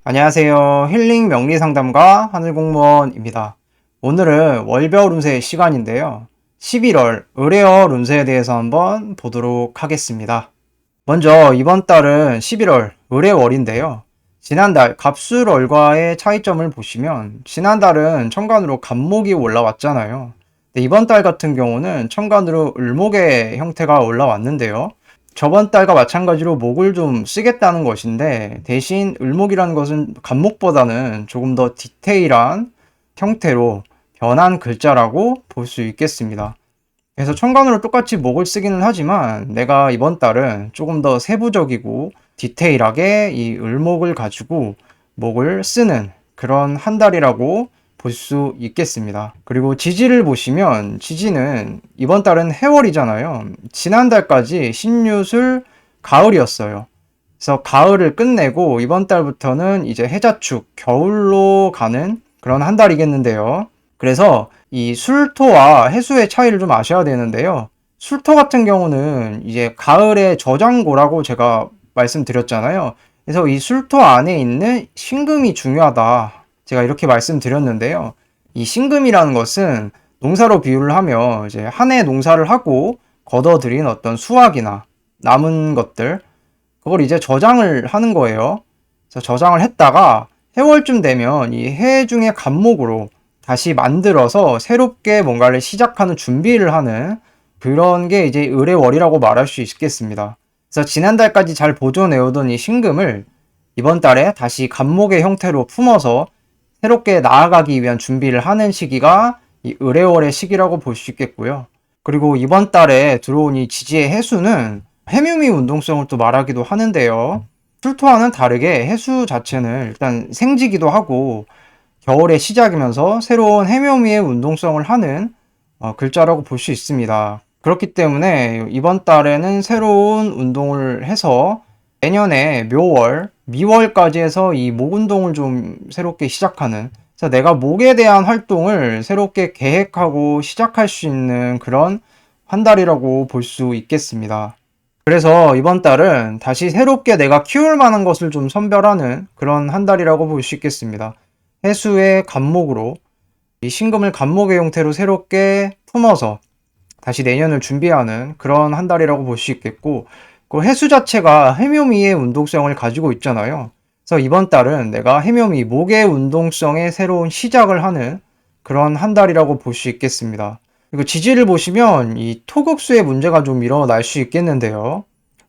안녕하세요. 힐링 명리상담가 하늘공무원입니다. 오늘은 월별 운세 시간인데요. 11월 의뢰월 운세에 대해서 한번 보도록 하겠습니다. 먼저 이번 달은 11월 의뢰월인데요. 지난달 갑술월과의 차이점을 보시면 지난달은 천간으로 갑목이 올라왔잖아요. 근데 이번 달 같은 경우는 천간으로 을목의 형태가 올라왔는데요. 저번 달과 마찬가지로 목을 좀 쓰겠다는 것인데 대신 을목이라는 것은 갑목보다는 조금 더 디테일한 형태로 변한 글자라고 볼 수 있겠습니다. 그래서 천간으로 똑같이 목을 쓰기는 하지만 내가 이번 달은 조금 더 세부적이고 디테일하게 이 을목을 가지고 목을 쓰는 그런 한 달이라고 볼 수 있겠습니다. 그리고 지지를 보시면 지지는 이번 달은 해월이잖아요. 지난달까지 신유술 가을이었어요. 그래서 가을을 끝내고 이번 달부터는 이제 해자축 겨울로 가는 그런 한 달이겠는데요. 그래서 이 술토와 해수의 차이를 좀 아셔야 되는데요. 술토 같은 경우는 이제 가을의 저장고라고 제가 말씀드렸잖아요. 그래서 이 술토 안에 있는 신금이 중요하다. 제가 이렇게 말씀드렸는데요. 이 신금이라는 것은 농사로 비유를 하면 이제 한 해 농사를 하고 거둬들인 어떤 수확이나 남은 것들, 그걸 이제 저장을 하는 거예요. 그래서 저장을 했다가 해월쯤 되면 이 해 중에 간목으로 다시 만들어서 새롭게 뭔가를 시작하는 준비를 하는 그런 게 이제 의뢰월이라고 말할 수 있겠습니다. 그래서 지난달까지 잘 보존해오던 이 신금을 이번 달에 다시 간목의 형태로 품어서 새롭게 나아가기 위한 준비를 하는 시기가 이 의뢰월의 시기라고 볼 수 있겠고요. 그리고 이번 달에 들어온 이 지지의 해수는 해묘미 운동성을 또 말하기도 하는데요. 출토와는 다르게 해수 자체는 일단 생지기도 하고 겨울의 시작이면서 새로운 해묘미의 운동성을 하는 글자라고 볼 수 있습니다. 그렇기 때문에 이번 달에는 새로운 운동을 해서 내년에 묘월, 미월까지 해서 이 목 운동을 좀 새롭게 시작하는, 그래서 내가 목에 대한 활동을 새롭게 계획하고 시작할 수 있는 그런 한 달이라고 볼 수 있겠습니다. 그래서 이번 달은 다시 새롭게 내가 키울 만한 것을 좀 선별하는 그런 한 달이라고 볼 수 있겠습니다. 해수의 간목으로 이 신금을 간목의 형태로 새롭게 품어서 다시 내년을 준비하는 그런 한 달이라고 볼 수 있겠고, 그 해수 자체가 해묘미의 운동성을 가지고 있잖아요. 그래서 이번 달은 내가 해묘미 목의 운동성의 새로운 시작을 하는 그런 한 달이라고 볼 수 있겠습니다. 그리고 지지를 보시면 이 토극수의 문제가 좀 일어날 수 있겠는데요.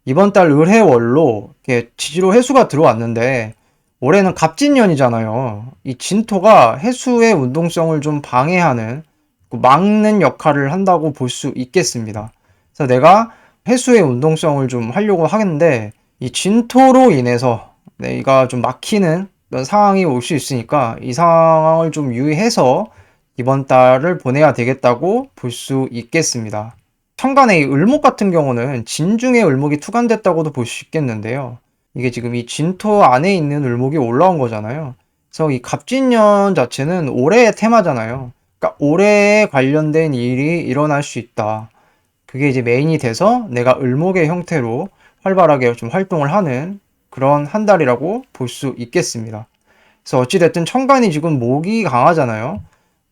이번 달 을해월로 이렇게 지지로 해수가 들어왔는데 올해는 갑진년이잖아요. 이 진토가 해수의 운동성을 좀 방해하는, 막는 역할을 한다고 볼 수 있겠습니다. 그래서 내가 해수의 운동성을 좀 하려고 하겠는데 이 진토로 인해서 내가 좀 막히는 그런 상황이 올 수 있으니까 이 상황을 좀 유의해서 이번 달을 보내야 되겠다고 볼 수 있겠습니다. 천간의 이 을목 같은 경우는 진중의 을목이 투간됐다고도 볼 수 있겠는데요. 이게 지금 이 진토 안에 있는 을목이 올라온 거잖아요. 그래서 이 갑진년 자체는 올해의 테마잖아요. 그러니까 올해에 관련된 일이 일어날 수 있다. 그게 이제 메인이 돼서 내가 을목의 형태로 활발하게 좀 활동을 하는 그런 한 달이라고 볼 수 있겠습니다. 그래서 어찌됐든 천간이 지금 목이 강하잖아요.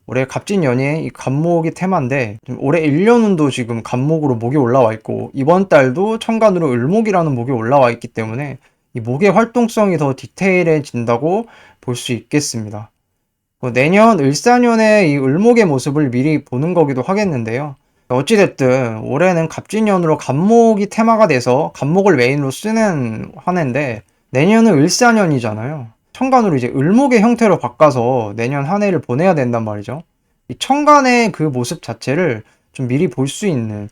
올해 갑진연이 이 갑목이 테마인데 올해 1년운도 지금 갑목으로 목이 올라와 있고 이번 달도 천간으로 을목이라는 목이 올라와 있기 때문에 이 목의 활동성이 더 디테일해진다고 볼 수 있겠습니다. 내년 을사년의 이 을목의 모습을 미리 보는 거기도 하겠는데요. 어찌됐든 올해는 갑진년으로 갑목이 테마가 돼서 갑목을 메인으로 쓰는 한 해인데 내년은 을사년이잖아요. 천간으로 이제 을목의 형태로 바꿔서 내년 한 해를 보내야 된단 말이죠. 이 천간의 그 모습 자체를 좀 미리 볼 수 있는,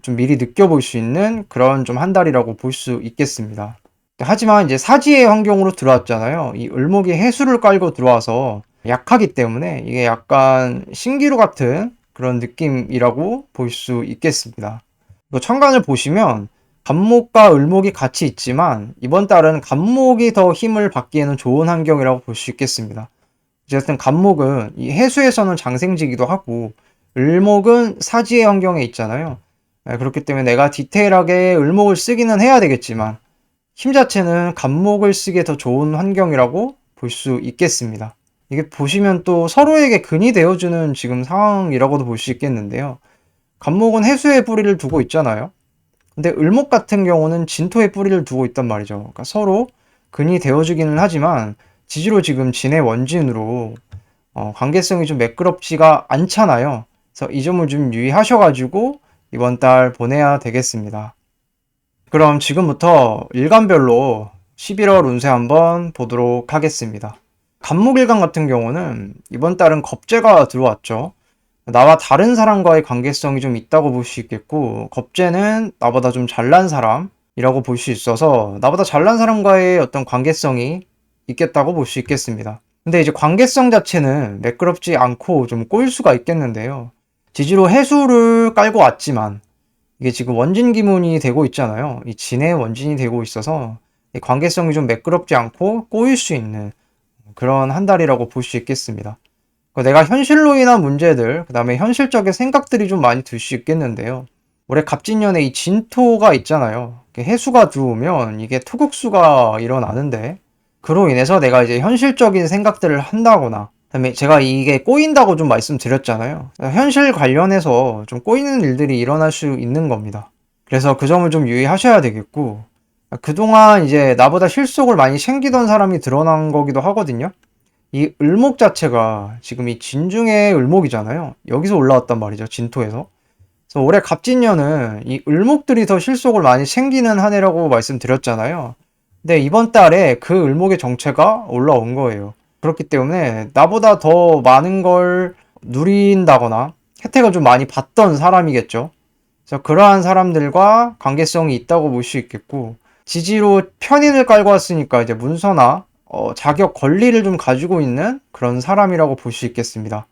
좀 미리 느껴볼 수 있는 그런 좀 한 달이라고 볼 수 있겠습니다. 하지만 이제 사지의 환경으로 들어왔잖아요. 이 을목이 해수를 깔고 들어와서 약하기 때문에 이게 약간 신기루 같은 그런 느낌이라고 볼 수 있겠습니다. 천간을 보시면 갑목과 을목이 같이 있지만 이번 달은 갑목이 더 힘을 받기에는 좋은 환경이라고 볼 수 있겠습니다. 어쨌든 갑목은 이 해수에서는 장생지기도 하고 을목은 사지의 환경에 있잖아요. 그렇기 때문에 내가 디테일하게 을목을 쓰기는 해야 되겠지만 힘 자체는 갑목을 쓰기에 더 좋은 환경이라고 볼 수 있겠습니다. 이게 보시면 또 서로에게 근이 되어주는 지금 상황이라고도 볼 수 있겠는데요. 갑목은 해수에 뿌리를 두고 있잖아요. 근데 을목 같은 경우는 진토에 뿌리를 두고 있단 말이죠. 그러니까 서로 근이 되어주기는 하지만 지지로 지금 진의 원진으로 관계성이 좀 매끄럽지가 않잖아요. 그래서 이 점을 좀 유의하셔가지고 이번 달 보내야 되겠습니다. 그럼 지금부터 일간별로 11월 운세 한번 보도록 하겠습니다. 갑목일간 같은 경우는 이번 달은 겁재가 들어왔죠. 나와 다른 사람과의 관계성이 좀 있다고 볼 수 있겠고, 겁재는 나보다 좀 잘난 사람이라고 볼 수 있어서 나보다 잘난 사람과의 어떤 관계성이 있겠다고 볼 수 있겠습니다. 근데 이제 관계성 자체는 매끄럽지 않고 좀 꼬일 수가 있겠는데요. 지지로 해수를 깔고 왔지만 이게 지금 원진 기문이 되고 있잖아요. 이 진의 원진이 되고 있어서 이 관계성이 좀 매끄럽지 않고 꼬일 수 있는 그런 한 달이라고 볼 수 있겠습니다. 내가 현실로 인한 문제들, 그 다음에 현실적인 생각들이 좀 많이 들 수 있겠는데요. 올해 갑진년에 이 진토가 있잖아요. 해수가 들어오면 이게 토국수가 일어나는데, 그로 인해서 내가 이제 현실적인 생각들을 한다거나, 그다음에 제가 이게 꼬인다고 좀 말씀드렸잖아요. 현실 관련해서 좀 꼬이는 일들이 일어날 수 있는 겁니다. 그래서 그 점을 좀 유의하셔야 되겠고, 그동안 이제 나보다 실속을 많이 챙기던 사람이 드러난 거기도 하거든요. 이 을목 자체가 지금 이 진중의 을목이잖아요. 여기서 올라왔단 말이죠. 진토에서. 그래서 올해 갑진년은 이 을목들이 더 실속을 많이 챙기는 한 해라고 말씀드렸잖아요. 근데 이번 달에 그 을목의 정체가 올라온 거예요. 그렇기 때문에 나보다 더 많은 걸 누린다거나 혜택을 좀 많이 받던 사람이겠죠. 그래서 그러한 사람들과 관계성이 있다고 볼 수 있겠고, 지지로 편인을 깔고 왔으니까 이제 문서나 자격 권리를 좀 가지고 있는 그런 사람이라고 볼 수 있겠습니다.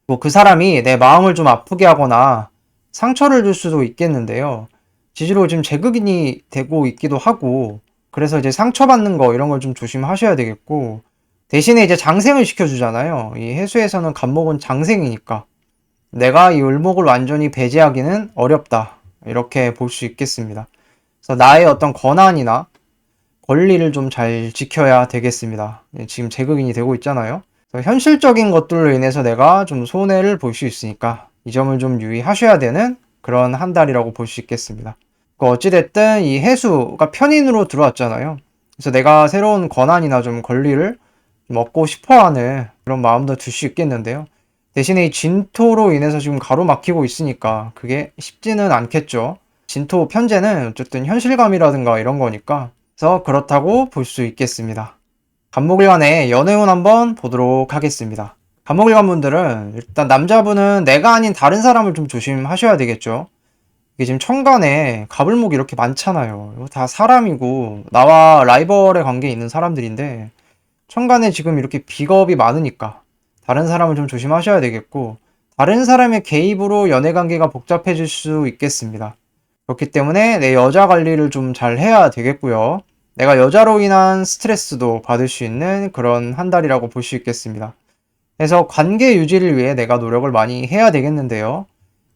뭐 그 사람이 내 마음을 좀 아프게 하거나 상처를 줄 수도 있겠는데요. 지지로 지금 제극인이 되고 있기도 하고, 그래서 이제 상처받는 거 이런 걸 좀 조심하셔야 되겠고, 대신에 이제 장생을 시켜주잖아요. 이 해수에서는 갑목은 장생이니까 내가 이 을목을 완전히 배제하기는 어렵다, 이렇게 볼 수 있겠습니다. 그래서 나의 어떤 권한이나 권리를 좀 잘 지켜야 되겠습니다. 지금 제극인이 되고 있잖아요. 그래서 현실적인 것들로 인해서 내가 좀 손해를 볼 수 있으니까 이 점을 좀 유의하셔야 되는 그런 한 달이라고 볼 수 있겠습니다. 어찌됐든 이 해수가 편인으로 들어왔잖아요. 그래서 내가 새로운 권한이나 좀 권리를 좀 얻고 싶어하는 그런 마음도 들 수 있겠는데요. 대신에 이 진토로 인해서 지금 가로막히고 있으니까 그게 쉽지는 않겠죠. 진토 편제는 어쨌든 현실감이라든가 이런 거니까, 그래서 그렇다고 볼 수 있겠습니다. 갑목일간의 연애운 한번 보도록 하겠습니다. 갑목일간 분들은 일단 남자분은 내가 아닌 다른 사람을 좀 조심하셔야 되겠죠. 이게 지금 천간에 갑을목이 이렇게 많잖아요. 이거 다 사람이고 나와 라이벌의 관계에 있는 사람들인데, 천간에 지금 이렇게 비겁이 많으니까 다른 사람을 좀 조심하셔야 되겠고, 다른 사람의 개입으로 연애 관계가 복잡해질 수 있겠습니다. 그렇기 때문에 내 여자 관리를 좀 잘 해야 되겠고요. 내가 여자로 인한 스트레스도 받을 수 있는 그런 한 달이라고 볼 수 있겠습니다. 그래서 관계 유지를 위해 내가 노력을 많이 해야 되겠는데요.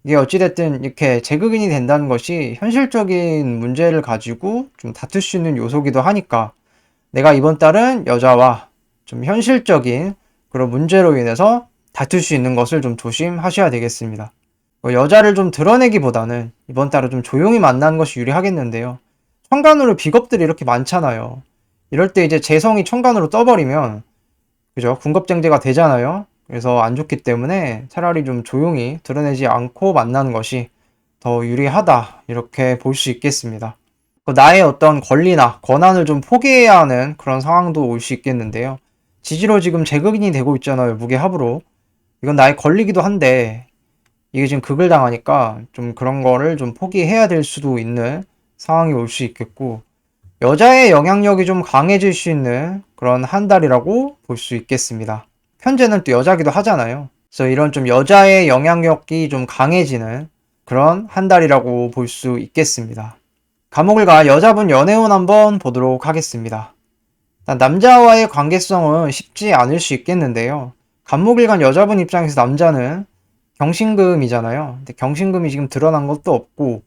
이게 어찌됐든 이렇게 제극인이 된다는 것이 현실적인 문제를 가지고 좀 다툴 수 있는 요소기도 하니까, 내가 이번 달은 여자와 좀 현실적인 그런 문제로 인해서 다툴 수 있는 것을 좀 조심하셔야 되겠습니다. 여자를 좀 드러내기보다는 이번 달은 좀 조용히 만나는 것이 유리하겠는데요. 천간으로 비겁들이 이렇게 많잖아요. 이럴 때 이제 재성이 천간으로 떠버리면, 그죠? 군겁쟁제가 되잖아요. 그래서 안 좋기 때문에 차라리 좀 조용히 드러내지 않고 만나는 것이 더 유리하다, 이렇게 볼 수 있겠습니다. 나의 어떤 권리나 권한을 좀 포기해야 하는 그런 상황도 올 수 있겠는데요. 지지로 지금 제극인이 되고 있잖아요. 무게합으로. 이건 나의 권리기도 한데 이게 지금 극을 당하니까 좀 그런 거를 좀 포기해야 될 수도 있는 상황이 올 수 있겠고, 여자의 영향력이 좀 강해질 수 있는 그런 한 달이라고 볼 수 있겠습니다. 편제는 또 여자기도 하잖아요. 그래서 이런 좀 여자의 영향력이 좀 강해지는 그런 한 달이라고 볼 수 있겠습니다. 갑목일간 여자분 연애운 한번 보도록 하겠습니다. 남자와의 관계성은 쉽지 않을 수 있겠는데요. 갑목일간 여자분 입장에서 남자는 경신금이잖아요. 근데 경신금이 지금 드러난 것도 없고,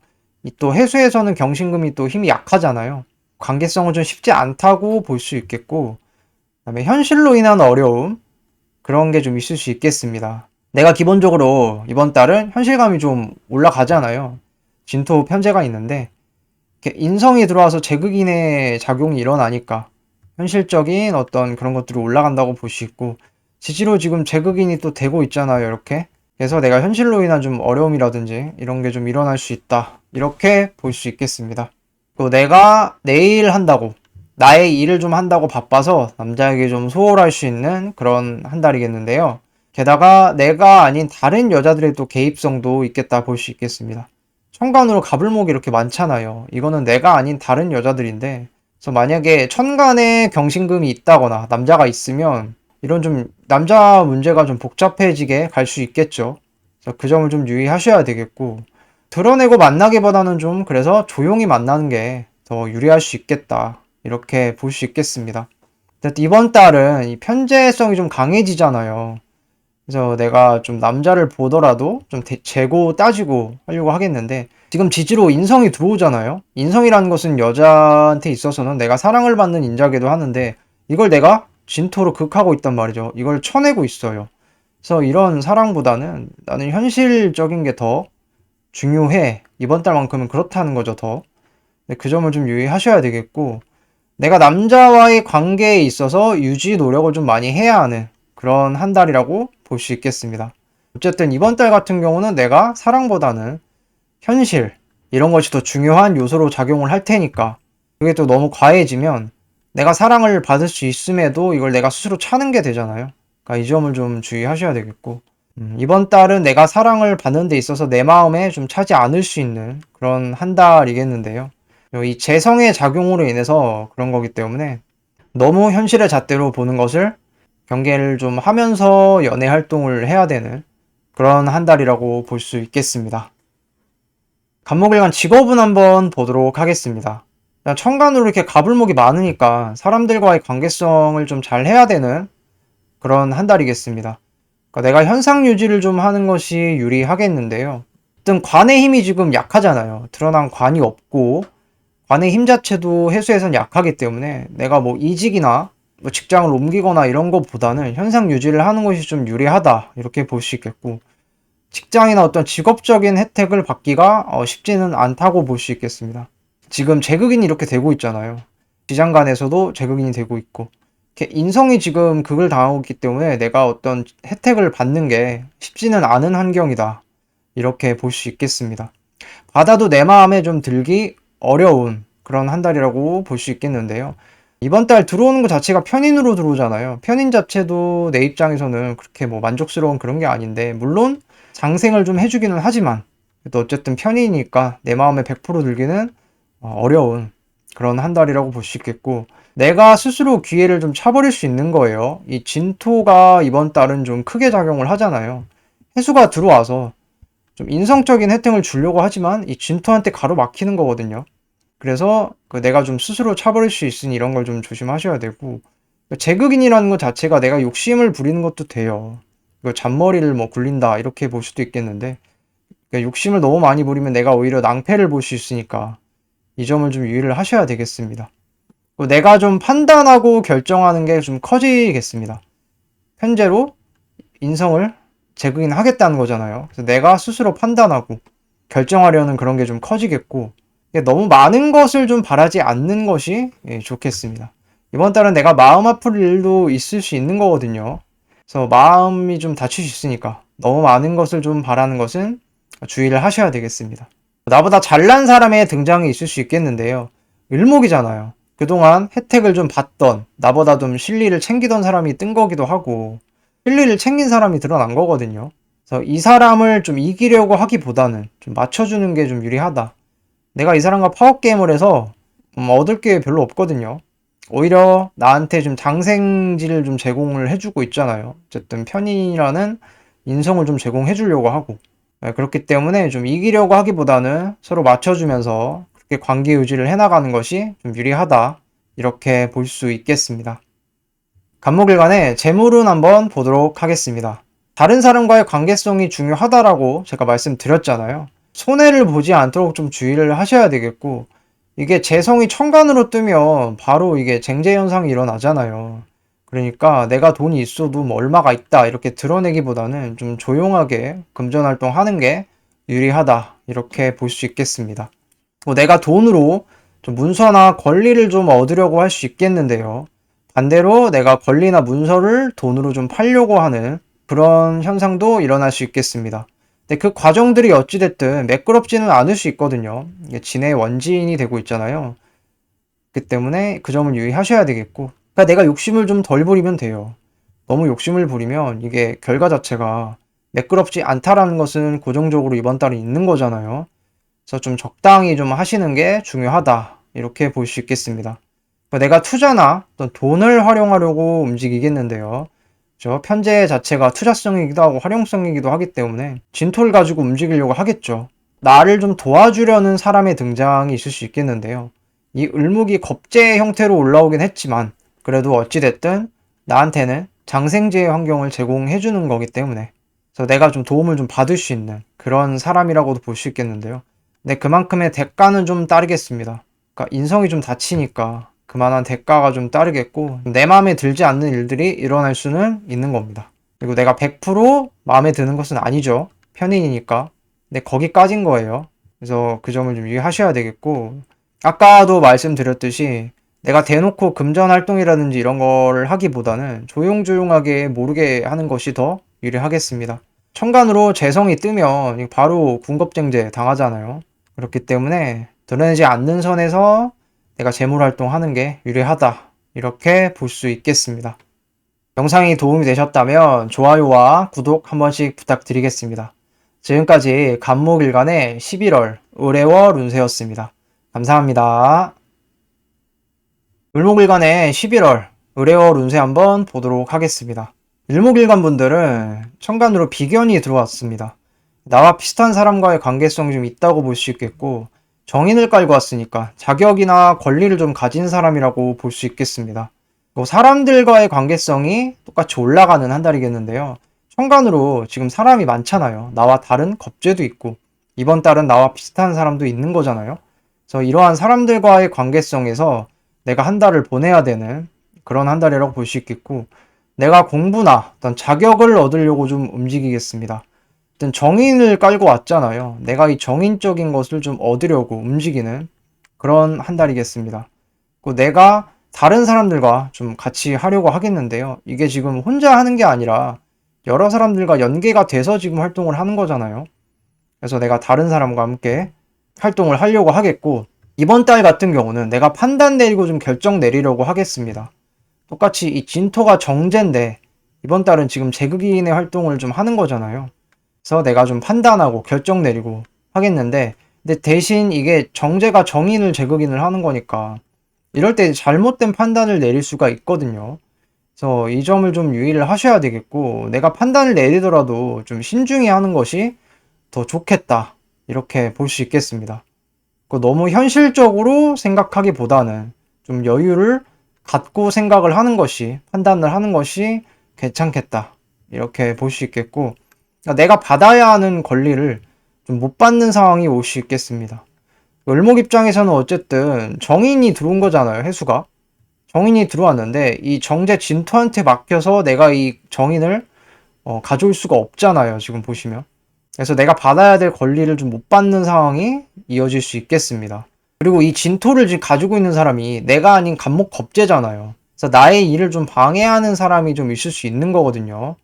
또 해수에서는 경신금이 또 힘이 약하잖아요. 관계성은 좀 쉽지 않다고 볼 수 있겠고, 그다음에 현실로 인한 어려움, 그런 게 좀 있을 수 있겠습니다. 내가 기본적으로 이번 달은 현실감이 좀 올라가잖아요. 진토 편제가 있는데 이렇게 인성이 들어와서 제극인의 작용이 일어나니까 현실적인 어떤 그런 것들이 올라간다고 볼 수 있고, 지지로 지금 제극인이 또 되고 있잖아요, 이렇게. 그래서 내가 현실로 인한 좀 어려움이라든지 이런 게 좀 일어날 수 있다, 이렇게 볼 수 있겠습니다. 또 내가 내일 한다고, 나의 일을 좀 한다고 바빠서 남자에게 좀 소홀할 수 있는 그런 한 달이겠는데요. 게다가 내가 아닌 다른 여자들의 또 개입성도 있겠다 볼 수 있겠습니다. 천간으로 가불목이 이렇게 많잖아요. 이거는 내가 아닌 다른 여자들인데, 그래서 만약에 천간에 경신금이 있다거나 남자가 있으면 이런 좀 남자 문제가 좀 복잡해지게 갈 수 있겠죠. 그래서 그 점을 좀 유의하셔야 되겠고, 드러내고 만나기보다는 좀 그래서 조용히 만나는 게 더 유리할 수 있겠다, 이렇게 볼 수 있겠습니다. 이번 달은 이 편재성이 좀 강해지잖아요. 그래서 내가 좀 남자를 보더라도 좀 재고 따지고 하려고 하겠는데, 지금 지지로 인성이 들어오잖아요. 인성이라는 것은 여자한테 있어서는 내가 사랑을 받는 인자기도 하는데, 이걸 내가 진토로 극하고 있단 말이죠. 이걸 쳐내고 있어요. 그래서 이런 사랑보다는 나는 현실적인 게 더 중요해. 이번 달만큼은 그렇다는 거죠, 더. 그 점을 좀 유의하셔야 되겠고, 내가 남자와의 관계에 있어서 유지 노력을 좀 많이 해야 하는 그런 한 달이라고 볼 수 있겠습니다. 어쨌든 이번 달 같은 경우는 내가 사랑보다는 현실, 이런 것이 더 중요한 요소로 작용을 할 테니까, 그게 또 너무 과해지면 내가 사랑을 받을 수 있음에도 이걸 내가 스스로 차는 게 되잖아요. 그러니까 이 점을 좀 주의하셔야 되겠고, 이번 달은 내가 사랑을 받는 데 있어서 내 마음에 좀 차지 않을 수 있는 그런 한 달이겠는데요. 이 재성의 작용으로 인해서 그런 거기 때문에 너무 현실의 잣대로 보는 것을 경계를 좀 하면서 연애 활동을 해야 되는 그런 한 달이라고 볼 수 있겠습니다. 간목일간 직업은 한번 보도록 하겠습니다. 천간으로 이렇게 가불목이 많으니까 사람들과의 관계성을 좀 잘 해야 되는 그런 한 달이겠습니다. 그러니까 내가 현상 유지를 좀 하는 것이 유리하겠는데요. 어떤 관의 힘이 지금 약하잖아요. 드러난 관이 없고, 관의 힘 자체도 해수에선 약하기 때문에 내가 뭐 이직이나 뭐 직장을 옮기거나 이런 것보다는 현상 유지를 하는 것이 좀 유리하다, 이렇게 볼 수 있겠고, 직장이나 어떤 직업적인 혜택을 받기가 쉽지는 않다고 볼 수 있겠습니다. 지금 제극인이 이렇게 되고 있잖아요. 지장간에서도 제극인이 되고 있고, 이렇게 인성이 지금 극을 당하고 있기 때문에 내가 어떤 혜택을 받는 게 쉽지는 않은 환경이다, 이렇게 볼 수 있겠습니다. 받아도 내 마음에 좀 들기 어려운 그런 한 달이라고 볼 수 있겠는데요. 이번 달 들어오는 것 자체가 편인으로 들어오잖아요. 편인 자체도 내 입장에서는 그렇게 뭐 만족스러운 그런 게 아닌데, 물론 장생을 좀 해주기는 하지만 또 어쨌든 편인이니까 내 마음에 100% 들기는 어려운 그런 한 달이라고 볼 수 있겠고, 내가 스스로 기회를 좀 차버릴 수 있는 거예요. 이 진토가 이번 달은 좀 크게 작용을 하잖아요. 해수가 들어와서 좀 인성적인 혜택을 주려고 하지만 이 진토한테 가로막히는 거거든요. 그래서 내가 좀 스스로 차버릴 수 있으니 이런 걸 좀 조심하셔야 되고, 제극인이라는 것 자체가 내가 욕심을 부리는 것도 돼요. 잔머리를 뭐 굴린다, 이렇게 볼 수도 있겠는데, 욕심을 너무 많이 부리면 내가 오히려 낭패를 볼 수 있으니까 이 점을 좀 유의를 하셔야 되겠습니다. 내가 좀 판단하고 결정하는 게 좀 커지겠습니다. 현재로 인성을 제극인 하겠다는 거잖아요. 그래서 내가 스스로 판단하고 결정하려는 그런 게 좀 커지겠고, 너무 많은 것을 좀 바라지 않는 것이 좋겠습니다. 이번 달은 내가 마음 아플 일도 있을 수 있는 거거든요. 그래서 마음이 좀 다칠 수 있으니까 너무 많은 것을 좀 바라는 것은 주의를 하셔야 되겠습니다. 나보다 잘난 사람의 등장이 있을 수 있겠는데요. 을목이잖아요. 그동안 혜택을 좀 받던, 나보다 좀 실리를 챙기던 사람이 뜬 거기도 하고, 실리를 챙긴 사람이 드러난 거거든요. 그래서 이 사람을 좀 이기려고 하기보다는 좀 맞춰주는 게 좀 유리하다. 내가 이 사람과 파워게임을 해서 얻을 게 별로 없거든요. 오히려 나한테 좀 장생지를 좀 제공을 해주고 있잖아요. 어쨌든 편인이라는 인성을 좀 제공해 주려고 하고, 그렇기 때문에 좀 이기려고 하기보다는 서로 맞춰주면서 그렇게 관계 유지를 해나가는 것이 좀 유리하다, 이렇게 볼 수 있겠습니다. 간목일간의 재물운 한번 보도록 하겠습니다. 다른 사람과의 관계성이 중요하다라고 제가 말씀드렸잖아요. 손해를 보지 않도록 좀 주의를 하셔야 되겠고, 이게 재성이 천간으로 뜨면 바로 이게 쟁제 현상이 일어나잖아요. 그러니까 내가 돈이 있어도 뭐 얼마가 있다 이렇게 드러내기보다는 좀 조용하게 금전 활동하는 게 유리하다 이렇게 볼 수 있겠습니다. 뭐 내가 돈으로 좀 문서나 권리를 좀 얻으려고 할 수 있겠는데요. 반대로 내가 권리나 문서를 돈으로 좀 팔려고 하는 그런 현상도 일어날 수 있겠습니다. 근데 그 과정들이 어찌됐든 매끄럽지는 않을 수 있거든요. 이게 진의 원진이 되고 있잖아요. 그렇기 때문에 그 점을 유의하셔야 되겠고, 그러니까 내가 욕심을 좀 덜 부리면 돼요. 너무 욕심을 부리면 이게 결과 자체가 매끄럽지 않다라는 것은 고정적으로 이번 달에 있는 거잖아요. 그래서 좀 적당히 좀 하시는 게 중요하다. 이렇게 볼 수 있겠습니다. 내가 투자나 어떤 돈을 활용하려고 움직이겠는데요. 저 편제 자체가 투자성이기도 하고 활용성이기도 하기 때문에 진토를 가지고 움직이려고 하겠죠. 나를 좀 도와주려는 사람의 등장이 있을 수 있겠는데요. 이 을목이 겁제 형태로 올라오긴 했지만 그래도 어찌됐든 나한테는 장생재의 환경을 제공해 주는 거기 때문에 그래서 내가 좀 도움을 좀 받을 수 있는 그런 사람이라고도 볼 수 있겠는데요. 근데 그만큼의 대가는 좀 따르겠습니다. 그러니까 인성이 좀 다치니까 그만한 대가가 좀 따르겠고 내 마음에 들지 않는 일들이 일어날 수는 있는 겁니다. 그리고 내가 100% 마음에 드는 것은 아니죠. 편인이니까. 근데 거기까진 거예요. 그래서 그 점을 좀 유의하셔야 되겠고 아까도 말씀드렸듯이 내가 대놓고 금전 활동이라든지 이런 걸 하기보다는 조용조용하게 모르게 하는 것이 더 유리하겠습니다. 천간으로 재성이 뜨면 바로 군겁쟁제 당하잖아요. 그렇기 때문에 드러내지 않는 선에서 내가 재물 활동하는 게 유리하다. 이렇게 볼 수 있겠습니다. 영상이 도움이 되셨다면 좋아요와 구독 한 번씩 부탁드리겠습니다. 지금까지 간목일간의 11월 을해월 운세였습니다. 감사합니다. 을목일간의 11월 을해월 운세 한번 보도록 하겠습니다. 을목일간 분들은 천간으로 비견이 들어왔습니다. 나와 비슷한 사람과의 관계성이 좀 있다고 볼 수 있겠고 정인을 깔고 왔으니까 자격이나 권리를 좀 가진 사람이라고 볼 수 있겠습니다. 사람들과의 관계성이 똑같이 올라가는 한 달이겠는데요. 천간으로 지금 사람이 많잖아요. 나와 다른 겁재도 있고 이번 달은 나와 비슷한 사람도 있는 거잖아요. 그래서 이러한 사람들과의 관계성에서 내가 한 달을 보내야 되는 그런 한 달이라고 볼 수 있겠고 내가 공부나 어떤 자격을 얻으려고 좀 움직이겠습니다. 어떤 정인을 깔고 왔잖아요. 내가 이 정인적인 것을 좀 얻으려고 움직이는 그런 한 달이겠습니다. 내가 다른 사람들과 좀 같이 하려고 하겠는데요. 이게 지금 혼자 하는 게 아니라 여러 사람들과 연계가 돼서 지금 활동을 하는 거잖아요. 그래서 내가 다른 사람과 함께 활동을 하려고 하겠고 이번 달 같은 경우는 내가 판단 내리고 좀 결정 내리려고 하겠습니다. 똑같이 이 진토가 정제인데 이번 달은 지금 제극인의 활동을 좀 하는 거잖아요. 그래서 내가 좀 판단하고 결정 내리고 하겠는데 근데 대신 이게 정제가 정인을 제극인을 하는 거니까 이럴 때 잘못된 판단을 내릴 수가 있거든요. 그래서 이 점을 좀 유의를 하셔야 되겠고 내가 판단을 내리더라도 좀 신중히 하는 것이 더 좋겠다. 이렇게 볼 수 있겠습니다. 너무 현실적으로 생각하기보다는 좀 여유를 갖고 생각을 하는 것이 판단을 하는 것이 괜찮겠다. 이렇게 볼 수 있겠고 내가 받아야 하는 권리를 좀 못 받는 상황이 올 수 있겠습니다. 을목 입장에서는 어쨌든 정인이 들어온 거잖아요. 해수가. 정인이 들어왔는데 이 정제 진토한테 맡겨서 내가 이 정인을 가져올 수가 없잖아요. 지금 보시면. 그래서 내가 받아야 될 권리를 좀 못 받는 상황이 이어질 수 있겠습니다. 그리고 이 진토를 지금 가지고 있는 사람이 내가 아닌 간목 겁재잖아요. 그래서 나의 일을 좀 방해하는 사람이 좀 있을 수 있는 거거든요.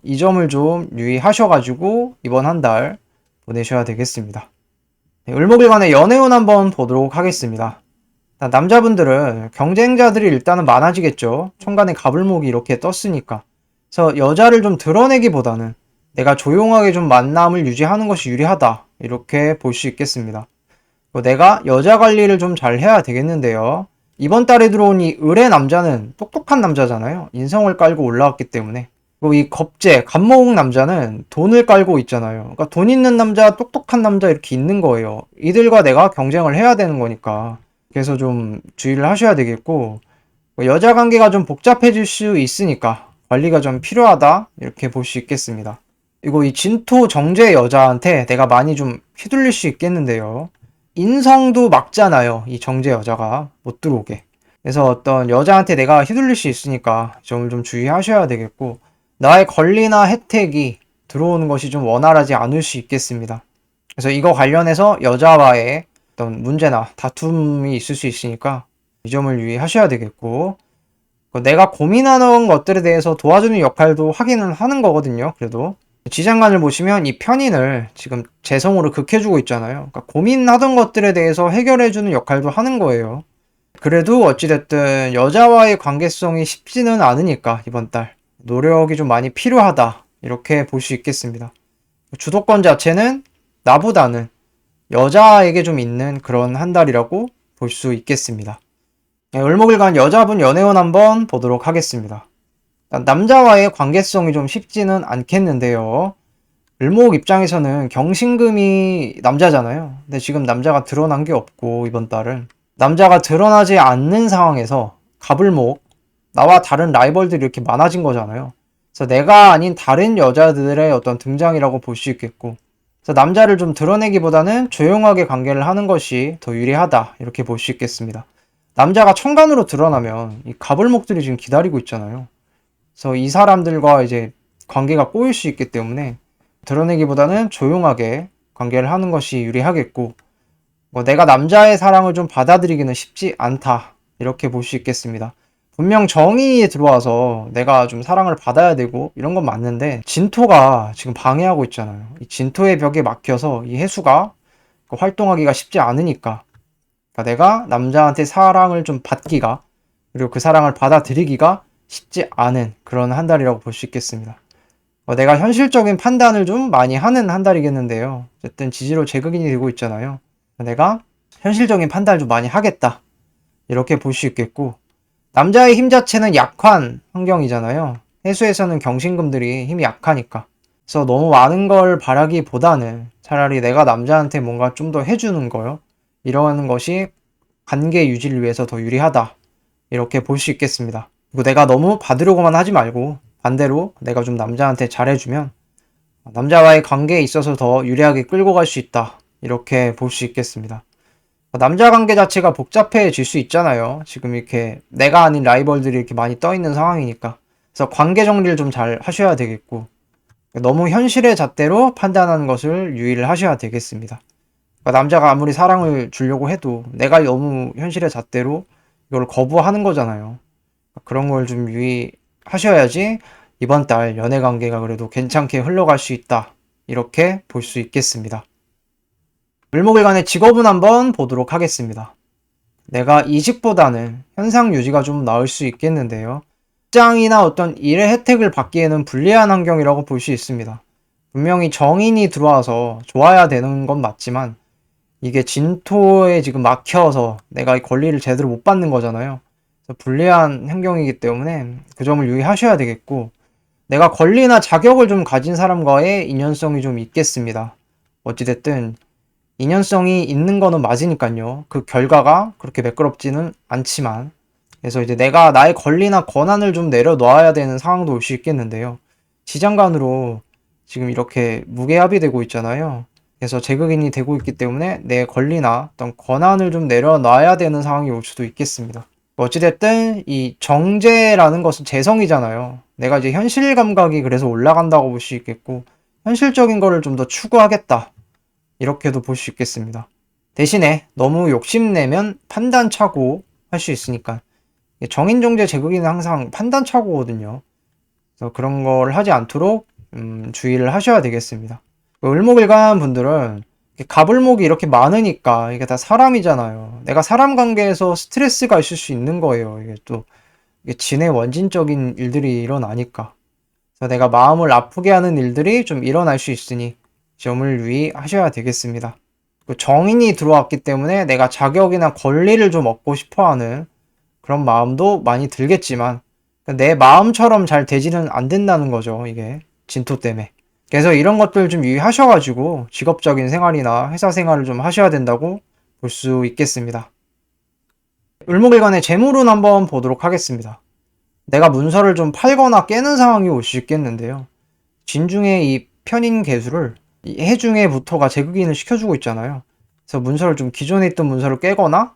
이 점을 좀 유의하셔가지고 이번 한 달 보내셔야 되겠습니다. 네, 을목일간의 연애운 한번 보도록 하겠습니다. 남자분들은 경쟁자들이 일단은 많아지겠죠. 천간에 갑을목이 이렇게 떴으니까. 그래서 여자를 좀 드러내기보다는 내가 조용하게 좀 만남을 유지하는 것이 유리하다. 이렇게 볼 수 있겠습니다. 내가 여자 관리를 좀 잘 해야 되겠는데요. 이번 달에 들어온 이 을의 남자는 똑똑한 남자잖아요. 인성을 깔고 올라왔기 때문에. 이 겁재, 갑목 남자는 돈을 깔고 있잖아요. 그러니까 돈 있는 남자, 똑똑한 남자 이렇게 있는 거예요. 이들과 내가 경쟁을 해야 되는 거니까. 그래서 좀 주의를 하셔야 되겠고 여자 관계가 좀 복잡해질 수 있으니까 관리가 좀 필요하다 이렇게 볼 수 있겠습니다. 그리고 이 진토 정제 여자한테 내가 많이 좀 휘둘릴 수 있겠는데요. 인성도 막잖아요. 이 정제 여자가 못 들어오게. 그래서 어떤 여자한테 내가 휘둘릴 수 있으니까 점을 좀 주의하셔야 되겠고, 나의 권리나 혜택이 들어오는 것이 좀 원활하지 않을 수 있겠습니다. 그래서 이거 관련해서 여자와의 어떤 문제나 다툼이 있을 수 있으니까 이 점을 유의하셔야 되겠고, 내가 고민하는 것들에 대해서 도와주는 역할도 하기는 하는 거거든요. 그래도 지장간을 보시면 이 편인을 지금 재성으로 극해주고 있잖아요. 그러니까 고민하던 것들에 대해서 해결해주는 역할도 하는 거예요. 그래도 어찌됐든 여자와의 관계성이 쉽지는 않으니까 이번 달 노력이 좀 많이 필요하다, 이렇게 볼 수 있겠습니다. 주도권 자체는 나보다는 여자에게 좀 있는 그런 한 달이라고 볼 수 있겠습니다. 을목일간 여자분 연애운 한번 보도록 하겠습니다. 남자와의 관계성이 좀 쉽지는 않겠는데요. 을목 입장에서는 경신금이 남자잖아요. 근데 지금 남자가 드러난 게 없고, 이번 달은 남자가 드러나지 않는 상황에서 갑을목, 나와 다른 라이벌들이 이렇게 많아진 거잖아요. 그래서 내가 아닌 다른 여자들의 어떤 등장이라고 볼 수 있겠고, 그래서 남자를 좀 드러내기보다는 조용하게 관계를 하는 것이 더 유리하다, 이렇게 볼 수 있겠습니다. 남자가 천간으로 드러나면 이 갑을목들이 지금 기다리고 있잖아요. 그래서 이 사람들과 이제 관계가 꼬일 수 있기 때문에 드러내기보다는 조용하게 관계를 하는 것이 유리하겠고, 내가 남자의 사랑을 좀 받아들이기는 쉽지 않다, 이렇게 볼 수 있겠습니다. 분명 정이 들어와서 내가 좀 사랑을 받아야 되고 이런 건 맞는데, 진토가 지금 방해하고 있잖아요. 이 진토의 벽에 막혀서 이 해수가 활동하기가 쉽지 않으니까, 그러니까 내가 남자한테 사랑을 좀 받기가, 그리고 그 사랑을 받아들이기가 쉽지 않은 그런 한 달이라고 볼 수 있겠습니다. 내가 현실적인 판단을 좀 많이 하는 한 달이겠는데요. 어쨌든 지지로 제극인이 되고 있잖아요. 내가 현실적인 판단을 좀 많이 하겠다, 이렇게 볼 수 있겠고, 남자의 힘 자체는 약한 환경이잖아요. 해수에서는 경신금들이 힘이 약하니까. 그래서 너무 많은 걸 바라기보다는 차라리 내가 남자한테 뭔가 좀 더 해주는 거요, 이러는 것이 관계 유지를 위해서 더 유리하다, 이렇게 볼 수 있겠습니다. 그리고 내가 너무 받으려고만 하지 말고 반대로 내가 좀 남자한테 잘해주면 남자와의 관계에 있어서 더 유리하게 끌고 갈 수 있다, 이렇게 볼 수 있겠습니다. 남자 관계 자체가 복잡해질 수 있잖아요. 지금 이렇게 내가 아닌 라이벌들이 이렇게 많이 떠 있는 상황이니까. 그래서 관계 정리를 좀 잘 하셔야 되겠고, 너무 현실의 잣대로 판단하는 것을 유의를 하셔야 되겠습니다. 남자가 아무리 사랑을 주려고 해도 내가 너무 현실의 잣대로 이걸 거부하는 거잖아요. 그런 걸 좀 유의하셔야지 이번 달 연애 관계가 그래도 괜찮게 흘러갈 수 있다, 이렇게 볼 수 있겠습니다. 을목일간의 직업은 한번 보도록 하겠습니다. 내가 이직보다는 현상 유지가 좀 나을 수 있겠는데요. 직장이나 어떤 일의 혜택을 받기에는 불리한 환경이라고 볼 수 있습니다. 분명히 정인이 들어와서 좋아야 되는 건 맞지만 이게 진토에 지금 막혀서 내가 이 권리를 제대로 못 받는 거잖아요. 그래서 불리한 환경이기 때문에 그 점을 유의하셔야 되겠고, 내가 권리나 자격을 좀 가진 사람과의 인연성이 좀 있겠습니다. 어찌됐든 인연성이 있는 거는 맞으니까요. 그 결과가 그렇게 매끄럽지는 않지만, 그래서 이제 내가 나의 권리나 권한을 좀 내려놓아야 되는 상황도 올 수 있겠는데요. 지장간으로 지금 이렇게 무게합이 되고 있잖아요. 그래서 제극인이 되고 있기 때문에 내 권리나 어떤 권한을 좀 내려놔야 되는 상황이 올 수도 있겠습니다. 어찌됐든 이 정제라는 것은 재성이잖아요. 내가 이제 현실 감각이 그래서 올라간다고 볼 수 있겠고, 현실적인 거를 좀 더 추구하겠다, 이렇게도 볼 수 있겠습니다. 대신에 너무 욕심내면 판단착오 할 수 있으니까, 정인정제 제극인은 항상 판단착오거든요. 그래서 그런 걸 하지 않도록 주의를 하셔야 되겠습니다. 을목일간 분들은 갑을목이 이렇게 많으니까 이게 다 사람이잖아요. 내가 사람 관계에서 스트레스가 있을 수 있는 거예요. 이게 또 이게 진의 원진적인 일들이 일어나니까. 그래서 내가 마음을 아프게 하는 일들이 좀 일어날 수 있으니 점을 유의하셔야 되겠습니다. 정인이 들어왔기 때문에 내가 자격이나 권리를 좀 얻고 싶어하는 그런 마음도 많이 들겠지만, 내 마음처럼 잘 되지는 안 된다는 거죠. 이게 진토 때문에. 그래서 이런 것들 좀 유의하셔가지고 직업적인 생활이나 회사 생활을 좀 하셔야 된다고 볼 수 있겠습니다. 을목일간의 재물운 한번 보도록 하겠습니다. 내가 문서를 좀 팔거나 깨는 상황이 올 수 있겠는데요. 진중에 이 편인 개수를 이 해중에부터가 제극인을 시켜주고 있잖아요. 그래서 문서를 좀 기존에 있던 문서를 깨거나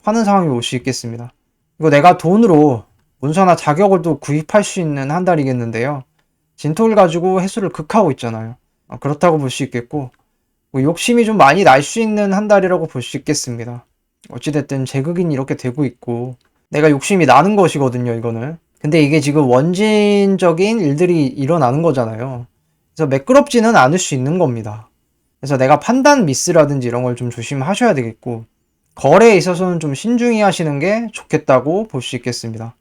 파는 상황이 올 수 있겠습니다. 이거 내가 돈으로 문서나 자격을 또 구입할 수 있는 한 달이겠는데요. 진토를 가지고 해수를 극하고 있잖아요. 그렇다고 볼 수 있겠고, 뭐 욕심이 좀 많이 날 수 있는 한 달이라고 볼 수 있겠습니다. 어찌됐든 제극인이 이렇게 되고 있고, 내가 욕심이 나는 것이거든요, 이거는. 근데 이게 지금 원진적인 일들이 일어나는 거잖아요. 그래서 매끄럽지는 않을 수 있는 겁니다. 그래서 내가 판단 미스라든지 이런 걸 좀 조심하셔야 되겠고, 거래에 있어서는 좀 신중히 하시는 게 좋겠다고 볼 수 있겠습니다.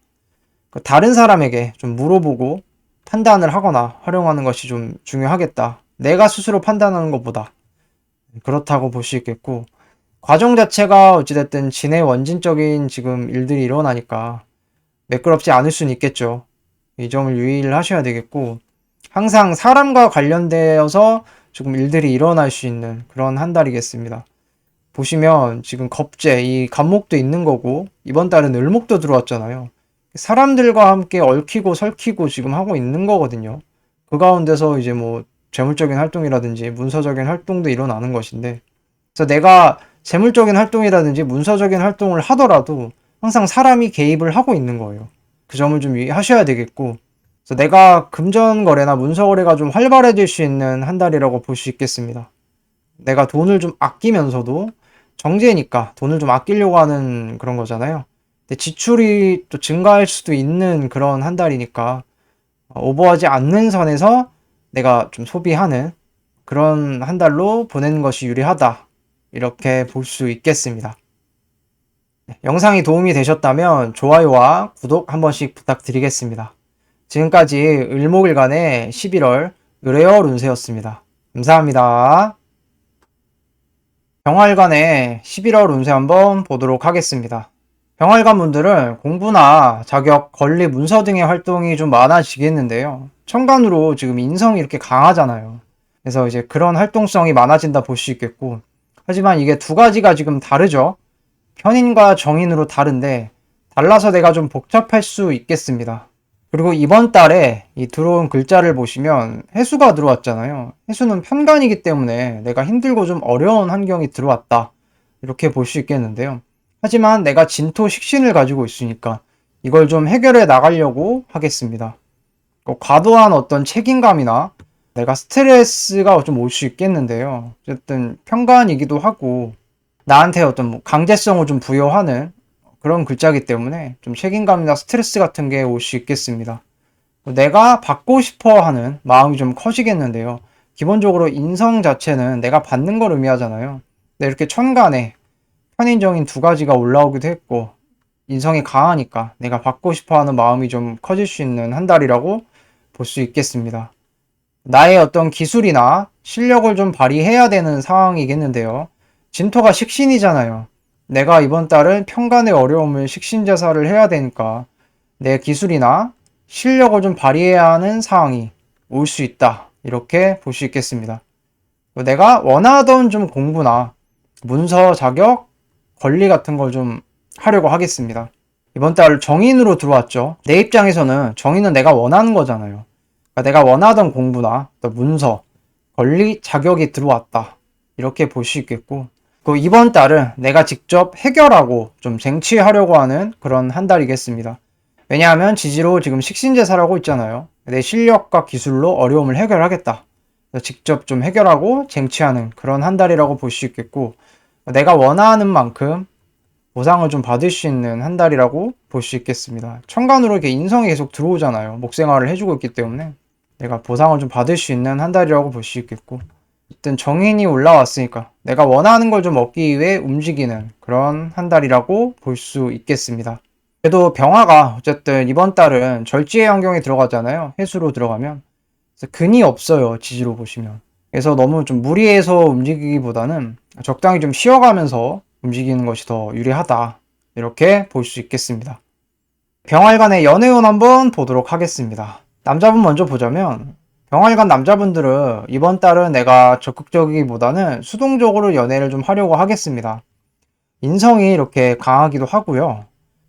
다른 사람에게 좀 물어보고 판단을 하거나 활용하는 것이 좀 중요하겠다. 내가 스스로 판단하는 것보다. 그렇다고 볼 수 있겠고, 과정 자체가 어찌됐든 진의 원진적인 지금 일들이 일어나니까 매끄럽지 않을 수는 있겠죠. 이 점을 유의를 하셔야 되겠고, 항상 사람과 관련되어서 조금 일들이 일어날 수 있는 그런 한 달이겠습니다. 보시면 지금 겁재, 이 간목도 있는 거고, 이번 달은 을목도 들어왔잖아요. 사람들과 함께 얽히고 설키고 지금 하고 있는 거거든요. 그 가운데서 이제 뭐 재물적인 활동이라든지 문서적인 활동도 일어나는 것인데, 그래서 내가 재물적인 활동이라든지 문서적인 활동을 하더라도 항상 사람이 개입을 하고 있는 거예요. 그 점을 좀 유의하셔야 되겠고, 그래서 내가 금전 거래나 문서 거래가 좀 활발해질 수 있는 한 달이라고 볼 수 있겠습니다. 내가 돈을 좀 아끼면서도 정제니까 돈을 좀 아끼려고 하는 그런 거잖아요. 근데 지출이 또 증가할 수도 있는 그런 한 달이니까 오버하지 않는 선에서 내가 좀 소비하는 그런 한 달로 보내는 것이 유리하다. 이렇게 볼 수 있겠습니다. 영상이 도움이 되셨다면 좋아요와 구독 한 번씩 부탁드리겠습니다. 지금까지 을목일간의 11월 을해월 운세였습니다. 감사합니다. 병활간의 11월 운세 한번 보도록 하겠습니다. 병활관 분들은 공부나 자격, 권리, 문서 등의 활동이 좀 많아지겠는데요. 천간으로 지금 인성이 이렇게 강하잖아요. 그래서 이제 그런 활동성이 많아진다 볼 수 있겠고, 하지만 이게 두 가지가 지금 다르죠. 편인과 정인으로 다른데 달라서 내가 좀 복잡할 수 있겠습니다. 그리고 이번 달에 이 들어온 글자를 보시면 해수가 들어왔잖아요. 해수는 편간이기 때문에 내가 힘들고 좀 어려운 환경이 들어왔다. 이렇게 볼 수 있겠는데요. 하지만 내가 진토 식신을 가지고 있으니까 이걸 좀 해결해 나가려고 하겠습니다. 과도한 어떤 책임감이나 내가 스트레스가 좀 올 수 있겠는데요. 어쨌든 편간이기도 하고 나한테 어떤 강제성을 좀 부여하는 그런 글자이기 때문에 좀 책임감이나 스트레스 같은 게 올 수 있겠습니다. 내가 받고 싶어 하는 마음이 좀 커지겠는데요. 기본적으로 인성 자체는 내가 받는 걸 의미하잖아요. 근데 이렇게 천간에 편인정인 두 가지가 올라오기도 했고, 인성이 강하니까 내가 받고 싶어 하는 마음이 좀 커질 수 있는 한 달이라고 볼 수 있겠습니다. 나의 어떤 기술이나 실력을 좀 발휘해야 되는 상황이겠는데요. 진토가 식신이잖아요. 내가 이번 달은 편간의 어려움을 식신자살을 해야 되니까 내 기술이나 실력을 좀 발휘해야 하는 상황이 올 수 있다. 이렇게 볼 수 있겠습니다. 내가 원하던 좀 공부나 문서 자격, 권리 같은 걸 좀 하려고 하겠습니다. 이번 달 정인으로 들어왔죠. 내 입장에서는 정인은 내가 원하는 거잖아요. 그러니까 내가 원하던 공부나 또 문서, 권리, 자격이 들어왔다. 이렇게 볼 수 있겠고, 그 이번 달은 내가 직접 해결하고 좀 쟁취하려고 하는 그런 한 달이겠습니다. 왜냐하면 지지로 지금 식신제사라고 있잖아요. 내 실력과 기술로 어려움을 해결하겠다. 직접 좀 해결하고 쟁취하는 그런 한 달이라고 볼 수 있겠고, 내가 원하는 만큼 보상을 좀 받을 수 있는 한 달이라고 볼 수 있겠습니다. 천간으로 이렇게 인성이 계속 들어오잖아요. 목생활을 해주고 있기 때문에 내가 보상을 좀 받을 수 있는 한 달이라고 볼 수 있겠고, 어쨌든 정인이 올라왔으니까 내가 원하는 걸 좀 얻기 위해 움직이는 그런 한 달이라고 볼 수 있겠습니다. 그래도 병화가 어쨌든 이번 달은 절지의 환경에 들어가잖아요. 해수로 들어가면. 그래서 근이 없어요. 지지로 보시면. 그래서 너무 좀 무리해서 움직이기보다는 적당히 좀 쉬어가면서 움직이는 것이 더 유리하다. 이렇게 볼 수 있겠습니다. 병활간의 연애운 한번 보도록 하겠습니다. 남자분 먼저 보자면, 병활간 남자분들은 이번 달은 내가 적극적이기보다는 수동적으로 연애를 좀 하려고 하겠습니다. 인성이 이렇게 강하기도 하고요.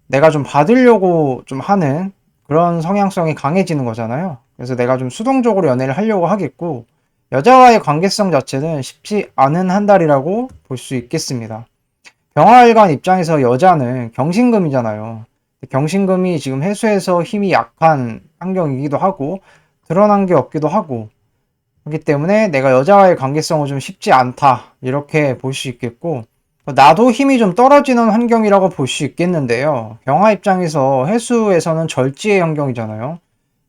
내가 좀 받으려고 좀 하는 그런 성향성이 강해지는 거잖아요. 그래서 내가 좀 수동적으로 연애를 하려고 하겠고, 여자와의 관계성 자체는 쉽지 않은 한 달이라고 볼 수 있겠습니다. 병활관 입장에서 여자는 경신금이잖아요. 경신금이 지금 해수에서 힘이 약한 환경이기도 하고 드러난 게 없기도 하고 그렇기 때문에 내가 여자와의 관계성은 좀 쉽지 않다 이렇게 볼 수 있겠고 나도 힘이 좀 떨어지는 환경이라고 볼 수 있겠는데요. 병화 입장에서 해수에서는 절지의 환경이잖아요.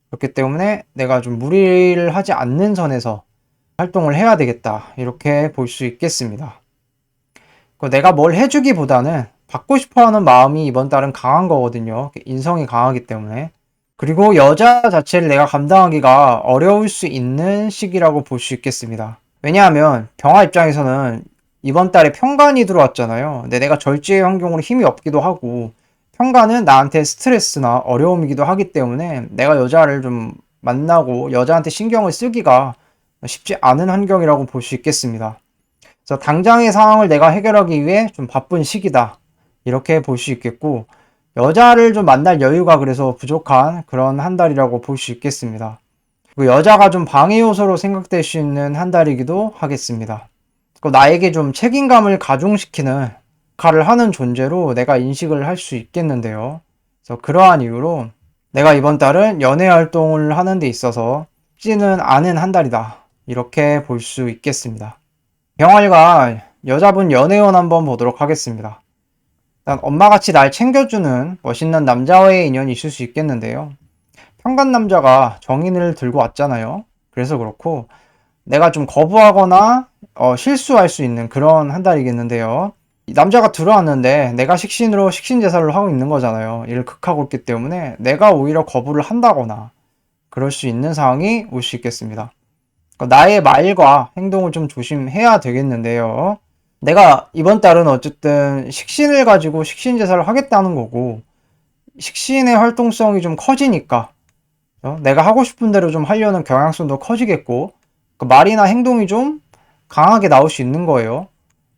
그렇기 때문에 내가 좀 무리를 하지 않는 선에서 활동을 해야 되겠다 이렇게 볼 수 있겠습니다. 내가 뭘 해주기보다는 받고 싶어하는 마음이 이번 달은 강한 거거든요. 인성이 강하기 때문에. 그리고 여자 자체를 내가 감당하기가 어려울 수 있는 시기라고 볼 수 있겠습니다. 왜냐하면 병화 입장에서는 이번 달에 평관이 들어왔잖아요. 근데 내가 절지의 환경으로 힘이 없기도 하고 평관은 나한테 스트레스나 어려움이기도 하기 때문에 내가 여자를 좀 만나고 여자한테 신경을 쓰기가 쉽지 않은 환경이라고 볼 수 있겠습니다. 그래서 당장의 상황을 내가 해결하기 위해 좀 바쁜 시기다. 이렇게 볼 수 있겠고 여자를 좀 만날 여유가 그래서 부족한 그런 한 달이라고 볼 수 있겠습니다. 그리고 여자가 좀 방해 요소로 생각될 수 있는 한 달이기도 하겠습니다. 나에게 좀 책임감을 가중시키는 역할을 하는 존재로 내가 인식을 할 수 있겠는데요. 그래서 그러한 이유로 내가 이번 달은 연애 활동을 하는 데 있어서 쉽지는 않은 한 달이다. 이렇게 볼 수 있겠습니다. 병활과 여자분 연애운 한번 보도록 하겠습니다. 일단 엄마같이 날 챙겨주는 멋있는 남자와의 인연이 있을 수 있겠는데요. 평간 남자가 정인을 들고 왔잖아요. 그래서 그렇고 내가 좀 거부하거나 실수할 수 있는 그런 한 달이겠는데요. 이 남자가 들어왔는데 내가 식신으로 식신제사를 하고 있는 거잖아요. 이를 극하고 있기 때문에 내가 오히려 거부를 한다거나 그럴 수 있는 상황이 올 수 있겠습니다. 나의 말과 행동을 좀 조심해야 되겠는데요. 내가 이번 달은 어쨌든 식신을 가지고 식신제사를 하겠다는 거고 식신의 활동성이 좀 커지니까 내가 하고 싶은 대로 좀 하려는 경향성도 커지겠고 말이나 행동이 좀 강하게 나올 수 있는 거예요.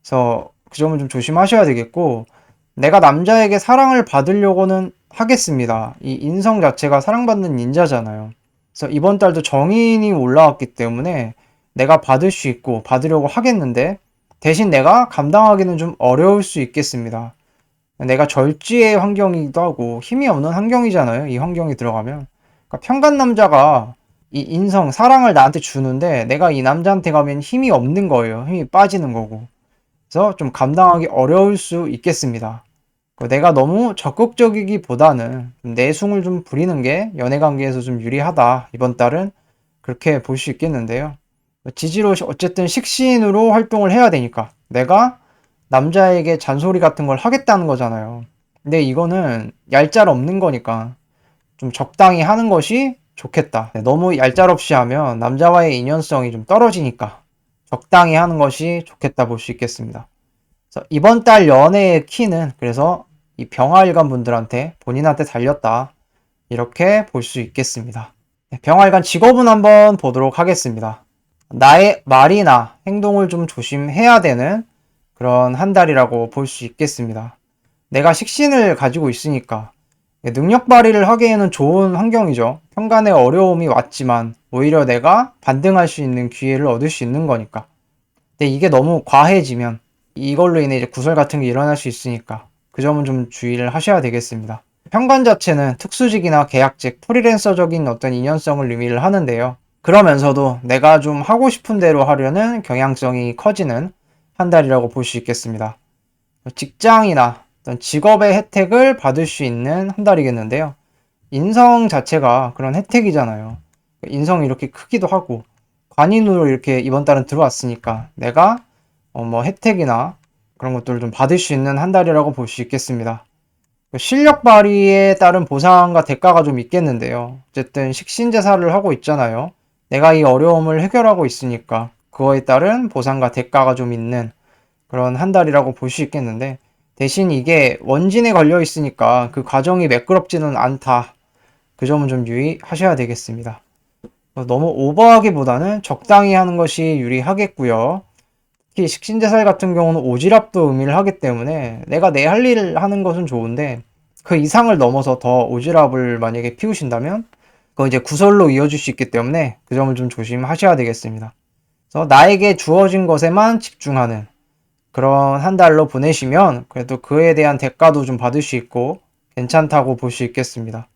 그래서 그 점은 좀 조심하셔야 되겠고 내가 남자에게 사랑을 받으려고는 하겠습니다. 이 인성 자체가 사랑받는 인자잖아요. 그래서 이번 달도 정인이 올라왔기 때문에 내가 받을 수 있고 받으려고 하겠는데 대신 내가 감당하기는 좀 어려울 수 있겠습니다. 내가 절지의 환경이기도 하고 힘이 없는 환경이잖아요. 이 환경이 들어가면. 그러니까 평간 남자가 이 인성, 사랑을 나한테 주는데 내가 이 남자한테 가면 힘이 없는 거예요. 힘이 빠지는 거고. 그래서 좀 감당하기 어려울 수 있겠습니다. 내가 너무 적극적이기보다는 내숭을 좀 부리는 게 연애관계에서 좀 유리하다. 이번 달은 그렇게 볼 수 있겠는데요. 지지로 어쨌든 식신으로 활동을 해야 되니까 내가 남자에게 잔소리 같은 걸 하겠다는 거잖아요. 근데 이거는 얄짤 없는 거니까 좀 적당히 하는 것이 좋겠다. 너무 얄짤 없이 하면 남자와의 인연성이 좀 떨어지니까 적당히 하는 것이 좋겠다 볼 수 있겠습니다. 그래서 이번 달 연애의 키는 그래서 이 병화일간 분들한테 본인한테 달렸다. 이렇게 볼 수 있겠습니다. 병화일간 직업은 한번 보도록 하겠습니다. 나의 말이나 행동을 좀 조심해야 되는 그런 한 달이라고 볼 수 있겠습니다. 내가 식신을 가지고 있으니까 능력 발휘를 하기에는 좋은 환경이죠. 평간의 어려움이 왔지만 오히려 내가 반등할 수 있는 기회를 얻을 수 있는 거니까. 근데 이게 너무 과해지면 이걸로 인해 이제 구설 같은 게 일어날 수 있으니까 그 점은 좀 주의를 하셔야 되겠습니다. 평관 자체는 특수직이나 계약직, 프리랜서적인 어떤 인연성을 의미를 하는데요. 그러면서도 내가 좀 하고 싶은 대로 하려는 경향성이 커지는 한 달이라고 볼 수 있겠습니다. 직장이나 어떤 직업의 혜택을 받을 수 있는 한 달이겠는데요. 인성 자체가 그런 혜택이잖아요. 인성이 이렇게 크기도 하고 관인으로 이렇게 이번 달은 들어왔으니까 내가 뭐 혜택이나 그런 것들을 좀 받을 수 있는 한 달이라고 볼 수 있겠습니다. 실력 발휘에 따른 보상과 대가가 좀 있겠는데요. 어쨌든 식신제사를 하고 있잖아요. 내가 이 어려움을 해결하고 있으니까 그거에 따른 보상과 대가가 좀 있는 그런 한 달이라고 볼 수 있겠는데 대신 이게 원진에 걸려 있으니까 그 과정이 매끄럽지는 않다. 그 점은 좀 유의하셔야 되겠습니다. 너무 오버하기보다는 적당히 하는 것이 유리하겠고요. 특히 식신제살 같은 경우는 오지랖도 의미를 하기 때문에 내가 내 할 일을 하는 것은 좋은데 그 이상을 넘어서 더 오지랖을 만약에 피우신다면 그건 이제 구설로 이어질 수 있기 때문에 그 점을 좀 조심하셔야 되겠습니다. 그래서 나에게 주어진 것에만 집중하는 그런 한 달로 보내시면 그래도 그에 대한 대가도 좀 받을 수 있고 괜찮다고 볼 수 있겠습니다.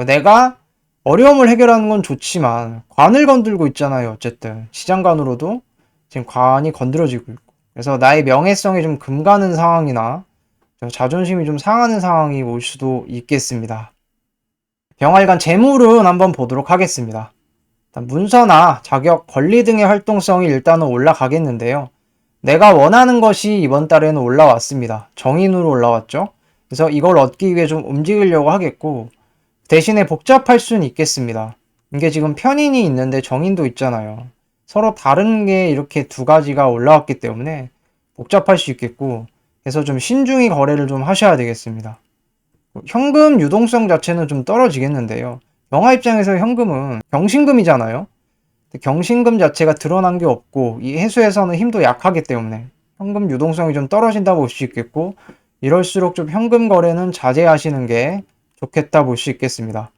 내가 어려움을 해결하는 건 좋지만 관을 건들고 있잖아요. 어쨌든 시장관으로도 지금 관이 건드려지고 있고, 그래서 나의 명예성이 좀 금가는 상황이나 자존심이 좀 상하는 상황이 올 수도 있겠습니다. 병활관 재물은 한번 보도록 하겠습니다. 일단 문서나 자격, 권리 등의 활동성이 일단은 올라가겠는데요. 내가 원하는 것이 이번 달에는 올라왔습니다. 정인으로 올라왔죠. 그래서 이걸 얻기 위해 좀 움직이려고 하겠고, 대신에 복잡할 수는 있겠습니다. 이게 지금 편인이 있는데 정인도 있잖아요. 서로 다른 게 이렇게 두 가지가 올라왔기 때문에 복잡할 수 있겠고, 그래서 좀 신중히 거래를 좀 하셔야 되겠습니다. 현금 유동성 자체는 좀 떨어지겠는데요. 영화 입장에서 현금은 경신금이잖아요. 경신금 자체가 드러난 게 없고 이 해수에서는 힘도 약하기 때문에 현금 유동성이 좀 떨어진다고 볼 수 있겠고, 이럴수록 좀 현금 거래는 자제하시는 게 좋겠다 볼 수 있겠습니다.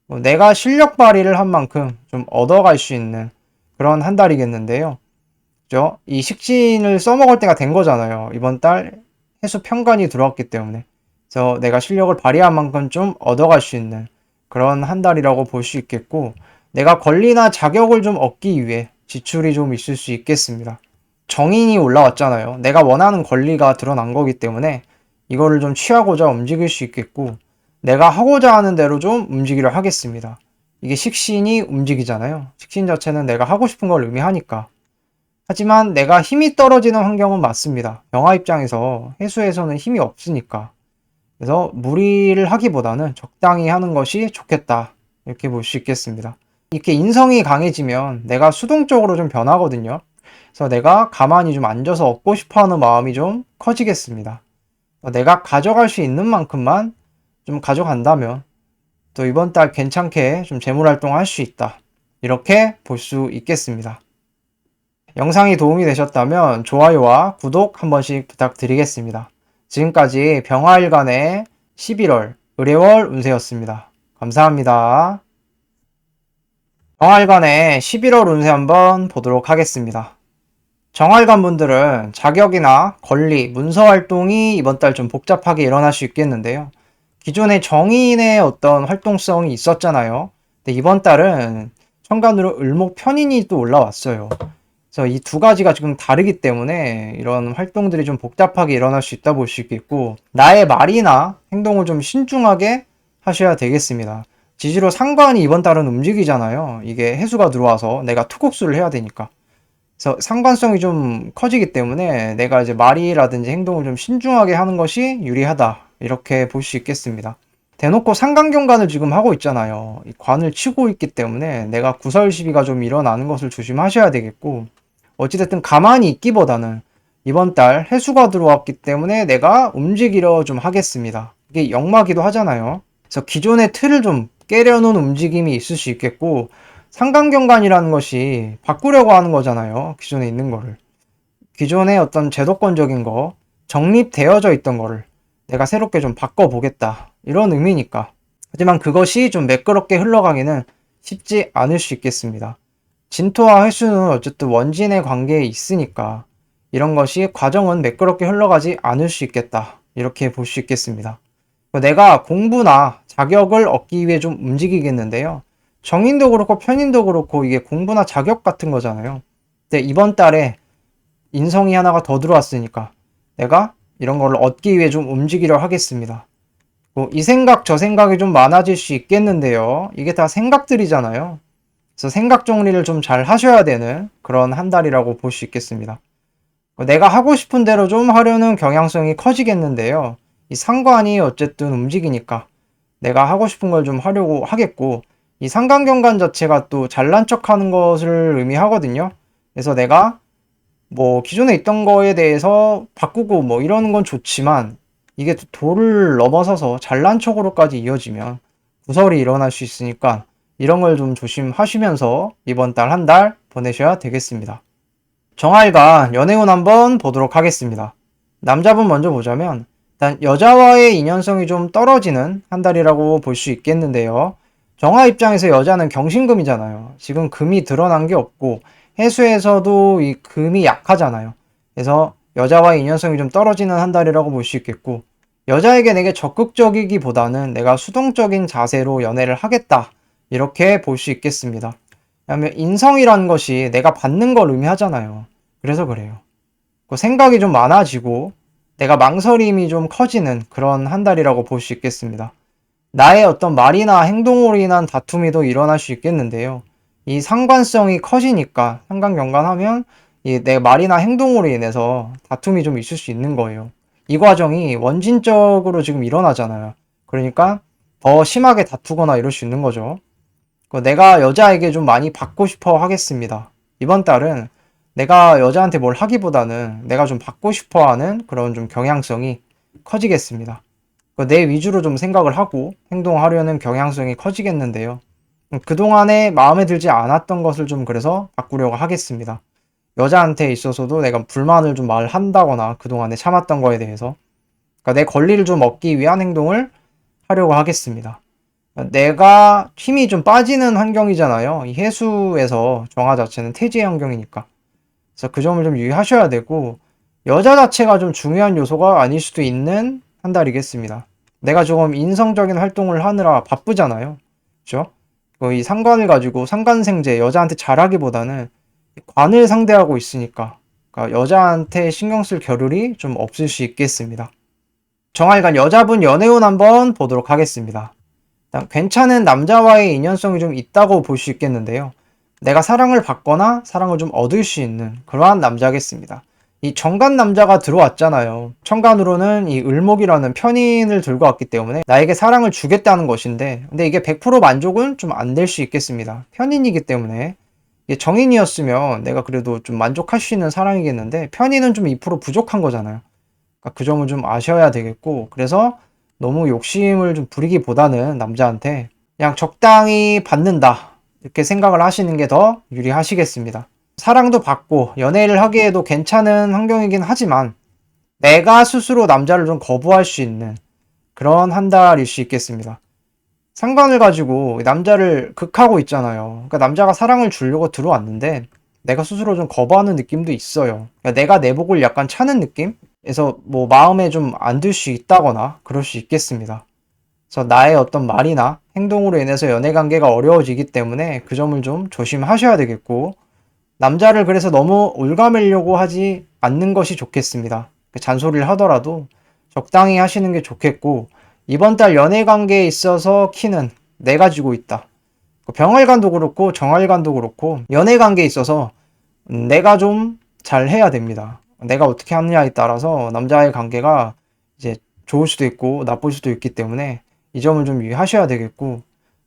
내가 실력 발휘를 한 만큼 좀 얻어갈 수 있는 그런 한 달이겠는데요. 그죠? 이 식신을 써먹을 때가 된 거잖아요. 이번 달 해수 평관이 들어왔기 때문에. 그래서 내가 실력을 발휘한 만큼 좀 얻어갈 수 있는 그런 한 달이라고 볼 수 있겠고, 내가 권리나 자격을 좀 얻기 위해 지출이 좀 있을 수 있겠습니다. 정인이 올라왔잖아요. 내가 원하는 권리가 드러난 거기 때문에 이거를 좀 취하고자 움직일 수 있겠고, 내가 하고자 하는 대로 좀 움직이려 하겠습니다. 이게 식신이 움직이잖아요. 식신 자체는 내가 하고 싶은 걸 의미하니까. 하지만 내가 힘이 떨어지는 환경은 맞습니다. 영화 입장에서 해수에서는 힘이 없으니까. 그래서 무리를 하기보다는 적당히 하는 것이 좋겠다. 이렇게 볼 수 있겠습니다. 이렇게 인성이 강해지면 내가 수동적으로 좀 변하거든요. 그래서 내가 가만히 좀 앉아서 얻고 싶어 하는 마음이 좀 커지겠습니다. 내가 가져갈 수 있는 만큼만 좀 가져간다면 또 이번 달 괜찮게 좀 재물활동을 할 수 있다. 이렇게 볼 수 있겠습니다. 영상이 도움이 되셨다면 좋아요와 구독 한 번씩 부탁드리겠습니다. 지금까지 병화일간의 11월 의뢰월 운세였습니다. 감사합니다. 정활관의 11월 운세 한번 보도록 하겠습니다. 정활관 분들은 자격이나 권리, 문서 활동이 이번 달 좀 복잡하게 일어날 수 있겠는데요. 기존에 정인의 어떤 활동성이 있었잖아요. 근데 이번 달은 천간으로 을목 편인이 또 올라왔어요. 그래서 이 두 가지가 지금 다르기 때문에 이런 활동들이 좀 복잡하게 일어날 수 있다 볼 수 있겠고, 나의 말이나 행동을 좀 신중하게 하셔야 되겠습니다. 지지로 상관이 이번 달은 움직이잖아요. 이게 해수가 들어와서 내가 투국수를 해야 되니까. 그래서 상관성이 좀 커지기 때문에 내가 이제 말이라든지 행동을 좀 신중하게 하는 것이 유리하다. 이렇게 볼 수 있겠습니다. 대놓고 상관경관을 지금 하고 있잖아요. 이 관을 치고 있기 때문에 내가 구설시비가 좀 일어나는 것을 조심하셔야 되겠고, 어찌됐든 가만히 있기보다는 이번 달 해수가 들어왔기 때문에 내가 움직이려 좀 하겠습니다. 이게 역마기도 하잖아요. 그래서 기존의 틀을 좀 깨려는 움직임이 있을 수 있겠고, 상관경관이라는 것이 바꾸려고 하는 거잖아요. 기존에 있는 거를. 기존의 어떤 제도권적인 거, 정립되어져 있던 거를 내가 새롭게 좀 바꿔보겠다. 이런 의미니까. 하지만 그것이 좀 매끄럽게 흘러가기는 쉽지 않을 수 있겠습니다. 진토와 해수는 어쨌든 원진의 관계에 있으니까 이런 것이 과정은 매끄럽게 흘러가지 않을 수 있겠다. 이렇게 볼 수 있겠습니다. 내가 공부나 자격을 얻기 위해 좀 움직이겠는데요. 정인도 그렇고 편인도 그렇고 이게 공부나 자격 같은 거잖아요. 근데 이번 달에 인성이 하나가 더 들어왔으니까 내가 이런 걸 얻기 위해 좀 움직이려 하겠습니다. 이 생각 저 생각이 좀 많아질 수 있겠는데요. 이게 다 생각들이잖아요. 그래서 생각 정리를 좀 잘 하셔야 되는 그런 한 달이라고 볼 수 있겠습니다. 내가 하고 싶은 대로 좀 하려는 경향성이 커지겠는데요. 이 상관이 어쨌든 움직이니까 내가 하고 싶은 걸 좀 하려고 하겠고, 이 상관경관 자체가 또 잘난 척 하는 것을 의미하거든요. 그래서 내가 뭐 기존에 있던 거에 대해서 바꾸고 뭐 이러는 건 좋지만 이게 도를 넘어서서 잘난 척으로까지 이어지면 구설이 일어날 수 있으니까 이런 걸 좀 조심하시면서 이번 달 한 달 보내셔야 되겠습니다. 정활과 연애운 한번 보도록 하겠습니다. 남자분 먼저 보자면 일단 여자와의 인연성이 좀 떨어지는 한 달이라고 볼 수 있겠는데요. 정화 입장에서 여자는 경신금이잖아요. 지금 금이 드러난 게 없고 해수에서도 이 금이 약하잖아요. 그래서 여자와의 인연성이 좀 떨어지는 한 달이라고 볼 수 있겠고, 여자에게 내게 적극적이기보다는 내가 수동적인 자세로 연애를 하겠다. 이렇게 볼 수 있겠습니다. 왜냐하면 인성이라는 것이 내가 받는 걸 의미하잖아요. 그래서 그래요. 그 생각이 좀 많아지고 내가 망설임이 좀 커지는 그런 한 달이라고 볼 수 있겠습니다. 나의 어떤 말이나 행동으로 인한 다툼이 더 일어날 수 있겠는데요. 이 상관성이 커지니까 상관경관하면 내 말이나 행동으로 인해서 다툼이 좀 있을 수 있는 거예요. 이 과정이 원진적으로 지금 일어나잖아요. 그러니까 더 심하게 다투거나 이럴 수 있는 거죠. 내가 여자에게 좀 많이 받고 싶어 하겠습니다. 이번 달은 내가 여자한테 뭘 하기보다는 내가 좀 받고 싶어 하는 그런 좀 경향성이 커지겠습니다. 내 위주로 좀 생각을 하고 행동하려는 경향성이 커지겠는데요. 그동안에 마음에 들지 않았던 것을 좀 그래서 바꾸려고 하겠습니다. 여자한테 있어서도 내가 불만을 좀 말한다거나 그동안에 참았던 거에 대해서 내 권리를 좀 얻기 위한 행동을 하려고 하겠습니다. 내가 힘이 좀 빠지는 환경이잖아요. 이 해수에서 정화 자체는 태지의 환경이니까. 그래서 그 점을 좀 유의하셔야 되고 여자 자체가 좀 중요한 요소가 아닐 수도 있는 한 달이겠습니다. 내가 조금 인성적인 활동을 하느라 바쁘잖아요. 그죠? 이 상관을 가지고 상관생제 여자한테 잘하기보다는 관을 상대하고 있으니까 그러니까 여자한테 신경 쓸 겨를이 좀 없을 수 있겠습니다. 정하여간 여자분 연애운 한번 보도록 하겠습니다. 일단 괜찮은 남자와의 인연성이 좀 있다고 볼 수 있겠는데요. 내가 사랑을 받거나 사랑을 좀 얻을 수 있는 그러한 남자겠습니다. 이 정관 남자가 들어왔잖아요. 천간으로는 이 을목이라는 편인을 들고 왔기 때문에 나에게 사랑을 주겠다는 것인데 근데 이게 100% 만족은 좀 안 될 수 있겠습니다. 편인이기 때문에 이게 정인이었으면 내가 그래도 좀 만족할 수 있는 사랑이겠는데 편인은 좀 2% 부족한 거잖아요. 그러니까 그 점을 좀 아셔야 되겠고 그래서 너무 욕심을 좀 부리기보다는 남자한테 그냥 적당히 받는다 이렇게 생각을 하시는 게 더 유리하시겠습니다. 사랑도 받고 연애를 하기에도 괜찮은 환경이긴 하지만 내가 스스로 남자를 좀 거부할 수 있는 그런 한 달일 수 있겠습니다. 상관을 가지고 남자를 극하고 있잖아요. 그러니까 남자가 사랑을 주려고 들어왔는데 내가 스스로 좀 거부하는 느낌도 있어요. 그러니까 내가 내복을 약간 차는 느낌에서 뭐 마음에 좀 안 들 수 있다거나 그럴 수 있겠습니다. 그래서 나의 어떤 말이나 행동으로 인해서 연애 관계가 어려워지기 때문에 그 점을 좀 조심하셔야 되겠고 남자를 그래서 너무 올가매려고 하지 않는 것이 좋겠습니다. 잔소리를 하더라도 적당히 하시는 게 좋겠고 이번 달 연애 관계에 있어서 키는 내가 쥐고 있다. 병활관도 그렇고 정활관도 그렇고 연애 관계에 있어서 내가 좀 잘 해야 됩니다. 내가 어떻게 하느냐에 따라서 남자의 관계가 이제 좋을 수도 있고 나쁠 수도 있기 때문에 이 점을 좀 유의하셔야 되겠고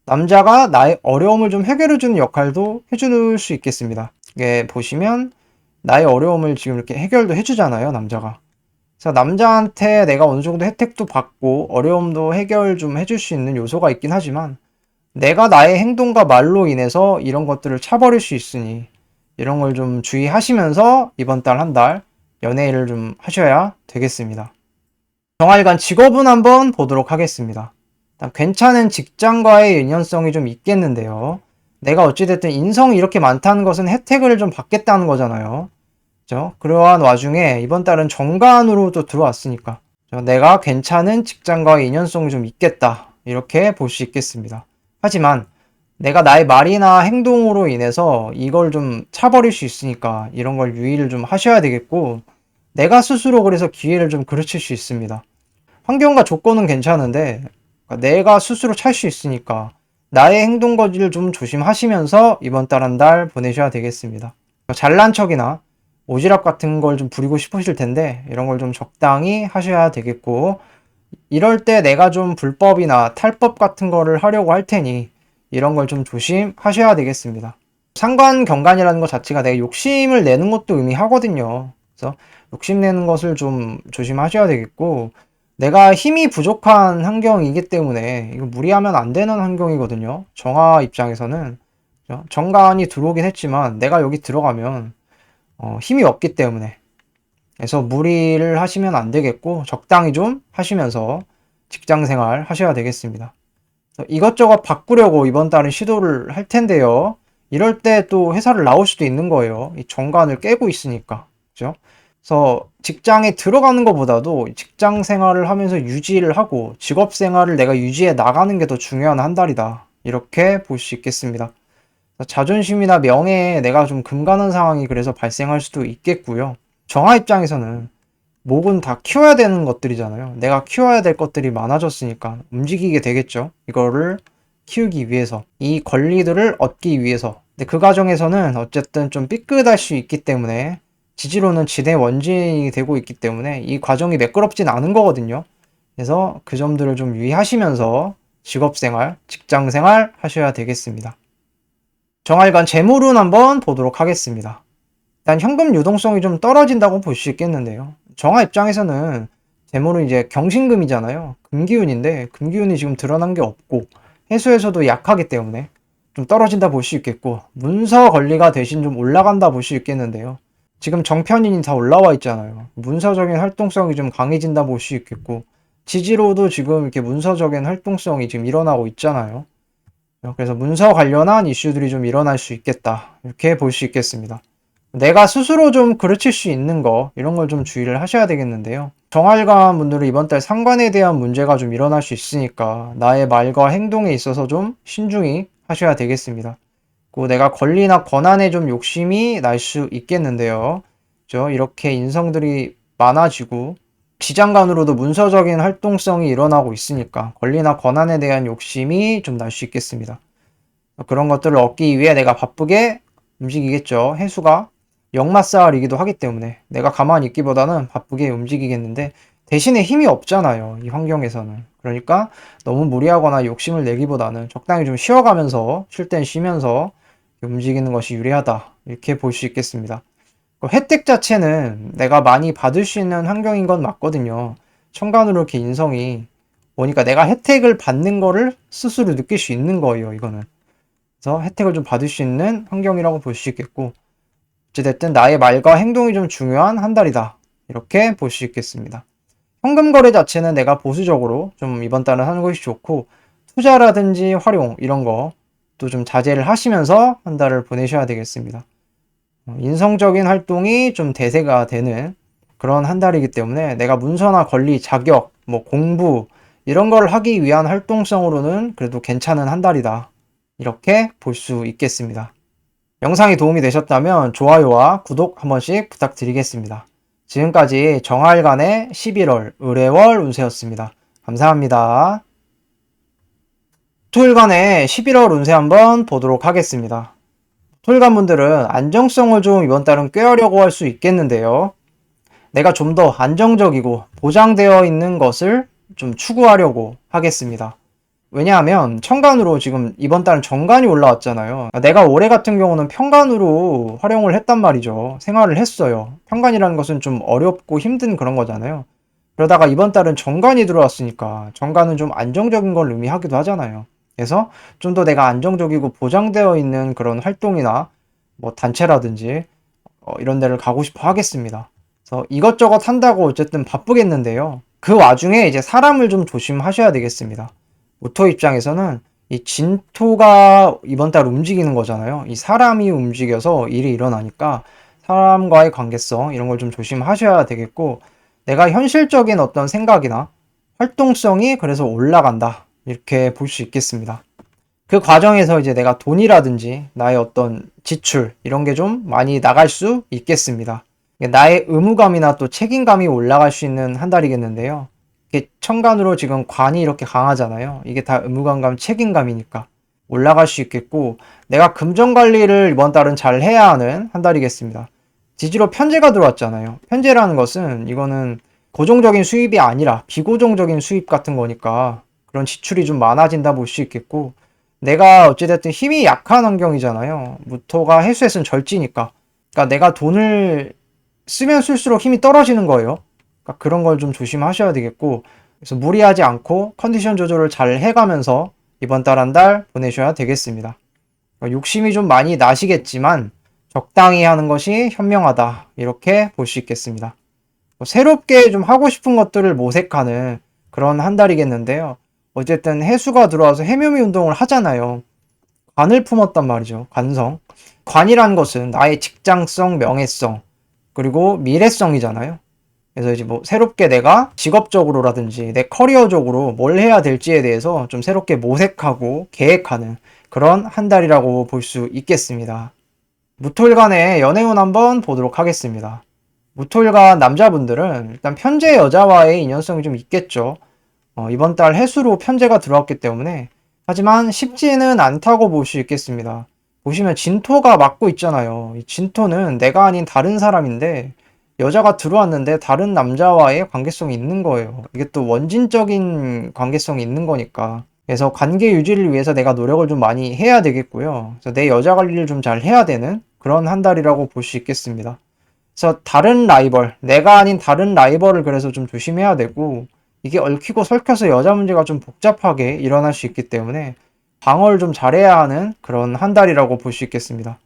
남자가 나의 어려움을 좀 해결해주는 역할도 해줄 수 있겠습니다. 이게 보시면 나의 어려움을 지금 이렇게 해결도 해주잖아요, 남자가. 그래서 남자한테 내가 어느 정도 혜택도 받고 어려움도 해결 좀 해줄 수 있는 요소가 있긴 하지만 내가 나의 행동과 말로 인해서 이런 것들을 차버릴 수 있으니 이런 걸 좀 주의하시면서 이번 달 한 달 연애를 좀 하셔야 되겠습니다. 정하여간 직업은 한번 보도록 하겠습니다. 일단 괜찮은 직장과의 연연성이 좀 있겠는데요. 내가 어찌됐든 인성이 이렇게 많다는 것은 혜택을 좀 받겠다는 거잖아요. 그죠? 그러한 와중에 이번 달은 정관으로 또 들어왔으니까 내가 괜찮은 직장과의 인연성이 좀 있겠다. 이렇게 볼 수 있겠습니다. 하지만 내가 나의 말이나 행동으로 인해서 이걸 좀 차버릴 수 있으니까 이런 걸 유의를 좀 하셔야 되겠고 내가 스스로 그래서 기회를 좀 그르칠 수 있습니다. 환경과 조건은 괜찮은데 내가 스스로 찰 수 있으니까 나의 행동 거지를 좀 조심하시면서 이번 달 한 달 보내셔야 되겠습니다. 잘난 척이나 오지랖 같은 걸 좀 부리고 싶으실 텐데 이런 걸 좀 적당히 하셔야 되겠고 이럴 때 내가 좀 불법이나 탈법 같은 거를 하려고 할 테니 이런 걸 좀 조심하셔야 되겠습니다. 상관경관이라는 것 자체가 내가 욕심을 내는 것도 의미하거든요. 그래서 욕심내는 것을 좀 조심하셔야 되겠고 내가 힘이 부족한 환경이기 때문에 이거 무리하면 안 되는 환경이거든요. 정화 입장에서는 정관이 들어오긴 했지만 내가 여기 들어가면 힘이 없기 때문에 그래서 무리를 하시면 안 되겠고 적당히 좀 하시면서 직장생활 하셔야 되겠습니다. 이것저것 바꾸려고 이번 달은 시도를 할 텐데요. 이럴 때 또 회사를 나올 수도 있는 거예요. 이 정관을 깨고 있으니까. 그죠? 그래서 직장에 들어가는 것보다도 직장 생활을 하면서 유지를 하고 직업 생활을 내가 유지해 나가는 게 더 중요한 한 달이다. 이렇게 볼 수 있겠습니다. 자존심이나 명예에 내가 좀 금가는 상황이 그래서 발생할 수도 있겠고요. 정화 입장에서는 목은 다 키워야 되는 것들이잖아요. 내가 키워야 될 것들이 많아졌으니까 움직이게 되겠죠. 이거를 키우기 위해서, 이 권리들을 얻기 위해서. 근데 그 과정에서는 어쨌든 좀 삐끗할 수 있기 때문에 지지로는 지대 원진이 되고 있기 때문에 이 과정이 매끄럽진 않은 거거든요. 그래서 그 점들을 좀 유의하시면서 직업생활, 직장생활 하셔야 되겠습니다. 정활관 재물운 한번 보도록 하겠습니다. 일단 현금 유동성이 좀 떨어진다고 볼 수 있겠는데요. 정화 입장에서는 재물은 이제 경신금이잖아요. 금기운인데 금기운이 지금 드러난 게 없고 해수에서도 약하기 때문에 좀 떨어진다 볼 수 있겠고 문서 권리가 대신 좀 올라간다 볼 수 있겠는데요. 지금 정편인이 다 올라와 있잖아요. 문서적인 활동성이 좀 강해진다 볼 수 있겠고 지지로도 지금 이렇게 문서적인 활동성이 지금 일어나고 있잖아요. 그래서 문서 관련한 이슈들이 좀 일어날 수 있겠다. 이렇게 볼 수 있겠습니다. 내가 스스로 좀 그르칠 수 있는 거 이런 걸 좀 주의를 하셔야 되겠는데요. 정활관 분들은 이번 달 상관에 대한 문제가 좀 일어날 수 있으니까 나의 말과 행동에 있어서 좀 신중히 하셔야 되겠습니다. 그 내가 권리나 권한에 좀 욕심이 날 수 있겠는데요. 그죠? 이렇게 인성들이 많아지고 지장간으로도 문서적인 활동성이 일어나고 있으니까 권리나 권한에 대한 욕심이 좀 날 수 있겠습니다. 그런 것들을 얻기 위해 내가 바쁘게 움직이겠죠. 해수가 역마살이기도 하기 때문에 내가 가만히 있기보다는 바쁘게 움직이겠는데 대신에 힘이 없잖아요. 이 환경에서는. 그러니까 너무 무리하거나 욕심을 내기보다는 적당히 좀 쉬어가면서 쉴 땐 쉬면서 움직이는 것이 유리하다. 이렇게 볼 수 있겠습니다. 혜택 자체는 내가 많이 받을 수 있는 환경인 건 맞거든요. 천간으로 이렇게 인성이 오니까 내가 혜택을 받는 거를 스스로 느낄 수 있는 거예요. 이거는. 그래서 혜택을 좀 받을 수 있는 환경이라고 볼 수 있겠고 어찌됐든 나의 말과 행동이 좀 중요한 한 달이다. 이렇게 볼 수 있겠습니다. 현금 거래 자체는 내가 보수적으로 좀 이번 달은 하는 것이 좋고 투자라든지 활용 이런 거 또 좀 자제를 하시면서 한 달을 보내셔야 되겠습니다. 인성적인 활동이 좀 대세가 되는 그런 한 달이기 때문에 내가 문서나 권리, 자격, 뭐 공부 이런 걸 하기 위한 활동성으로는 그래도 괜찮은 한 달이다. 이렇게 볼 수 있겠습니다. 영상이 도움이 되셨다면 좋아요와 구독 한 번씩 부탁드리겠습니다. 지금까지 정활간의 11월 의뢰월 운세였습니다. 감사합니다. 토일간의 11월 운세 한번 보도록 하겠습니다. 토일간 분들은 안정성을 좀 이번 달은 꾀하려고 할 수 있겠는데요. 내가 좀 더 안정적이고 보장되어 있는 것을 좀 추구하려고 하겠습니다. 왜냐하면 천간으로 지금 이번 달은 정간이 올라왔잖아요. 내가 올해 같은 경우는 편간으로 활용을 했단 말이죠. 생활을 했어요. 편간이라는 것은 좀 어렵고 힘든 그런 거잖아요. 그러다가 이번 달은 정간이 들어왔으니까 정간은 좀 안정적인 걸 의미하기도 하잖아요. 그래서 좀 더 내가 안정적이고 보장되어 있는 그런 활동이나 뭐 단체라든지 이런 데를 가고 싶어 하겠습니다. 그래서 이것저것 한다고 어쨌든 바쁘겠는데요. 그 와중에 이제 사람을 좀 조심하셔야 되겠습니다. 모토 입장에서는 이 진토가 이번 달 움직이는 거잖아요. 이 사람이 움직여서 일이 일어나니까 사람과의 관계성 이런 걸 좀 조심하셔야 되겠고 내가 현실적인 어떤 생각이나 활동성이 그래서 올라간다. 이렇게 볼 수 있겠습니다. 그 과정에서 이제 내가 돈이라든지 나의 어떤 지출 이런 게 좀 많이 나갈 수 있겠습니다. 나의 의무감이나 또 책임감이 올라갈 수 있는 한 달이겠는데요. 이게 천간으로 지금 관이 이렇게 강하잖아요. 이게 다 의무감감, 책임감이니까 올라갈 수 있겠고 내가 금전 관리를 이번 달은 잘 해야 하는 한 달이겠습니다. 지지로 편제가 들어왔잖아요. 편제라는 것은 이거는 고정적인 수입이 아니라 비고정적인 수입 같은 거니까 그런 지출이 좀 많아진다 볼 수 있겠고 내가 어찌됐든 힘이 약한 환경이잖아요. 무토가 해수에서는 절지니까. 그러니까 내가 돈을 쓰면 쓸수록 힘이 떨어지는 거예요. 그러니까 그런 걸 좀 조심하셔야 되겠고 그래서 무리하지 않고 컨디션 조절을 잘 해가면서 이번 달 한 달 보내셔야 되겠습니다. 욕심이 좀 많이 나시겠지만 적당히 하는 것이 현명하다. 이렇게 볼 수 있겠습니다. 새롭게 좀 하고 싶은 것들을 모색하는 그런 한 달이겠는데요. 어쨌든 해수가 들어와서 해묘미 운동을 하잖아요. 관을 품었단 말이죠. 관성. 관이란 것은 나의 직장성, 명예성, 그리고 미래성이잖아요. 그래서 이제 뭐 새롭게 내가 직업적으로라든지 내 커리어적으로 뭘 해야 될지에 대해서 좀 새롭게 모색하고 계획하는 그런 한 달이라고 볼 수 있겠습니다. 무토일간의 연애운 한번 보도록 하겠습니다. 무토일간 남자분들은 일단 편재 여자와의 인연성이 좀 있겠죠. 이번 달 해수로 편재가 들어왔기 때문에, 하지만 쉽지는 않다고 볼 수 있겠습니다. 보시면 진토가 막고 있잖아요. 이 진토는 내가 아닌 다른 사람인데 여자가 들어왔는데 다른 남자와의 관계성이 있는 거예요. 이게 또 원진적인 관계성이 있는 거니까. 그래서 관계 유지를 위해서 내가 노력을 좀 많이 해야 되겠고요. 그래서 내 여자 관리를 좀 잘 해야 되는 그런 한 달이라고 볼 수 있겠습니다. 그래서 다른 라이벌, 내가 아닌 다른 라이벌을 그래서 좀 조심해야 되고, 이게 얽히고 설켜서 여자 문제가 좀 복잡하게 일어날 수 있기 때문에 방어를 좀 잘해야 하는 그런 한 달이라고 볼 수 있겠습니다.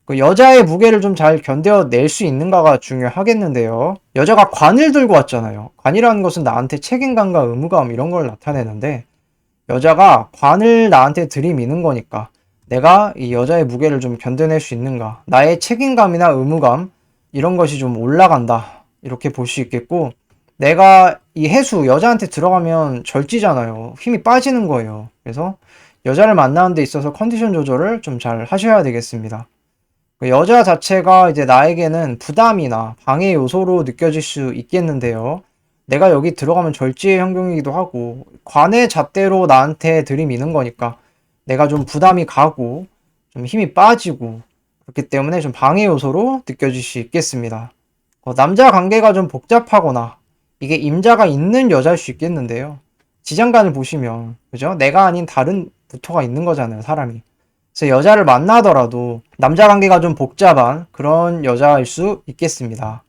그 여자의 무게를 좀 잘 견뎌낼 수 있는가가 중요하겠는데요. 여자가 관을 들고 왔잖아요. 관이라는 것은 나한테 책임감과 의무감 이런 걸 나타내는데, 여자가 관을 나한테 들이미는 거니까 내가 이 여자의 무게를 좀 견뎌낼 수 있는가, 나의 책임감이나 의무감 이런 것이 좀 올라간다, 이렇게 볼 수 있겠고, 내가 이 해수 여자한테 들어가면 절지잖아요. 힘이 빠지는 거예요. 그래서 여자를 만나는 데 있어서 컨디션 조절을 좀 잘 하셔야 되겠습니다. 여자 자체가 이제 나에게는 부담이나 방해 요소로 느껴질 수 있겠는데요. 내가 여기 들어가면 절지의 형경이기도 하고 관의 잣대로 나한테 들이미는 거니까 내가 좀 부담이 가고 좀 힘이 빠지고, 그렇기 때문에 좀 방해 요소로 느껴질 수 있겠습니다. 남자 관계가 좀 복잡하거나 이게 임자가 있는 여자일 수 있겠는데요. 지장간을 보시면, 그죠? 내가 아닌 다른 부터가 있는 거잖아요, 사람이. 그래서 여자를 만나더라도 남자 관계가 좀 복잡한 그런 여자일 수 있겠습니다.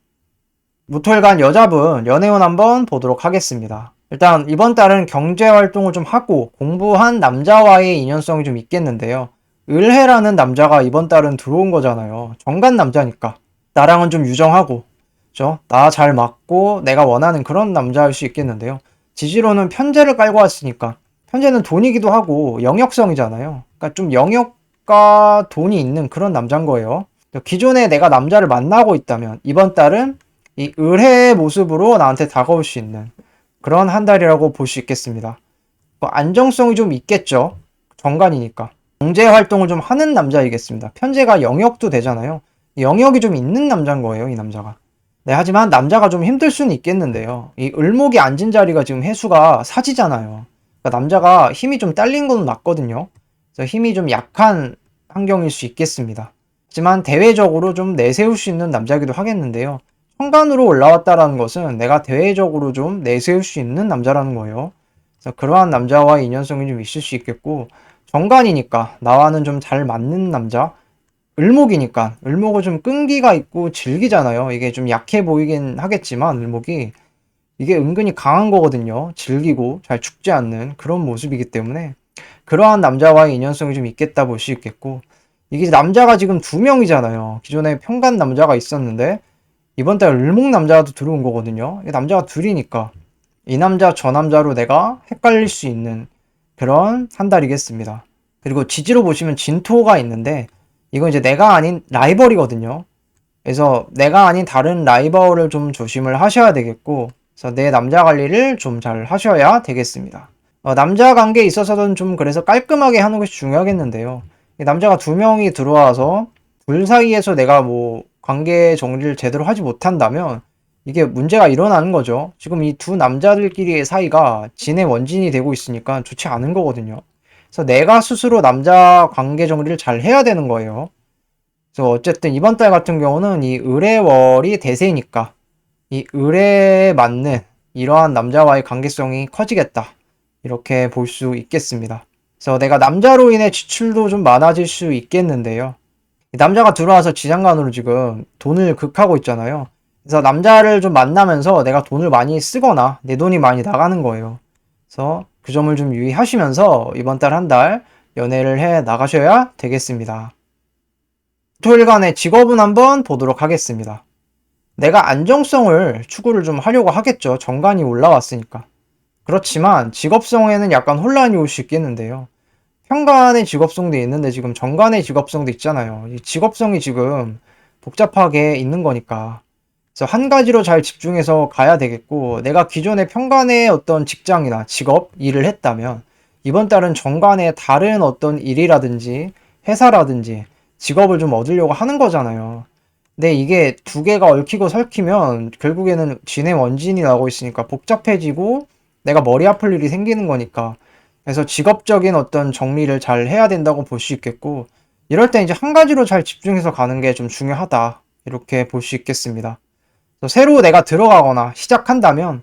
무토일간 여자분 연애운 한번 보도록 하겠습니다. 일단 이번 달은 경제 활동을 좀 하고 공부한 남자와의 인연성이 좀 있겠는데요. 을해라는 남자가 이번 달은 들어온 거잖아요. 정관 남자니까 나랑은 좀 유정하고, 그죠? 나 잘 맞고 내가 원하는 그런 남자일 수 있겠는데요. 지지로는 편재를 깔고 왔으니까, 편재는 돈이기도 하고 영역성이잖아요. 그러니까 좀 영역과 돈이 있는 그런 남자인 거예요. 기존에 내가 남자를 만나고 있다면 이번 달은 이 을해의 모습으로 나한테 다가올 수 있는 그런 한 달이라고 볼 수 있겠습니다. 안정성이 좀 있겠죠. 정관이니까. 경제 활동을 좀 하는 남자이겠습니다. 편재가 영역도 되잖아요. 영역이 좀 있는 남자인 거예요, 이 남자가. 네, 하지만 남자가 좀 힘들 수는 있겠는데요. 이 을목이 앉은 자리가 지금 해수가 사지잖아요. 그러니까 남자가 힘이 좀 딸린 건 맞거든요. 그래서 힘이 좀 약한 환경일 수 있겠습니다. 하지만 대외적으로 좀 내세울 수 있는 남자이기도 하겠는데요. 천간으로 올라왔다라는 것은 내가 대외적으로 좀 내세울 수 있는 남자라는 거예요. 그래서 그러한 남자와의 인연성이 좀 있을 수 있겠고, 정관이니까 나와는 좀 잘 맞는 남자, 을목이니까 을목은 좀 끈기가 있고 질기잖아요. 이게 좀 약해 보이긴 하겠지만 을목이 이게 은근히 강한 거거든요. 질기고 잘 죽지 않는 그런 모습이기 때문에 그러한 남자와의 인연성이 좀 있겠다 볼 수 있겠고, 이게 남자가 지금 2명이잖아요. 기존에 평간 남자가 있었는데 이번 달 을목 남자도 들어온 거거든요. 남자가 둘이니까 이 남자 저 남자로 내가 헷갈릴 수 있는 그런 한 달이겠습니다. 그리고 지지로 보시면 진토가 있는데 이건 이제 내가 아닌 라이벌이거든요. 그래서 내가 아닌 다른 라이벌을 좀 조심을 하셔야 되겠고, 그래서 내 남자 관리를 좀 잘 하셔야 되겠습니다. 남자 관계에 있어서는 좀 그래서 깔끔하게 하는 것이 중요하겠는데요. 남자가 2명이 들어와서 둘 사이에서 내가 뭐 관계 정리를 제대로 하지 못한다면 이게 문제가 일어나는 거죠. 지금 이 두 남자들끼리의 사이가 진의 원진이 되고 있으니까 좋지 않은 거거든요. 그래서 내가 스스로 남자 관계 정리를 잘 해야 되는 거예요. 그래서 어쨌든 이번 달 같은 경우는 이 을해월이 대세니까 이 을해에 맞는 이러한 남자와의 관계성이 커지겠다, 이렇게 볼 수 있겠습니다. 그래서 내가 남자로 인해 지출도 좀 많아질 수 있겠는데요. 남자가 들어와서 지장간으로 지금 돈을 극하고 있잖아요. 그래서 남자를 좀 만나면서 내가 돈을 많이 쓰거나 내 돈이 많이 나가는 거예요. 그래서 그 점을 좀 유의하시면서 이번 달 한 달 연애를 해 나가셔야 되겠습니다. 토일간의 직업은 한번 보도록 하겠습니다. 내가 안정성을 추구를 좀 하려고 하겠죠. 정관이 올라왔으니까. 그렇지만 직업성에는 약간 혼란이 올 수 있겠는데요. 현관의 직업성도 있는데 지금 정관의 직업성도 있잖아요. 이 직업성이 지금 복잡하게 있는 거니까 그래서 한 가지로 잘 집중해서 가야 되겠고, 내가 기존에 평간의 어떤 직장이나 직업, 일을 했다면 이번 달은 정관에 다른 어떤 일이라든지 회사라든지 직업을 좀 얻으려고 하는 거잖아요. 근데 이게 두 개가 얽히고 설키면 결국에는 진의 원진이 나오고 있으니까 복잡해지고 내가 머리 아플 일이 생기는 거니까. 그래서 직업적인 어떤 정리를 잘 해야 된다고 볼 수 있겠고, 이럴 때 이제 한 가지로 잘 집중해서 가는 게 좀 중요하다, 이렇게 볼 수 있겠습니다. 새로 내가 들어가거나 시작한다면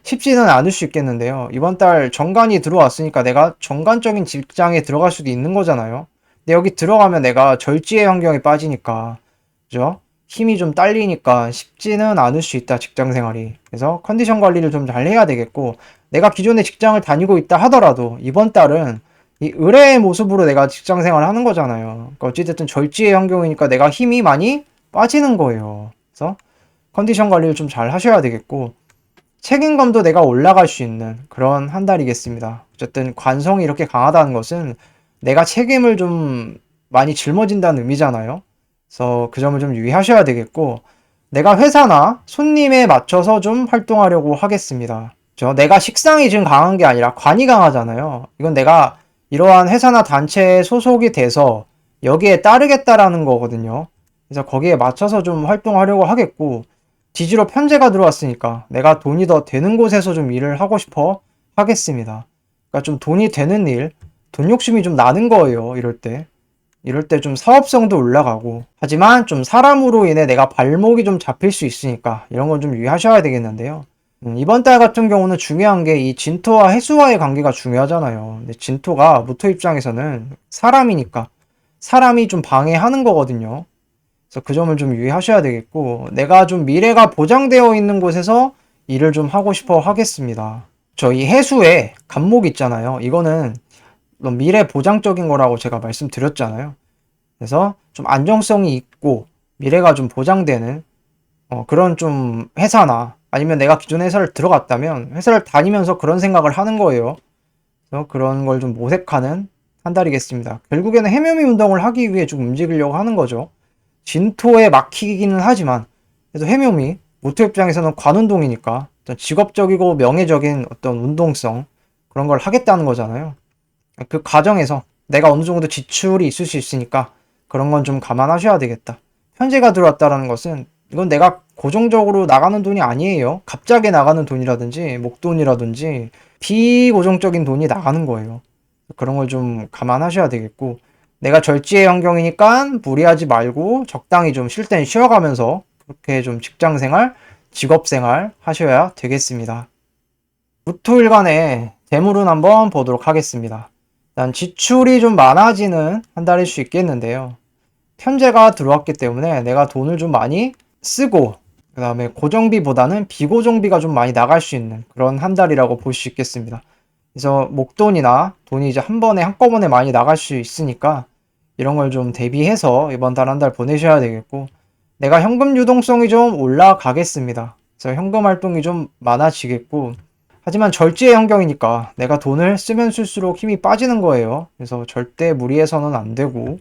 쉽지는 않을 수 있겠는데요. 이번 달 정관이 들어왔으니까 내가 정관적인 직장에 들어갈 수도 있는 거잖아요. 근데 여기 들어가면 내가 절지의 환경에 빠지니까, 그죠? 힘이 좀 딸리니까 쉽지는 않을 수 있다, 직장 생활이. 그래서 컨디션 관리를 좀 잘 해야 되겠고, 내가 기존에 직장을 다니고 있다 하더라도 이번 달은 이 의뢰의 모습으로 내가 직장 생활을 하는 거잖아요. 그러니까 어찌됐든 절지의 환경이니까 내가 힘이 많이 빠지는 거예요. 그래서 컨디션 관리를 좀 잘 하셔야 되겠고, 책임감도 내가 올라갈 수 있는 그런 한 달이겠습니다. 어쨌든 관성이 이렇게 강하다는 것은 내가 책임을 좀 많이 짊어진다는 의미잖아요. 그래서 그 점을 좀 유의하셔야 되겠고, 내가 회사나 손님에 맞춰서 좀 활동하려고 하겠습니다. 내가 식상이 지금 강한 게 아니라 관이 강하잖아요. 이건 내가 이러한 회사나 단체에 소속이 돼서 여기에 따르겠다라는 거거든요. 그래서 거기에 맞춰서 좀 활동하려고 하겠고, 지지로 편제가 들어왔으니까 내가 돈이 더 되는 곳에서 좀 일을 하고 싶어 하겠습니다. 그러니까 좀 돈이 되는 일, 돈 욕심이 좀 나는 거예요, 이럴 때. 이럴 때 좀 사업성도 올라가고, 하지만 좀 사람으로 인해 내가 발목이 좀 잡힐 수 있으니까 이런 건 좀 유의하셔야 되겠는데요. 이번 달 같은 경우는 중요한 게 이 진토와 해수와의 관계가 중요하잖아요. 근데 진토가 무토 입장에서는 사람이니까 사람이 좀 방해하는 거거든요. 그래서 그 점을 좀 유의하셔야 되겠고, 내가 좀 미래가 보장되어 있는 곳에서 일을 좀 하고 싶어 하겠습니다. 저희 해수에 간목 있잖아요. 이거는 미래 보장적인 거라고 제가 말씀드렸잖아요. 그래서 좀 안정성이 있고 미래가 좀 보장되는 그런 좀 회사나, 아니면 내가 기존 회사를 들어갔다면 회사를 다니면서 그런 생각을 하는 거예요. 그래서 그런 걸 좀 모색하는 한 달이겠습니다. 결국에는 해묘미 운동을 하기 위해 좀 움직이려고 하는 거죠. 진토에 막히기는 하지만 그래도 해묘미 모토 입장에서는 관운동이니까 직업적이고 명예적인 어떤 운동성, 그런 걸 하겠다는 거잖아요. 그 과정에서 내가 어느 정도 지출이 있을 수 있으니까 그런 건 좀 감안하셔야 되겠다. 현재가 들어왔다라는 것은 이건 내가 고정적으로 나가는 돈이 아니에요. 갑자기 나가는 돈이라든지 목돈이라든지 비고정적인 돈이 나가는 거예요. 그런 걸 좀 감안하셔야 되겠고, 내가 절지의 환경이니까 무리하지 말고 적당히 좀 쉴 땐 쉬어가면서 그렇게 좀 직장생활, 직업생활 하셔야 되겠습니다. 무토일간의 재물운 한번 보도록 하겠습니다. 일단 지출이 좀 많아지는 한 달일 수 있겠는데요. 편제가 들어왔기 때문에 내가 돈을 좀 많이 쓰고, 그 다음에 고정비보다는 비고정비가 좀 많이 나갈 수 있는 그런 한 달이라고 볼 수 있겠습니다. 그래서 목돈이나 돈이 이제 한 번에 한꺼번에 많이 나갈 수 있으니까 이런 걸 좀 대비해서 이번 달 한 달 보내셔야 되겠고, 내가 현금 유동성이 좀 올라가겠습니다. 그래서 현금 활동이 좀 많아지겠고, 하지만 절지의 환경이니까 내가 돈을 쓰면 쓸수록 힘이 빠지는 거예요. 그래서 절대 무리해서는 안 되고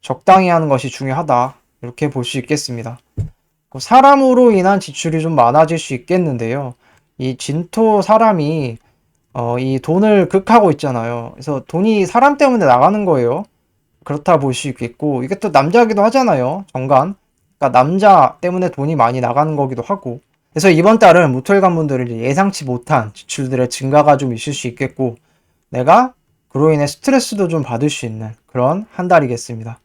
적당히 하는 것이 중요하다, 이렇게 볼 수 있겠습니다. 사람으로 인한 지출이 좀 많아질 수 있겠는데요. 이 진토 사람이 이 돈을 극하고 있잖아요. 그래서 돈이 사람 때문에 나가는 거예요. 그렇다 볼 수 있겠고, 이게 또 남자기도 하잖아요, 정관. 그러니까 남자 때문에 돈이 많이 나가는 거기도 하고. 그래서 이번 달은 무토일관 분들은 예상치 못한 지출들의 증가가 좀 있을 수 있겠고, 내가 그로 인해 스트레스도 좀 받을 수 있는 그런 한 달이겠습니다.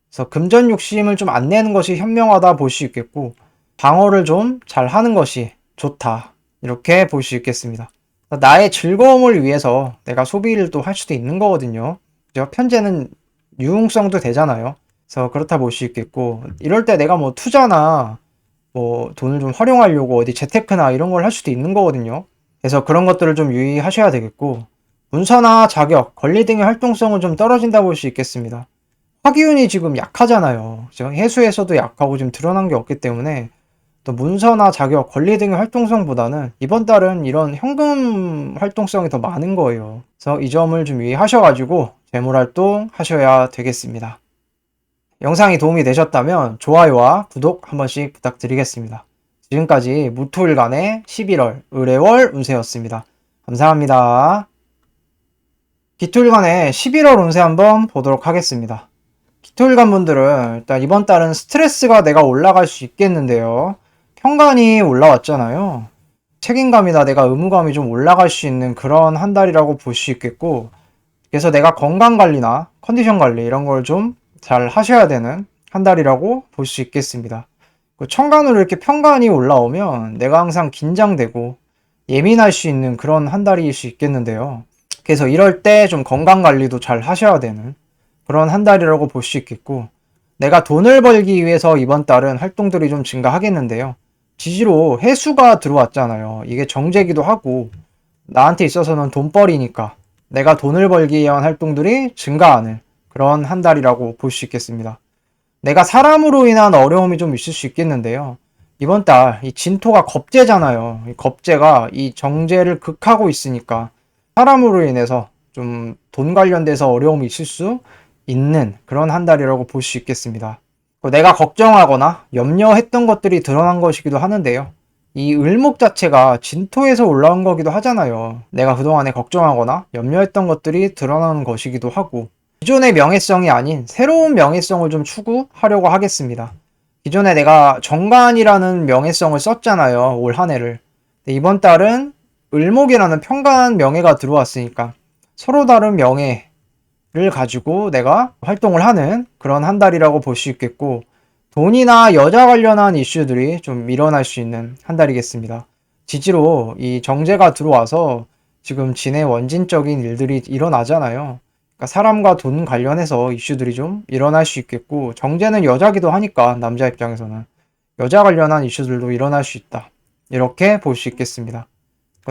그래서 금전 욕심을 좀 안 내는 것이 현명하다 볼 수 있겠고, 방어를 좀 잘 하는 것이 좋다, 이렇게 볼 수 있겠습니다. 나의 즐거움을 위해서 내가 소비를 또 할 수도 있는 거거든요. 편제는 유흥성도 되잖아요. 그래서 그렇다 볼 수 있겠고, 이럴 때 내가 뭐 투자나 뭐 돈을 좀 활용하려고 어디 재테크나 이런 걸 할 수도 있는 거거든요. 그래서 그런 것들을 좀 유의하셔야 되겠고, 문서나 자격, 권리 등의 활동성은 좀 떨어진다 볼 수 있겠습니다. 화기운이 지금 약하잖아요. 해수에서도 약하고 지금 드러난 게 없기 때문에 또 문서나 자격, 권리 등의 활동성보다는 이번 달은 이런 현금 활동성이 더 많은 거예요. 그래서 이 점을 좀 유의하셔가지고 재물활동 하셔야 되겠습니다. 영상이 도움이 되셨다면 좋아요와 구독 한 번씩 부탁드리겠습니다. 지금까지 무토일간의 11월 의뢰월 운세였습니다. 감사합니다. 기토일간의 11월 운세 한번 보도록 하겠습니다. 기토일간 분들은 일단 이번 달은 스트레스가 내가 올라갈 수 있겠는데요. 평간이 올라왔잖아요. 책임감이나 내가 의무감이 좀 올라갈 수 있는 그런 한 달이라고 볼 수 있겠고, 그래서 내가 건강관리나 컨디션 관리 이런 걸 좀 잘 하셔야 되는 한 달이라고 볼 수 있겠습니다. 천간으로 이렇게 평간이 올라오면 내가 항상 긴장되고 예민할 수 있는 그런 한 달일 수 있겠는데요. 그래서 이럴 때 좀 건강관리도 잘 하셔야 되는 그런 한 달이라고 볼 수 있겠고, 내가 돈을 벌기 위해서 이번 달은 활동들이 좀 증가하겠는데요. 지지로 해수가 들어왔잖아요. 이게 정제기도 하고 나한테 있어서는 돈벌이니까 내가 돈을 벌기 위한 활동들이 증가하는 그런 한 달이라고 볼 수 있겠습니다. 내가 사람으로 인한 어려움이 좀 있을 수 있겠는데요. 이번 달 이 진토가 겁재잖아요. 이 겁재가 이 정제를 극하고 있으니까 사람으로 인해서 좀 돈 관련돼서 어려움이 있을 수 있는 그런 한 달이라고 볼 수 있겠습니다. 내가 걱정하거나 염려했던 것들이 드러난 것이기도 하는데요. 이 을목 자체가 진토에서 올라온 거기도 하잖아요. 내가 그동안에 걱정하거나 염려했던 것들이 드러나는 것이기도 하고, 기존의 명예성이 아닌 새로운 명예성을 좀 추구하려고 하겠습니다. 기존에 내가 정관이라는 명예성을 썼잖아요. 올 한 해를. 이번 달은 을목이라는 평간 명예가 들어왔으니까 서로 다른 명예를 가지고 내가 활동을 하는 그런 한 달이라고 볼 수 있겠고, 돈이나 여자 관련한 이슈들이 좀 일어날 수 있는 한 달이겠습니다. 지지로 이 정제가 들어와서 지금 진의 원진적인 일들이 일어나잖아요. 그러니까 사람과 돈 관련해서 이슈들이 좀 일어날 수 있겠고, 정제는 여자기도 하니까 남자 입장에서는 여자 관련한 이슈들도 일어날 수 있다. 이렇게 볼 수 있겠습니다.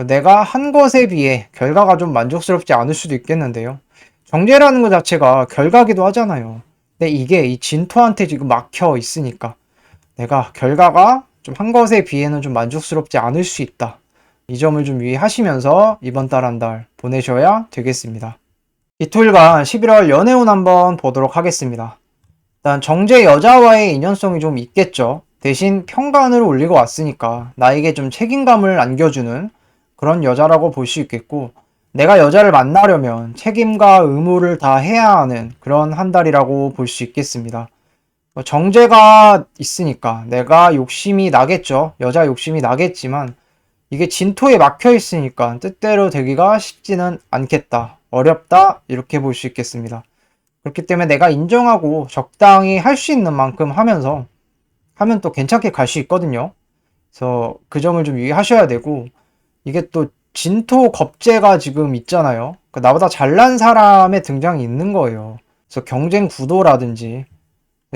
내가 한 것에 비해 결과가 좀 만족스럽지 않을 수도 있겠는데요. 정제라는 것 자체가 결과기도 하잖아요. 근데 이게 이 진토한테 지금 막혀 있으니까 내가 결과가 좀 한 것에 비해는 좀 만족스럽지 않을 수 있다. 이 점을 좀 유의하시면서 이번 달 한 달 보내셔야 되겠습니다. 기토일간 11월 연애운 한번 보도록 하겠습니다. 일단 정제 여자와의 인연성이 좀 있겠죠. 대신 평간을 올리고 왔으니까 나에게 좀 책임감을 안겨주는 그런 여자라고 볼 수 있겠고, 내가 여자를 만나려면 책임과 의무를 다 해야 하는 그런 한 달이라고 볼 수 있겠습니다. 정제가 있으니까 내가 욕심이 나겠죠. 여자 욕심이 나겠지만 이게 진토에 막혀 있으니까 뜻대로 되기가 쉽지는 않겠다. 어렵다. 이렇게 볼 수 있겠습니다. 그렇기 때문에 내가 인정하고 적당히 할 수 있는 만큼 하면서 하면 또 괜찮게 갈 수 있거든요. 그래서 그 점을 좀 유의하셔야 되고, 이게 또 진토 겁재가 지금 있잖아요. 그러니까 나보다 잘난 사람의 등장이 있는 거예요. 그래서 경쟁 구도라든지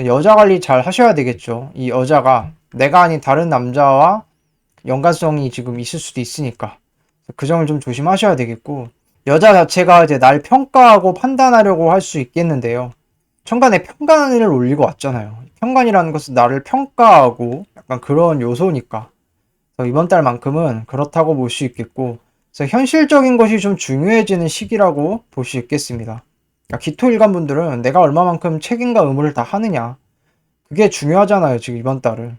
여자 관리 잘 하셔야 되겠죠. 이 여자가 내가 아닌 다른 남자와 연관성이 지금 있을 수도 있으니까 그 점을 좀 조심하셔야 되겠고, 여자 자체가 이제 날 평가하고 판단하려고 할 수 있겠는데요. 천간에 평간을 올리고 왔잖아요. 평간이라는 것은 나를 평가하고 약간 그런 요소니까 이번 달만큼은 그렇다고 볼 수 있겠고, 그래서 현실적인 것이 좀 중요해지는 시기라고 볼 수 있겠습니다. 기토일간 분들은 내가 얼마만큼 책임과 의무를 다 하느냐, 그게 중요하잖아요. 지금 이번 달은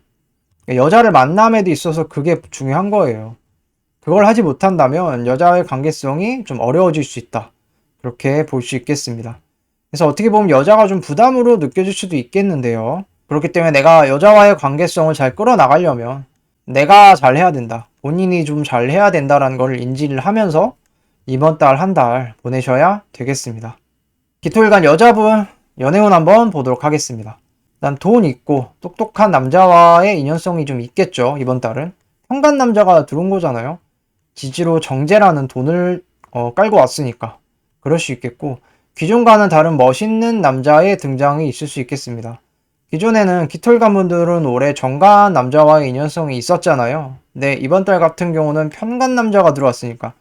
여자를 만남에도 있어서 그게 중요한 거예요. 그걸 하지 못한다면 여자와의 관계성이 좀 어려워질 수 있다. 그렇게 볼 수 있겠습니다. 그래서 어떻게 보면 여자가 좀 부담으로 느껴질 수도 있겠는데요. 그렇기 때문에 내가 여자와의 관계성을 잘 끌어나가려면 내가 잘 해야 된다. 본인이 좀 잘 해야 된다라는 걸 인지를 하면서 이번 달 한 달 보내셔야 되겠습니다. 기토일간 여자분 연애운 한번 보도록 하겠습니다. 일단 돈 있고 똑똑한 남자와의 인연성이 좀 있겠죠. 이번 달은 평간 남자가 들어온 거잖아요. 지지로 정제라는 돈을 깔고 왔으니까 그럴 수 있겠고, 기존과는 다른 멋있는 남자의 등장이 있을 수 있겠습니다. 기존에는 기토일간 분들은 올해 정간 남자와의 인연성이 있었잖아요. 근데 이번 달 같은 경우는 편간 남자가 들어왔으니까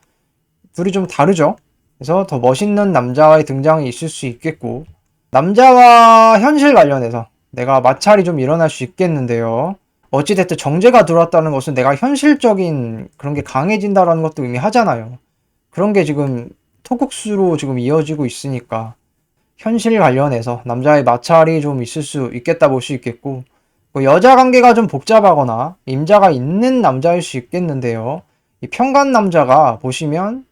둘이 좀 다르죠. 그래서 더 멋있는 남자와의 등장이 있을 수 있겠고, 남자와 현실 관련해서 내가 마찰이 좀 일어날 수 있겠는데요. 어찌됐든 정제가 들어왔다는 것은 내가 현실적인 그런 게 강해진다라는 것도 의미하잖아요. 그런 게 지금 토국수로 지금 이어지고 있으니까 현실 관련해서 남자의 마찰이 좀 있을 수 있겠다 볼 수 있겠고, 여자 관계가 좀 복잡하거나 임자가 있는 남자일 수 있겠는데요. 이 평간 남자가 보시면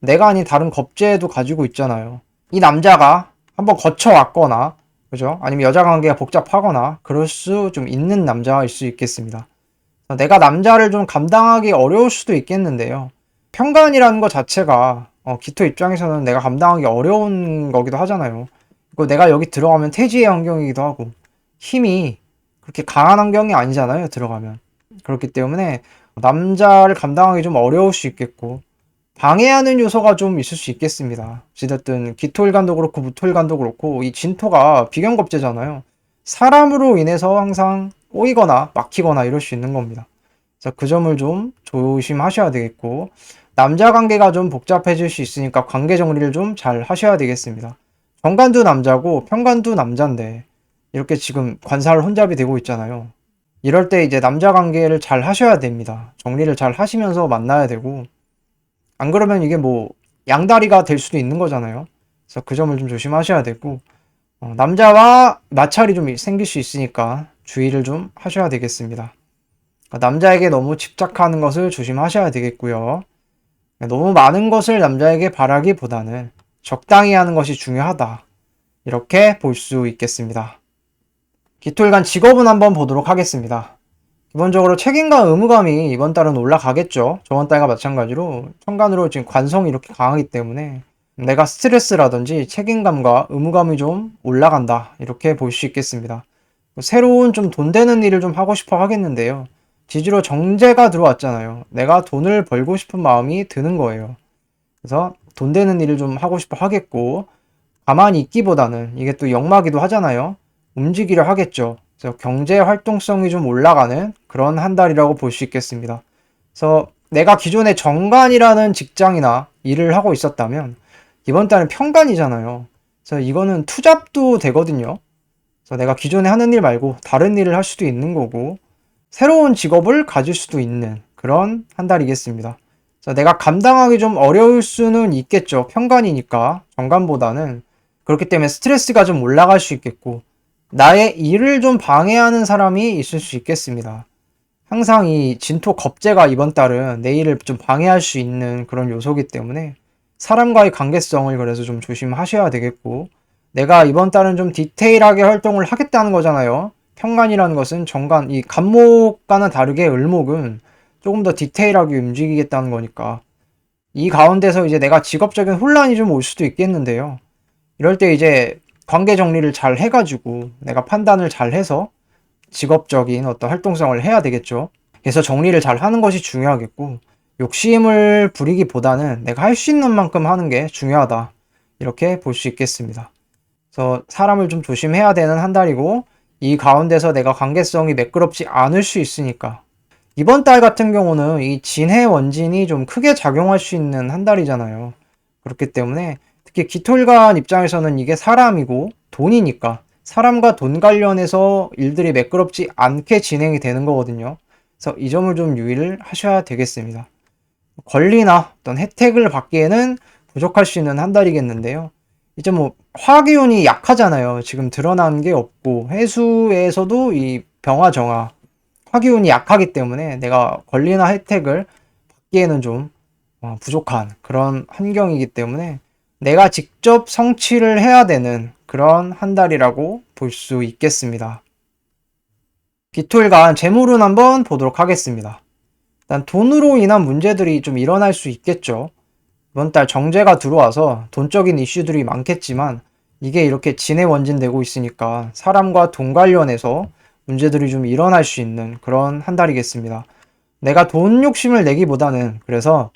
내가 아닌 다른 겁재도 가지고 있잖아요. 이 남자가 한번 거쳐왔거나, 그죠? 아니면 여자 관계가 복잡하거나 그럴 수 좀 있는 남자일 수 있겠습니다. 내가 남자를 좀 감당하기 어려울 수도 있겠는데요. 평간이라는 것 자체가 기토 입장에서는 내가 감당하기 어려운 거기도 하잖아요. 그리고 내가 여기 들어가면 태지의 환경이기도 하고 힘이 그렇게 강한 환경이 아니잖아요. 들어가면. 그렇기 때문에 남자를 감당하기 좀 어려울 수 있겠고 방해하는 요소가 좀 있을 수 있겠습니다. 어찌됐든 기토일간도 그렇고 무토일간도 그렇고 이 진토가 비견겁제잖아요. 사람으로 인해서 항상 꼬이거나 막히거나 이럴 수 있는 겁니다. 그래서 그 점을 좀 조심하셔야 되겠고 남자 관계가 좀 복잡해질 수 있으니까 관계 정리를 좀 잘 하셔야 되겠습니다. 정관도 남자고 평관도 남자인데 이렇게 지금 관사를 혼잡이 되고 있잖아요. 이럴 때 이제 남자 관계를 잘 하셔야 됩니다. 정리를 잘 하시면서 만나야 되고 안 그러면 이게 뭐 양다리가 될 수도 있는 거잖아요. 그래서 그 점을 좀 조심하셔야 되고 남자와 마찰이 좀 생길 수 있으니까 주의를 좀 하셔야 되겠습니다. 남자에게 너무 집착하는 것을 조심하셔야 되겠고요. 너무 많은 것을 남자에게 바라기보다는 적당히 하는 것이 중요하다. 이렇게 볼 수 있겠습니다. 기토일간 직업은 한번 보도록 하겠습니다. 기본적으로 책임과 의무감이 이번 달은 올라가겠죠. 저번 달과 마찬가지로 천간으로 지금 관성이 이렇게 강하기 때문에 내가 스트레스라든지 책임감과 의무감이 좀 올라간다. 이렇게 볼 수 있겠습니다. 새로운 좀 돈 되는 일을 좀 하고 싶어 하겠는데요. 지지로 정제가 들어왔잖아요. 내가 돈을 벌고 싶은 마음이 드는 거예요. 그래서 돈 되는 일을 좀 하고 싶어 하겠고 가만히 있기보다는 이게 또 역마기도 하잖아요. 움직이려 하겠죠. 그래서 경제 활동성이 좀 올라가는 그런 한 달이라고 볼 수 있겠습니다. 그래서 내가 기존에 정관이라는 직장이나 일을 하고 있었다면 이번 달은 평관이잖아요. 그래서 이거는 투잡도 되거든요. 그래서 내가 기존에 하는 일 말고 다른 일을 할 수도 있는 거고 새로운 직업을 가질 수도 있는 그런 한 달이겠습니다. 그래서 내가 감당하기 좀 어려울 수는 있겠죠. 평관이니까 정관보다는. 그렇기 때문에 스트레스가 좀 올라갈 수 있겠고 나의 일을 좀 방해하는 사람이 있을 수 있겠습니다. 항상 이 진토 겁재가 이번 달은 내 일을 좀 방해할 수 있는 그런 요소이기 때문에 사람과의 관계성을 그래서 좀 조심하셔야 되겠고 내가 이번 달은 좀 디테일하게 활동을 하겠다는 거잖아요. 평간이라는 것은 정관, 이 간목과는 다르게 을목은 조금 더 디테일하게 움직이겠다는 거니까 이 가운데서 이제 내가 직업적인 혼란이 좀 올 수도 있겠는데요. 이럴 때 이제 관계 정리를 잘 해가지고 내가 판단을 잘 해서 직업적인 어떤 활동성을 해야 되겠죠. 그래서 정리를 잘 하는 것이 중요하겠고 욕심을 부리기보다는 내가 할 수 있는 만큼 하는 게 중요하다. 이렇게 볼 수 있겠습니다. 그래서 사람을 좀 조심해야 되는 한 달이고 이 가운데서 내가 관계성이 매끄럽지 않을 수 있으니까 이번 달 같은 경우는 이 진해 원진이 좀 크게 작용할 수 있는 한 달이잖아요. 그렇기 때문에 특히 기토일간 입장에서는 이게 사람이고 돈이니까 사람과 돈 관련해서 일들이 매끄럽지 않게 진행이 되는 거거든요. 그래서 이 점을 좀 유의를 하셔야 되겠습니다. 권리나 어떤 혜택을 받기에는 부족할 수 있는 한 달이겠는데요. 이제 뭐 화기운이 약하잖아요. 지금 드러난 게 없고 해수에서도 이 병화정화 화기운이 약하기 때문에 내가 권리나 혜택을 받기에는 좀 부족한 그런 환경이기 때문에 내가 직접 성취를 해야 되는 그런 한 달이라고 볼 수 있겠습니다. 기토일간 재물운 한번 보도록 하겠습니다. 일단 돈으로 인한 문제들이 좀 일어날 수 있겠죠. 이번 달 정제가 들어와서 돈적인 이슈들이 많겠지만 이게 이렇게 진해 원진되고 있으니까 사람과 돈 관련해서 문제들이 좀 일어날 수 있는 그런 한 달이겠습니다. 내가 돈 욕심을 내기보다는 그래서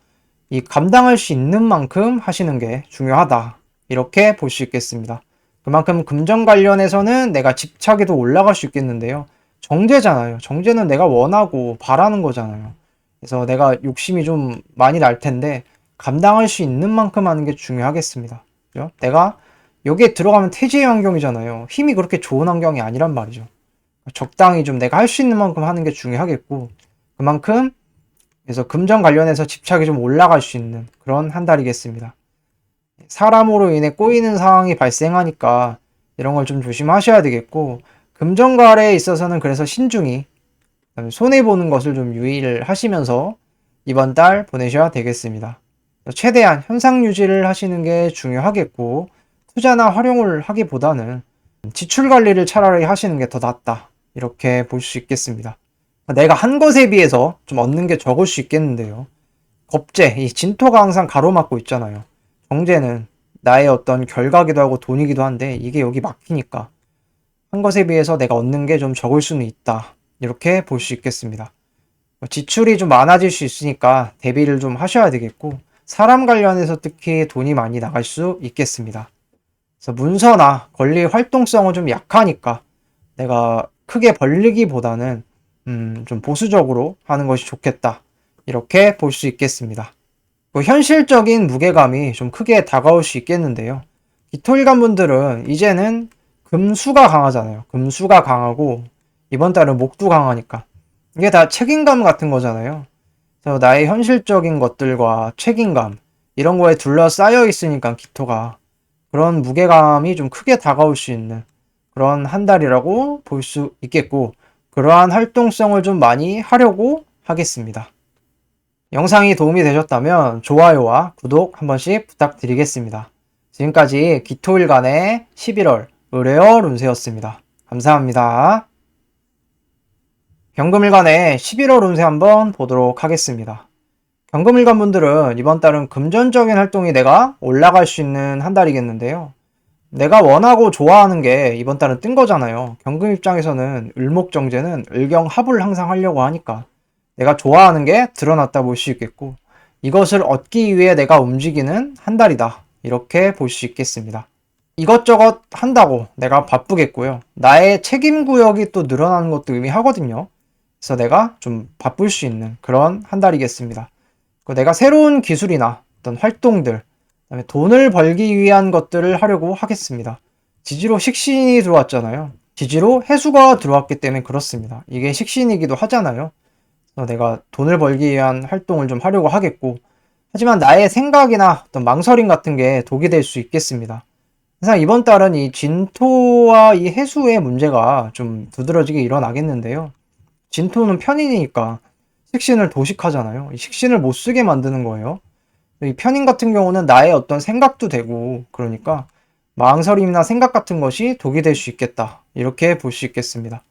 이 감당할 수 있는 만큼 하시는 게 중요하다. 이렇게 볼 수 있겠습니다. 그만큼 금전 관련해서는 내가 집착이 더 올라갈 수 있겠는데요. 정제잖아요. 정제는 내가 원하고 바라는 거잖아요. 그래서 내가 욕심이 좀 많이 날 텐데 감당할 수 있는 만큼 하는 게 중요하겠습니다. 그죠? 내가 여기에 들어가면 태지의 환경이잖아요. 힘이 그렇게 좋은 환경이 아니란 말이죠. 적당히 좀 내가 할 수 있는 만큼 하는 게 중요하겠고 그만큼 그래서 금전 관련해서 집착이 좀 올라갈 수 있는 그런 한 달이겠습니다. 사람으로 인해 꼬이는 상황이 발생하니까 이런 걸 좀 조심하셔야 되겠고 금전거래에 있어서는 그래서 신중히, 그다음에 손해보는 것을 좀 유의를 하시면서 이번 달 보내셔야 되겠습니다. 최대한 현상 유지를 하시는 게 중요하겠고, 투자나 활용을 하기보다는 지출 관리를 차라리 하시는 게 더 낫다. 이렇게 볼 수 있겠습니다. 내가 한 것에 비해서 좀 얻는 게 적을 수 있겠는데요. 겁재, 이 진토가 항상 가로막고 있잖아요. 정제는 나의 어떤 결과기도 하고 돈이기도 한데 이게 여기 막히니까 한 것에 비해서 내가 얻는 게 좀 적을 수는 있다. 이렇게 볼 수 있겠습니다. 지출이 좀 많아질 수 있으니까 대비를 좀 하셔야 되겠고, 사람 관련해서 특히 돈이 많이 나갈 수 있겠습니다. 그래서 문서나 권리 활동성은 좀 약하니까 내가 크게 벌리기보다는 좀 보수적으로 하는 것이 좋겠다. 이렇게 볼 수 있겠습니다. 현실적인 무게감이 좀 크게 다가올 수 있겠는데요. 기토일관 분들은 이제는 금수가 강하잖아요. 금수가 강하고 이번 달은 목도 강하니까 이게 다 책임감 같은 거잖아요. 그래서 나의 현실적인 것들과 책임감 이런 거에 둘러싸여 있으니까 기토가 그런 무게감이 좀 크게 다가올 수 있는 그런 한 달이라고 볼 수 있겠고, 그러한 활동성을 좀 많이 하려고 하겠습니다. 영상이 도움이 되셨다면 좋아요와 구독 한 번씩 부탁드리겠습니다. 지금까지 기토일간의 11월 의뢰어 운세였습니다. 감사합니다. 경금일간의 11월 운세 한번 보도록 하겠습니다. 경금일간 분들은 이번 달은 금전적인 활동이 내가 올라갈 수 있는 한 달이겠는데요. 내가 원하고 좋아하는 게 이번 달은 뜬 거잖아요. 경금 입장에서는 을목정제는 을경합을 항상 하려고 하니까 내가 좋아하는 게 드러났다 볼 수 있겠고, 이것을 얻기 위해 내가 움직이는 한 달이다. 이렇게 볼 수 있겠습니다. 이것저것 한다고 내가 바쁘겠고요. 나의 책임 구역이 또 늘어나는 것도 의미하거든요. 그래서 내가 좀 바쁠 수 있는 그런 한 달이겠습니다. 내가 새로운 기술이나 어떤 활동들, 그다음에 돈을 벌기 위한 것들을 하려고 하겠습니다. 지지로 식신이 들어왔잖아요. 지지로 해수가 들어왔기 때문에 그렇습니다. 이게 식신이기도 하잖아요. 그래서 내가 돈을 벌기 위한 활동을 좀 하려고 하겠고, 하지만 나의 생각이나 어떤 망설임 같은 게 독이 될 수 있겠습니다. 항상 이번 달은 이 진토와 이 해수의 문제가 좀 두드러지게 일어나겠는데요. 진토는 편인이니까 식신을 도식하잖아요. 이 식신을 못 쓰게 만드는 거예요. 이 편인 같은 경우는 나의 어떤 생각도 되고, 그러니까 망설임이나 생각 같은 것이 독이 될 수 있겠다. 이렇게 볼 수 있겠습니다.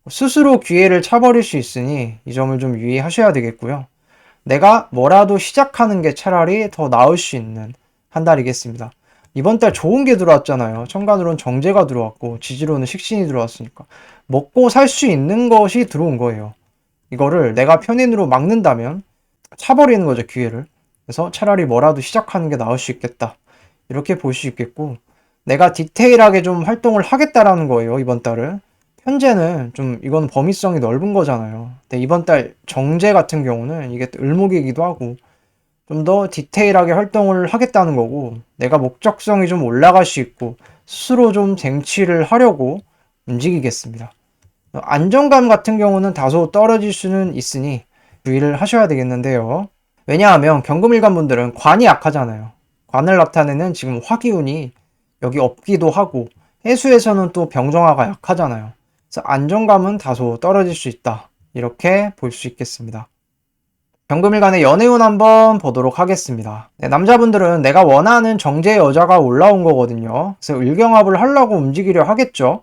스스로 기회를 차버릴 수 있으니 이 점을 좀 유의하셔야 되겠고요. 내가 뭐라도 시작하는 게 차라리 더 나을 수 있는 한 달이겠습니다. 이번 달 좋은 게 들어왔잖아요. 천간으로는 정제가 들어왔고 지지로는 식신이 들어왔으니까 먹고 살 수 있는 것이 들어온 거예요. 이거를 내가 편인으로 막는다면 차버리는 거죠, 기회를. 그래서 차라리 뭐라도 시작하는 게 나을 수 있겠다. 이렇게 볼 수 있겠고, 내가 디테일하게 좀 활동을 하겠다라는 거예요, 이번 달은. 현재는 좀 이건 범위성이 넓은 거잖아요. 근데 이번 달 정제 같은 경우는 이게 을목이기도 하고 좀 더 디테일하게 활동을 하겠다는 거고, 내가 목적성이 좀 올라갈 수 있고 스스로 좀 쟁취를 하려고 움직이겠습니다. 안정감 같은 경우는 다소 떨어질 수는 있으니 주의를 하셔야 되겠는데요. 왜냐하면 경금일간 분들은 관이 약하잖아요. 관을 나타내는 지금 화기운이 여기 없기도 하고, 해수에서는 또 병정화가 약하잖아요. 그래서 안정감은 다소 떨어질 수 있다. 이렇게 볼 수 있겠습니다. 경금일간의 연애운 한번 보도록 하겠습니다. 네, 남자분들은 내가 원하는 정제 여자가 올라온 거거든요. 그래서 을경합을 하려고 움직이려 하겠죠.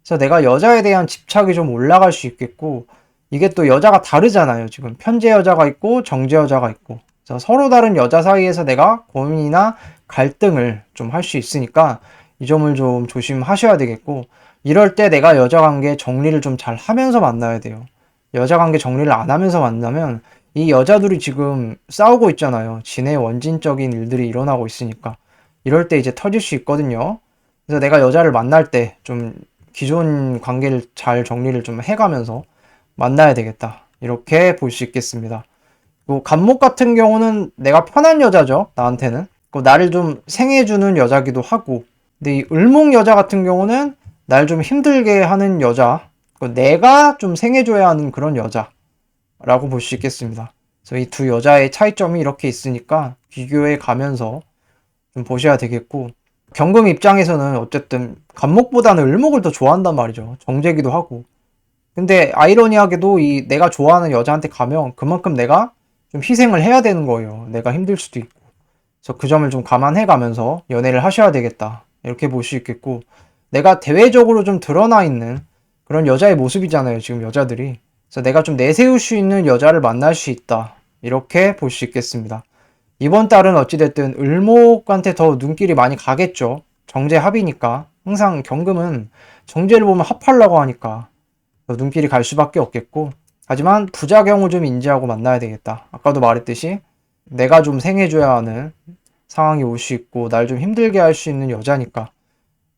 그래서 내가 여자에 대한 집착이 좀 올라갈 수 있겠고, 이게 또 여자가 다르잖아요. 지금 편제 여자가 있고 정제 여자가 있고, 그래서 서로 다른 여자 사이에서 내가 고민이나 갈등을 좀 할 수 있으니까 이 점을 좀 조심하셔야 되겠고, 이럴 때 내가 여자 관계 정리를 좀 잘 하면서 만나야 돼요. 여자 관계 정리를 안 하면서 만나면 이 여자들이 지금 싸우고 있잖아요. 진의 원진적인 일들이 일어나고 있으니까. 이럴 때 이제 터질 수 있거든요. 그래서 내가 여자를 만날 때 좀 기존 관계를 잘 정리를 좀 해가면서 만나야 되겠다. 이렇게 볼 수 있겠습니다. 간목 같은 경우는 내가 편한 여자죠. 나한테는. 나를 좀 생해주는 여자기도 하고. 근데 이 을목 여자 같은 경우는 날 좀 힘들게 하는 여자. 내가 좀 생해줘야 하는 그런 여자라고 볼 수 있겠습니다. 그래서 이 두 여자의 차이점이 이렇게 있으니까 비교해 가면서 좀 보셔야 되겠고, 경금 입장에서는 어쨌든 간목보다는 을목을 더 좋아한단 말이죠. 정제기도 하고. 근데 아이러니하게도 이 내가 좋아하는 여자한테 가면 그만큼 내가 좀 희생을 해야 되는 거예요. 내가 힘들 수도 있고. 그래서 그 점을 좀 감안해 가면서 연애를 하셔야 되겠다. 이렇게 볼 수 있겠고, 내가 대외적으로 좀 드러나 있는 그런 여자의 모습이잖아요, 지금 여자들이. 그래서 내가 좀 내세울 수 있는 여자를 만날 수 있다. 이렇게 볼 수 있겠습니다. 이번 달은 어찌됐든 을목한테 더 눈길이 많이 가겠죠. 정제 합이니까. 항상 경금은 정제를 보면 합하려고 하니까 눈길이 갈 수밖에 없겠고, 하지만 부작용을 좀 인지하고 만나야 되겠다. 아까도 말했듯이 내가 좀 생해줘야 하는 상황이 올 수 있고 날 좀 힘들게 할 수 있는 여자니까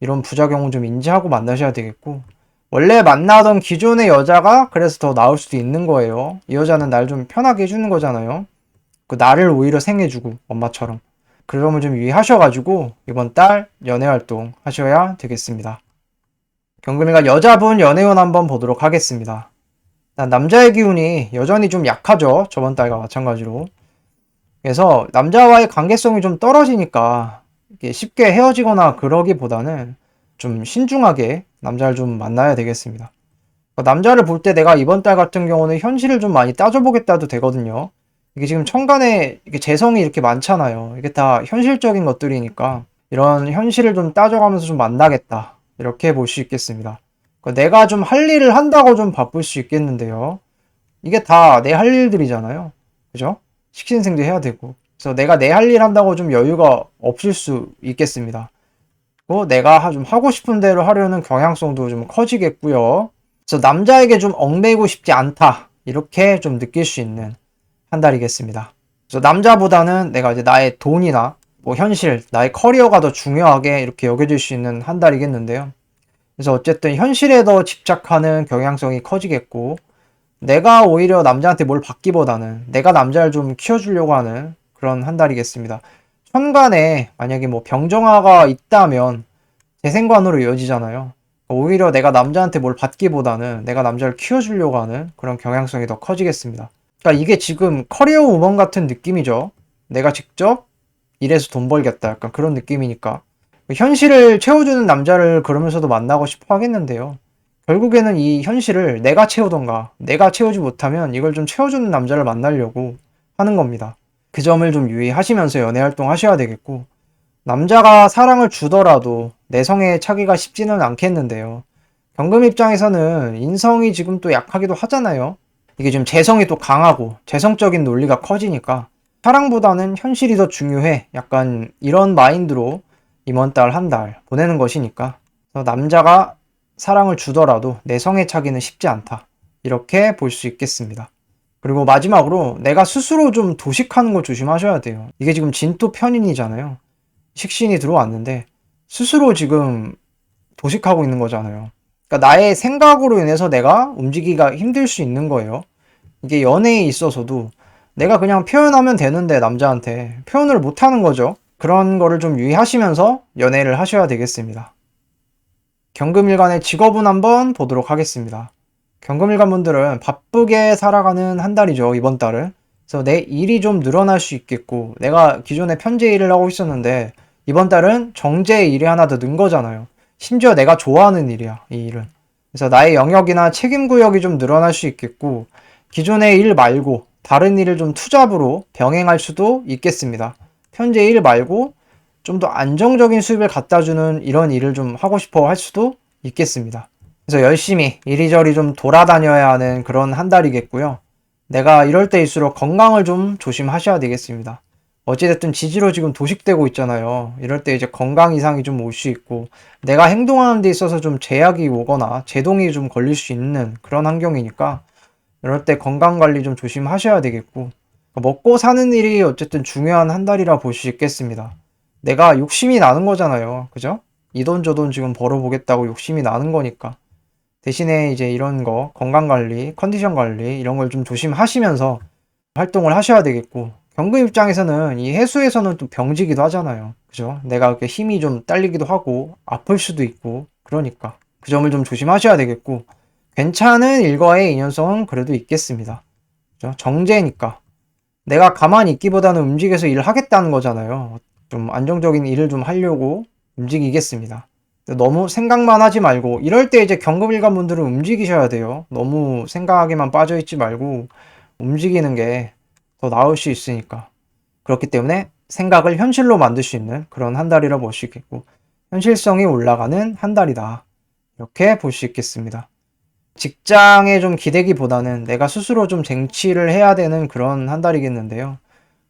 이런 부작용을 좀 인지하고 만나셔야 되겠고, 원래 만나던 기존의 여자가 그래서 더 나을 수도 있는 거예요. 이 여자는 날 좀 편하게 해주는 거잖아요. 그 나를 오히려 생해주고 엄마처럼. 그 점을 좀 유의하셔가지고 이번 달 연애활동 하셔야 되겠습니다. 경금이가 여자분 연애운 한번 보도록 하겠습니다. 남자의 기운이 여전히 좀 약하죠. 저번 달과 마찬가지로. 그래서 남자와의 관계성이 좀 떨어지니까 이게 쉽게 헤어지거나 그러기보다는 좀 신중하게 남자를 좀 만나야 되겠습니다. 남자를 볼 때 내가 이번 달 같은 경우는 현실을 좀 많이 따져보겠다도 되거든요. 이게 지금 천간에 이게 재성이 이렇게 많잖아요. 이게 다 현실적인 것들이니까 이런 현실을 좀 따져가면서 좀 만나겠다. 이렇게 볼 수 있겠습니다. 내가 좀 할 일을 한다고 좀 바쁠 수 있겠는데요. 이게 다 내 할 일들이잖아요. 그죠? 식신생도 해야 되고. 그래서 내가 내 할 일 한다고 좀 여유가 없을 수 있겠습니다. 내가 좀 하고 싶은 대로 하려는 경향성도 좀 커지겠고요. 그래서 남자에게 좀 얽매이고 싶지 않다. 이렇게 좀 느낄 수 있는 한 달이겠습니다. 그래서 남자보다는 내가 이제 나의 돈이나 뭐 현실, 나의 커리어가 더 중요하게 이렇게 여겨질 수 있는 한 달이겠는데요. 그래서 어쨌든 현실에 더 집착하는 경향성이 커지겠고, 내가 오히려 남자한테 뭘 받기보다는 내가 남자를 좀 키워주려고 하는 그런 한 달이겠습니다. 천간에 만약에 뭐 병정화가 있다면 재생관으로 이어지잖아요. 오히려 내가 남자한테 뭘 받기보다는 내가 남자를 키워주려고 하는 그런 경향성이 더 커지겠습니다. 그러니까 이게 지금 커리어 우먼 같은 느낌이죠. 내가 직접 일해서 돈 벌겠다. 약간 그런 느낌이니까. 현실을 채워주는 남자를 그러면서도 만나고 싶어 하겠는데요. 결국에는 이 현실을 내가 채우던가, 내가 채우지 못하면 이걸 좀 채워주는 남자를 만나려고 하는 겁니다. 그 점을 좀 유의하시면서 연애 활동 하셔야 되겠고, 남자가 사랑을 주더라도 내성에 차기가 쉽지는 않겠는데요. 경금 입장에서는 인성이 지금 또 약하기도 하잖아요. 이게 지금 재성이 또 강하고 재성적인 논리가 커지니까 사랑보다는 현실이 더 중요해. 약간 이런 마인드로 이번 달 한 달 보내는 것이니까, 남자가 사랑을 주더라도 내성에 차기는 쉽지 않다. 이렇게 볼 수 있겠습니다. 그리고 마지막으로 내가 스스로 좀 도식하는 거 조심하셔야 돼요. 이게 지금 진토 편인이잖아요. 식신이 들어왔는데 스스로 지금 도식하고 있는 거잖아요. 그러니까 나의 생각으로 인해서 내가 움직이기가 힘들 수 있는 거예요. 이게 연애에 있어서도 내가 그냥 표현하면 되는데 남자한테 표현을 못 하는 거죠. 그런 거를 좀 유의하시면서 연애를 하셔야 되겠습니다. 경금일간의 직업운 한번 보도록 하겠습니다. 경금일간 분들은 바쁘게 살아가는 한 달이죠, 이번 달은. 그래서 내 일이 좀 늘어날 수 있겠고, 내가 기존에 편제 일을 하고 있었는데 이번 달은 정제 일이 하나 더 는 거잖아요. 심지어 내가 좋아하는 일이야, 이 일은. 그래서 나의 영역이나 책임 구역이 좀 늘어날 수 있겠고, 기존의 일 말고 다른 일을 좀 투잡으로 병행할 수도 있겠습니다. 현재 일 말고 좀 더 안정적인 수입을 갖다 주는 이런 일을 좀 하고 싶어 할 수도 있겠습니다. 그래서 열심히 이리저리 좀 돌아다녀야 하는 그런 한 달이겠고요. 내가 이럴 때일수록 건강을 좀 조심하셔야 되겠습니다. 어찌됐든 지지로 지금 도식되고 있잖아요. 이럴 때 이제 건강 이상이 좀 올 수 있고, 내가 행동하는 데 있어서 좀 제약이 오거나 제동이 좀 걸릴 수 있는 그런 환경이니까 이럴 때 건강 관리 좀 조심하셔야 되겠고, 먹고 사는 일이 어쨌든 중요한 한 달이라 볼 수 있겠습니다. 내가 욕심이 나는 거잖아요. 그죠? 이 돈 저 돈 지금 벌어보겠다고 욕심이 나는 거니까. 대신에 이제 이런 거, 건강 관리, 컨디션 관리, 이런 걸 좀 조심하시면서 활동을 하셔야 되겠고, 경금 입장에서는 이 해수에서는 또 병지기도 하잖아요. 그죠? 내가 이렇게 힘이 좀 딸리기도 하고, 아플 수도 있고, 그러니까. 그 점을 좀 조심하셔야 되겠고, 괜찮은 일과의 인연성은 그래도 있겠습니다. 그죠? 정제니까. 내가 가만히 있기보다는 움직여서 일을 하겠다는 거잖아요. 좀 안정적인 일을 좀 하려고 움직이겠습니다. 너무 생각만 하지 말고, 이럴 때 이제 경금일간 분들은 움직이셔야 돼요. 너무 생각에만 빠져있지 말고 움직이는 게 더 나을 수 있으니까. 그렇기 때문에 생각을 현실로 만들 수 있는 그런 한 달이라 볼 수 있겠고, 현실성이 올라가는 한 달이다, 이렇게 볼 수 있겠습니다. 직장에 좀 기대기보다는 내가 스스로 좀 쟁취를 해야 되는 그런 한 달이겠는데요.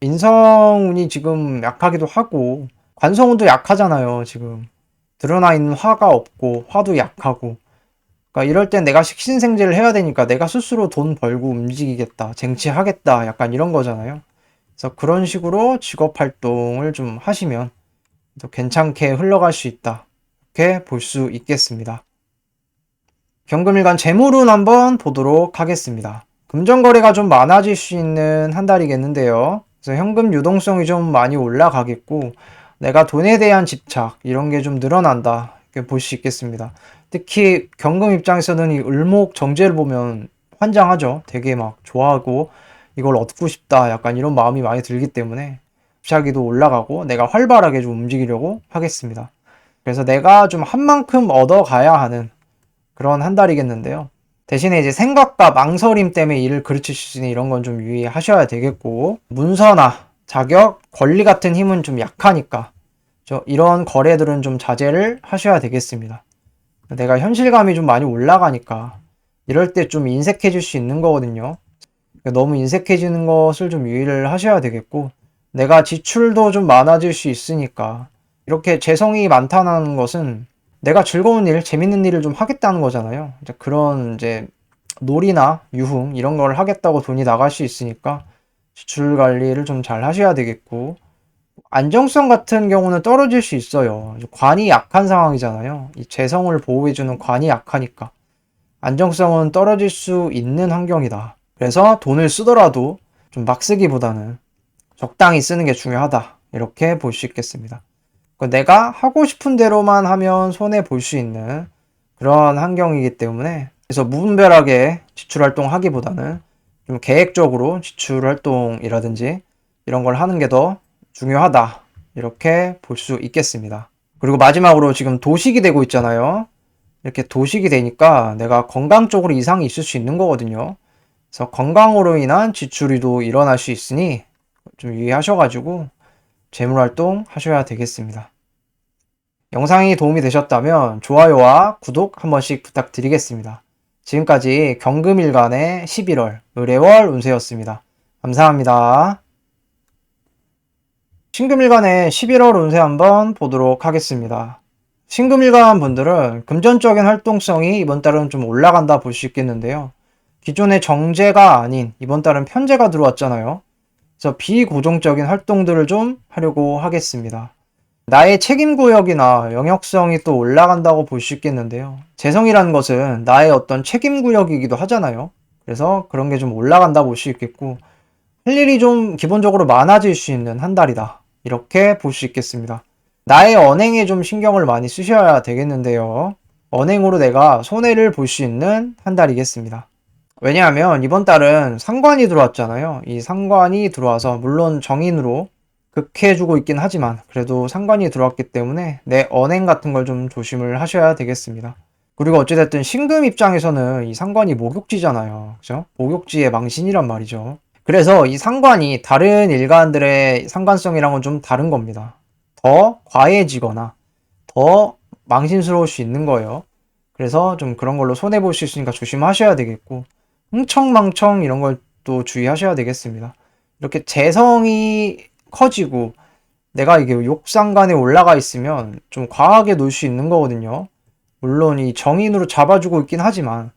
인성운이 지금 약하기도 하고, 관성운도 약하잖아요, 지금. 드러나 있는 화가 없고, 화도 약하고. 그러니까 이럴 땐 내가 식신생재를 해야 되니까 내가 스스로 돈 벌고 움직이겠다, 쟁취하겠다, 약간 이런 거잖아요. 그래서 그런 식으로 직업 활동을 좀 하시면 또 괜찮게 흘러갈 수 있다, 이렇게 볼 수 있겠습니다. 경금일간 재물운 한번 보도록 하겠습니다. 금전거래가 좀 많아질 수 있는 한 달이겠는데요. 그래서 현금 유동성이 좀 많이 올라가겠고, 내가 돈에 대한 집착, 이런 게 좀 늘어난다, 이렇게 볼 수 있겠습니다. 특히 경금 입장에서는 이 을목 정제를 보면 환장하죠. 되게 막 좋아하고 이걸 얻고 싶다, 약간 이런 마음이 많이 들기 때문에 집착이도 올라가고 내가 활발하게 좀 움직이려고 하겠습니다. 그래서 내가 좀 한 만큼 얻어가야 하는 그런 한 달이겠는데요. 대신에 이제 생각과 망설임 때문에 일을 그르칠 수 있는 이런 건 좀 유의하셔야 되겠고, 문서나 자격, 권리 같은 힘은 좀 약하니까 이런 거래들은 좀 자제를 하셔야 되겠습니다. 내가 현실감이 좀 많이 올라가니까 이럴 때 좀 인색해질 수 있는 거거든요. 너무 인색해지는 것을 좀 유의를 하셔야 되겠고, 내가 지출도 좀 많아질 수 있으니까, 이렇게 재성이 많다는 것은 내가 즐거운 일, 재밌는 일을 좀 하겠다는 거잖아요. 이제 그런 이제 놀이나 유흥 이런 걸 하겠다고 돈이 나갈 수 있으니까 지출 관리를 좀 잘 하셔야 되겠고, 안정성 같은 경우는 떨어질 수 있어요. 관이 약한 상황이잖아요. 이 재성을 보호해주는 관이 약하니까 안정성은 떨어질 수 있는 환경이다. 그래서 돈을 쓰더라도 좀 막 쓰기보다는 적당히 쓰는 게 중요하다, 이렇게 볼 수 있겠습니다. 내가 하고 싶은 대로만 하면 손해 볼 수 있는 그런 환경이기 때문에, 그래서 무분별하게 지출 활동하기보다는 좀 계획적으로 지출 활동이라든지 이런 걸 하는 게 더 중요하다, 이렇게 볼 수 있겠습니다. 그리고 마지막으로 지금 도식이 되고 있잖아요. 이렇게 도식이 되니까 내가 건강 쪽으로 이상이 있을 수 있는 거거든요. 그래서 건강으로 인한 지출이도 일어날 수 있으니 좀 유의하셔가지고 재물활동 하셔야 되겠습니다. 영상이 도움이 되셨다면 좋아요와 구독 한 번씩 부탁드리겠습니다. 지금까지 경금일간의 11월 의뢰월 운세였습니다. 감사합니다. 신금일간의 11월 운세 한번 보도록 하겠습니다. 신금일간 분들은 금전적인 활동성이 이번 달은 좀 올라간다 볼 수 있겠는데요. 기존의 정제가 아닌 이번 달은 편제가 들어왔잖아요. 그래서 비고정적인 활동들을 좀 하려고 하겠습니다. 나의 책임구역이나 영역성이 또 올라간다고 볼 수 있겠는데요. 재성이라는 것은 나의 어떤 책임구역이기도 하잖아요. 그래서 그런 게 좀 올라간다 볼 수 있겠고, 할 일이 좀 기본적으로 많아질 수 있는 한 달이다, 이렇게 볼 수 있겠습니다. 나의 언행에 좀 신경을 많이 쓰셔야 되겠는데요. 언행으로 내가 손해를 볼 수 있는 한 달이겠습니다. 왜냐하면 이번 달은 상관이 들어왔잖아요. 이 상관이 들어와서 물론 정인으로 극해주고 있긴 하지만 그래도 상관이 들어왔기 때문에 내 언행 같은 걸 좀 조심을 하셔야 되겠습니다. 그리고 어찌됐든 신금 입장에서는 이 상관이 목욕지잖아요. 그죠? 목욕지의 망신이란 말이죠. 그래서 이 상관이 다른 일간들의 상관성이랑은 좀 다른 겁니다. 더 과해지거나 더 망신스러울 수 있는 거예요. 그래서 좀 그런 걸로 손해볼 수 있으니까 조심하셔야 되겠고, 흥청망청 이런 걸 또 주의하셔야 되겠습니다. 이렇게 재성이 커지고 내가 이게 욕상간에 올라가 있으면 좀 과하게 놀 수 있는 거거든요. 물론 이 정인으로 잡아주고 있긴 하지만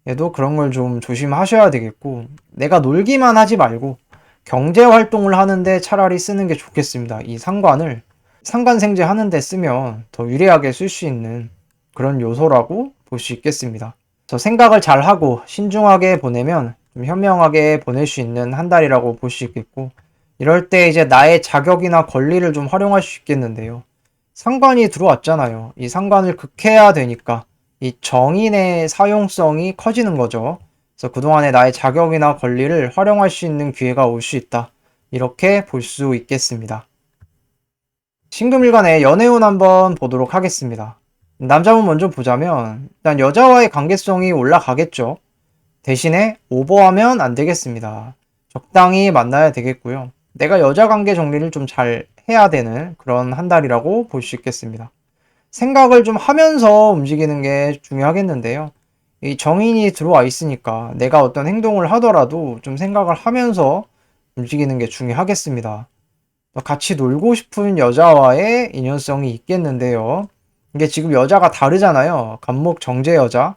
얘도 그런 걸 좀 조심하셔야 되겠고, 내가 놀기만 하지 말고 경제 활동을 하는데 차라리 쓰는 게 좋겠습니다. 이 상관을 상관생재 하는데 쓰면 더 유리하게 쓸 수 있는 그런 요소라고 볼 수 있겠습니다. 생각을 잘 하고 신중하게 보내면 좀 현명하게 보낼 수 있는 한 달이라고 볼 수 있겠고, 이럴 때 이제 나의 자격이나 권리를 좀 활용할 수 있겠는데요. 상관이 들어왔잖아요. 이 상관을 극해야 되니까 이 정인의 사용성이 커지는 거죠. 그래서 그동안의 나의 자격이나 권리를 활용할 수 있는 기회가 올 수 있다, 이렇게 볼 수 있겠습니다. 신금일간의 연애운 한번 보도록 하겠습니다. 남자분 먼저 보자면 일단 여자와의 관계성이 올라가겠죠. 대신에 오버하면 안 되겠습니다. 적당히 만나야 되겠고요. 내가 여자 관계 정리를 좀 잘 해야 되는 그런 한 달이라고 볼 수 있겠습니다. 생각을 좀 하면서 움직이는 게 중요하겠는데요. 이 정인이 들어와 있으니까 내가 어떤 행동을 하더라도 좀 생각을 하면서 움직이는 게 중요하겠습니다. 같이 놀고 싶은 여자와의 인연성이 있겠는데요. 이게 지금 여자가 다르잖아요. 간목 정제 여자,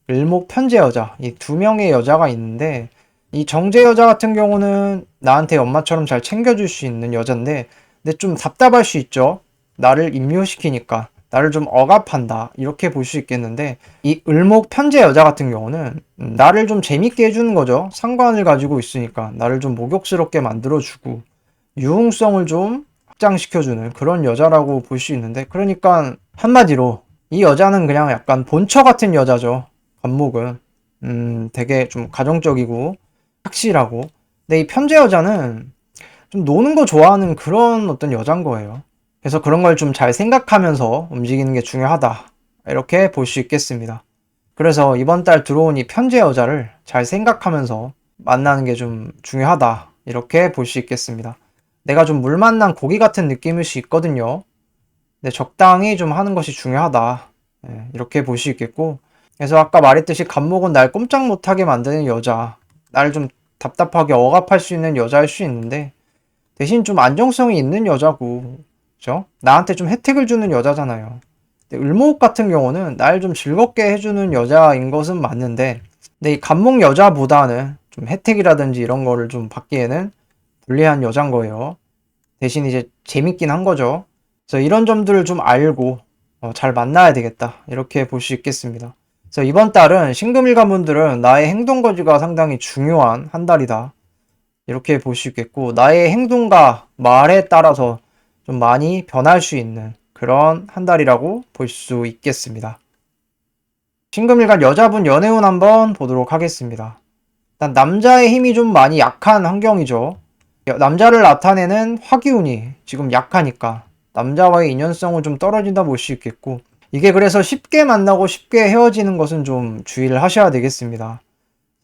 을목 편제 여자, 이 두 명의 여자가 있는데, 이 정제 여자 같은 경우는 나한테 엄마처럼 잘 챙겨줄 수 있는 여잔데, 근데 좀 답답할 수 있죠. 나를 임요시키니까. 나를 좀 억압한다. 이렇게 볼 수 있겠는데, 이 을목 편제 여자 같은 경우는 나를 좀 재밌게 해주는 거죠. 상관을 가지고 있으니까. 나를 좀 목욕스럽게 만들어주고, 유흥성을 좀 확장시켜주는 그런 여자라고 볼 수 있는데, 그러니까 한마디로 이 여자는 그냥 약간 본처 같은 여자죠. 간목은 되게 좀 가정적이고 확실하고. 근데 이 편재 여자는 좀 노는 거 좋아하는 그런 어떤 여잔 거예요. 그래서 그런 걸 좀 잘 생각하면서 움직이는 게 중요하다, 이렇게 볼 수 있겠습니다. 그래서 이번 달 들어온 이 편재 여자를 잘 생각하면서 만나는 게 좀 중요하다, 이렇게 볼 수 있겠습니다. 내가 좀 물 만난 고기 같은 느낌일 수 있거든요. 근데 적당히 좀 하는 것이 중요하다, 이렇게 볼 수 있겠고. 그래서 아까 말했듯이 간목은 날 꼼짝 못하게 만드는 여자, 나를 좀 답답하게 억압할 수 있는 여자일 수 있는데, 대신 좀 안정성이 있는 여자고, 그죠? 나한테 좀 혜택을 주는 여자잖아요. 근데 을목 같은 경우는 날 좀 즐겁게 해주는 여자인 것은 맞는데, 근데 이 간목 여자보다는 좀 혜택이라든지 이런 거를 좀 받기에는 불리한 여잔 거예요. 대신 이제 재밌긴 한 거죠. 그래서 이런 점들을 좀 알고 잘 만나야 되겠다, 이렇게 볼 수 있겠습니다. 그래서 이번 달은 신금일간 분들은 나의 행동 거지가 상당히 중요한 한 달이다, 이렇게 볼 수 있겠고, 나의 행동과 말에 따라서 좀 많이 변할 수 있는 그런 한 달이라고 볼 수 있겠습니다. 신금일간 여자분 연애운 한번 보도록 하겠습니다. 일단 남자의 힘이 좀 많이 약한 환경이죠. 남자를 나타내는 화기운이 지금 약하니까 남자와의 인연성은 좀 떨어진다 볼 수 있겠고, 이게 그래서 쉽게 만나고 쉽게 헤어지는 것은 좀 주의를 하셔야 되겠습니다.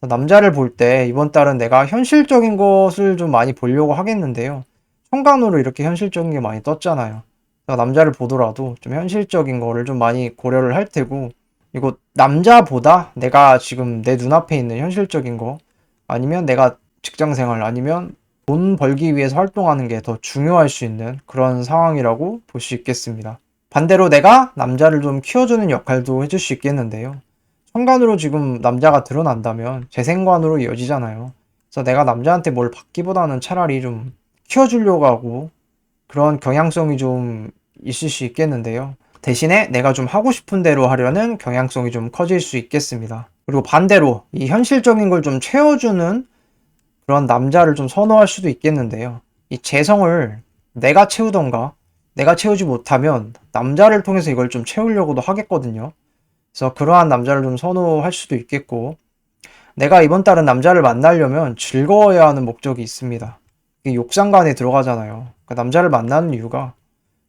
남자를 볼 때 이번 달은 내가 현실적인 것을 좀 많이 보려고 하겠는데요. 현관으로 이렇게 현실적인 게 많이 떴잖아요. 남자를 보더라도 좀 현실적인 거를 좀 많이 고려를 할 테고, 이거 남자보다 내가 지금 내 눈앞에 있는 현실적인 거, 아니면 내가 직장생활, 아니면 돈 벌기 위해서 활동하는 게 더 중요할 수 있는 그런 상황이라고 볼 수 있겠습니다. 반대로 내가 남자를 좀 키워주는 역할도 해줄 수 있겠는데요. 현관으로 지금 남자가 드러난다면 재생관으로 이어지잖아요. 그래서 내가 남자한테 뭘 받기보다는 차라리 좀 키워주려고 하고 그런 경향성이 좀 있을 수 있겠는데요. 대신에 내가 좀 하고 싶은 대로 하려는 경향성이 좀 커질 수 있겠습니다. 그리고 반대로 이 현실적인 걸 좀 채워주는 그런 남자를 좀 선호할 수도 있겠는데요. 이 재성을 내가 채우던가, 내가 채우지 못하면 남자를 통해서 이걸 좀 채우려고도 하겠거든요. 그래서 그러한 남자를 좀 선호할 수도 있겠고, 내가 이번 달은 남자를 만나려면 즐거워야 하는 목적이 있습니다. 이게 욕상관에 들어가잖아요. 그러니까 남자를 만나는 이유가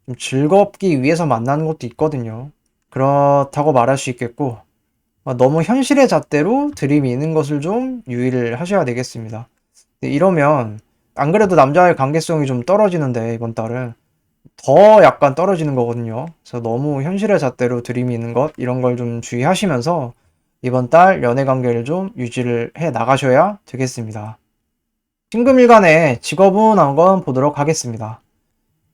좀 즐겁기 위해서 만나는 것도 있거든요. 그렇다고 말할 수 있겠고, 너무 현실의 잣대로 들이미는 것을 좀 유의를 하셔야 되겠습니다. 이러면 안 그래도 남자의 관계성이 좀 떨어지는데 이번 달은 더 약간 떨어지는 거거든요. 그래서 너무 현실의 잣대로 들이미는 것, 이런 걸 좀 주의하시면서 이번 달 연애 관계를 좀 유지를 해 나가셔야 되겠습니다. 신금일간의 직업운 한번 보도록 하겠습니다.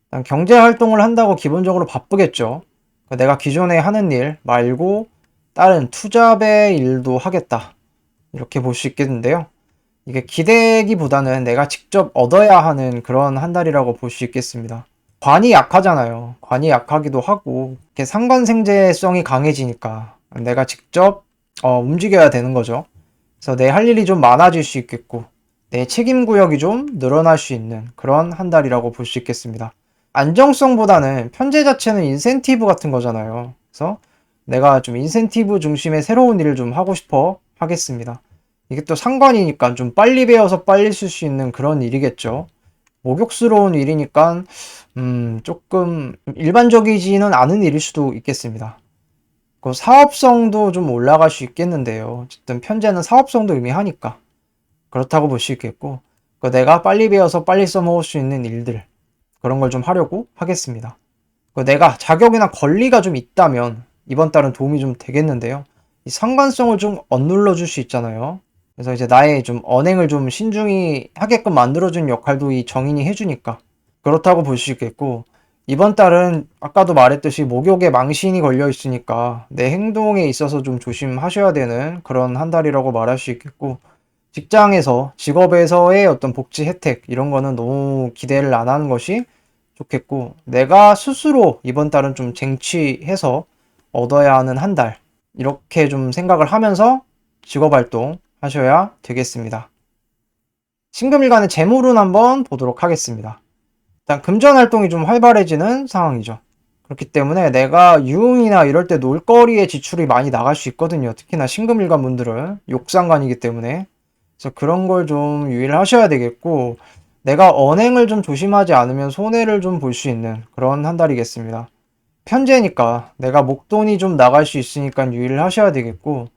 일단 경제 활동을 한다고 기본적으로 바쁘겠죠. 내가 기존에 하는 일 말고 다른 투잡의 일도 하겠다, 이렇게 볼 수 있겠는데요. 이게 기대기보다는 내가 직접 얻어야 하는 그런 한 달이라고 볼 수 있겠습니다. 관이 약하잖아요. 관이 약하기도 하고, 이렇게 상관생재성이 강해지니까 내가 직접 움직여야 되는 거죠. 그래서 내 할 일이 좀 많아질 수 있겠고, 내 책임 구역이 좀 늘어날 수 있는 그런 한 달이라고 볼 수 있겠습니다. 안정성보다는 편제 자체는 인센티브 같은 거잖아요. 그래서 내가 좀 인센티브 중심의 새로운 일을 좀 하고 싶어 하겠습니다. 이게 또 상관이니까 좀 빨리 배워서 빨리 쓸 수 있는 그런 일이겠죠. 목욕스러운 일이니까 조금 일반적이지는 않은 일일 수도 있겠습니다. 그 사업성도 좀 올라갈 수 있겠는데요. 어쨌든 편제는 사업성도 의미하니까 그렇다고 볼 수 있겠고, 그 내가 빨리 배워서 빨리 써먹을 수 있는 일들, 그런 걸 좀 하려고 하겠습니다. 그 내가 자격이나 권리가 좀 있다면 이번 달은 도움이 좀 되겠는데요. 이 상관성을 좀 억눌러 줄 수 있잖아요. 그래서 이제 나의 좀 언행을 좀 신중히 하게끔 만들어준 역할도 이 정인이 해주니까 그렇다고 볼 수 있겠고, 이번 달은 아까도 말했듯이 목욕에 망신이 걸려 있으니까 내 행동에 있어서 좀 조심하셔야 되는 그런 한 달이라고 말할 수 있겠고, 직장에서 직업에서의 어떤 복지 혜택 이런 거는 너무 기대를 안 하는 것이 좋겠고, 내가 스스로 이번 달은 좀 쟁취해서 얻어야 하는 한 달, 이렇게 좀 생각을 하면서 직업 활동 하셔야 되겠습니다. 신금일간의 재물운 한번 보도록 하겠습니다. 일단 금전 활동이 좀 활발해지는 상황이죠. 그렇기 때문에 내가 유흥이나 이럴 때 놀거리에 지출이 많이 나갈 수 있거든요. 특히나 신금일간 분들은 욕상관이기 때문에. 그래서 그런 걸 좀 유의를 하셔야 되겠고, 내가 언행을 좀 조심하지 않으면 손해를 좀 볼 수 있는 그런 한 달이겠습니다. 편제니까 내가 목돈이 좀 나갈 수 있으니까 유의를 하셔야 되겠고,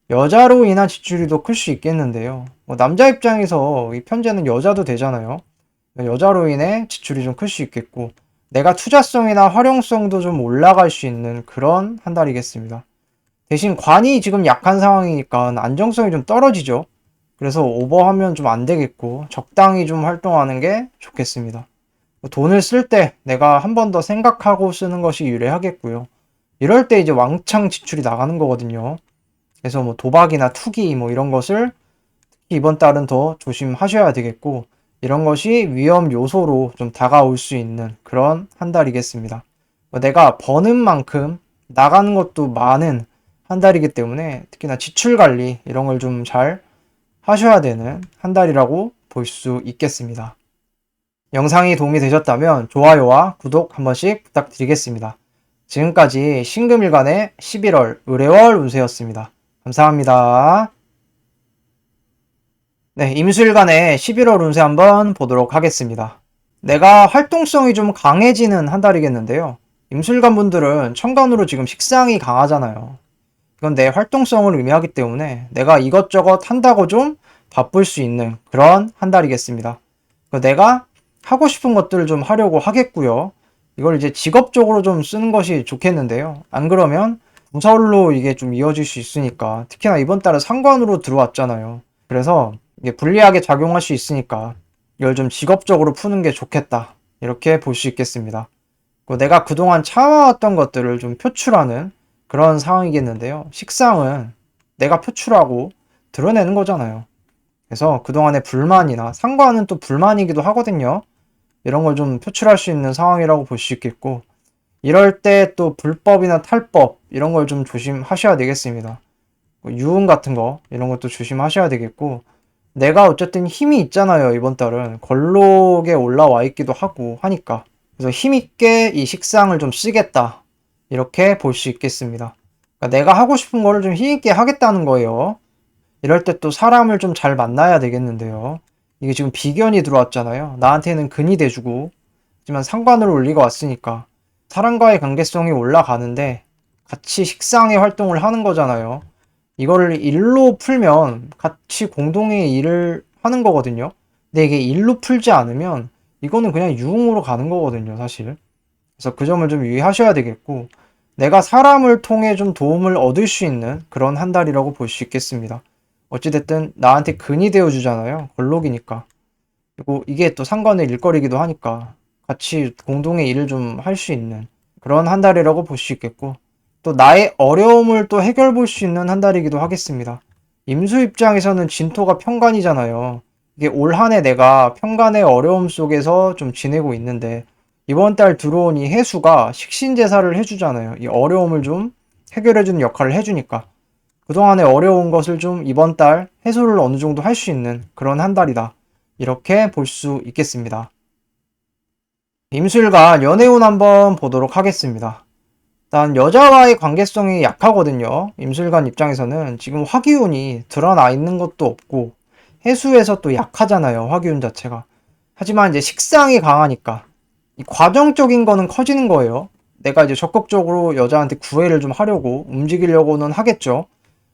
여자로 인한 지출이 더 클 수 있겠는데요. 남자 입장에서 이 편제는 여자도 되잖아요. 여자로 인해 지출이 좀 클 수 있겠고, 내가 투자성이나 활용성도 좀 올라갈 수 있는 그런 한 달이겠습니다. 대신 관이 지금 약한 상황이니까 안정성이 좀 떨어지죠. 그래서 오버하면 좀 안 되겠고, 적당히 좀 활동하는 게 좋겠습니다. 돈을 쓸 때 내가 한 번 더 생각하고 쓰는 것이 유리하겠고요. 이럴 때 이제 왕창 지출이 나가는 거거든요. 그래서 뭐 도박이나 투기 뭐 이런 것을 특히 이번 달은 더 조심하셔야 되겠고, 이런 것이 위험 요소로 좀 다가올 수 있는 그런 한 달이겠습니다. 내가 버는 만큼 나가는 것도 많은 한 달이기 때문에 특히나 지출 관리 이런 걸 좀 잘 하셔야 되는 한 달이라고 볼 수 있겠습니다. 영상이 도움이 되셨다면 좋아요와 구독 한 번씩 부탁드리겠습니다. 지금까지 신금일간의 11월 의뢰월 운세였습니다. 감사합니다. 네, 임수일간의 11월 운세 한번 보도록 하겠습니다. 내가 활동성이 좀 강해지는 한 달이겠는데요. 임술관 분들은 천간으로 지금 식상이 강하잖아요. 이건 내 활동성을 의미하기 때문에 내가 이것저것 한다고 좀 바쁠 수 있는 그런 한 달이겠습니다. 내가 하고 싶은 것들을 좀 하려고 하겠고요. 이걸 이제 직업적으로 좀 쓰는 것이 좋겠는데요. 안 그러면 부설로 이게 좀 이어질 수 있으니까, 특히나 이번 달은 상관으로 들어왔잖아요. 그래서 이게 불리하게 작용할 수 있으니까 이걸 좀 직업적으로 푸는 게 좋겠다, 이렇게 볼 수 있겠습니다. 내가 그동안 참아왔던 것들을 좀 표출하는 그런 상황이겠는데요. 식상은 내가 표출하고 드러내는 거잖아요. 그래서 그동안의 불만이나 상관은 또 불만이기도 하거든요. 이런 걸 좀 표출할 수 있는 상황이라고 볼 수 있겠고, 이럴 때 또 불법이나 탈법 이런 걸 좀 조심하셔야 되겠습니다. 유흥 같은 거 이런 것도 조심하셔야 되겠고, 내가 어쨌든 힘이 있잖아요. 이번 달은 걸록에 올라와 있기도 하고 하니까, 그래서 힘있게 이 식상을 좀 쓰겠다, 이렇게 볼 수 있겠습니다. 그러니까 내가 하고 싶은 거를 좀 힘있게 하겠다는 거예요. 이럴 때 또 사람을 좀 잘 만나야 되겠는데요. 이게 지금 비견이 들어왔잖아요. 나한테는 근이 돼주고, 하지만 상관으로 올리고 왔으니까 사람과의 관계성이 올라가는데 같이 식상의 활동을 하는 거잖아요. 이거를 일로 풀면 같이 공동의 일을 하는 거거든요. 근데 이게 일로 풀지 않으면 이거는 그냥 유흥으로 가는 거거든요, 사실. 그래서 그 점을 좀 유의하셔야 되겠고, 내가 사람을 통해 좀 도움을 얻을 수 있는 그런 한 달이라고 볼 수 있겠습니다. 어찌됐든 나한테 근이 되어주잖아요. 걸록이니까. 그리고 이게 또 상관의 일거리기도 하니까 같이 공동의 일을 좀 할 수 있는 그런 한 달이라고 볼 수 있겠고, 또 나의 어려움을 또 해결 볼 수 있는 한 달이기도 하겠습니다. 임수 입장에서는 진토가 편관이잖아요. 이게 올 한 해 내가 편관의 어려움 속에서 좀 지내고 있는데, 이번 달 들어온 이 해수가 식신제사를 해주잖아요. 이 어려움을 좀 해결해주는 역할을 해주니까 그동안의 어려운 것을 좀 이번 달 해소를 어느 정도 할 수 있는 그런 한 달이다, 이렇게 볼 수 있겠습니다. 임술과 연애운 한번 보도록 하겠습니다. 일단 여자와의 관계성이 약하거든요. 임술관 입장에서는 지금 화기운이 드러나 있는 것도 없고, 해수에서 또 약하잖아요, 화기운 자체가. 하지만 이제 식상이 강하니까 이 과정적인 거는 커지는 거예요. 내가 이제 적극적으로 여자한테 구애를 좀 하려고 움직이려고는 하겠죠.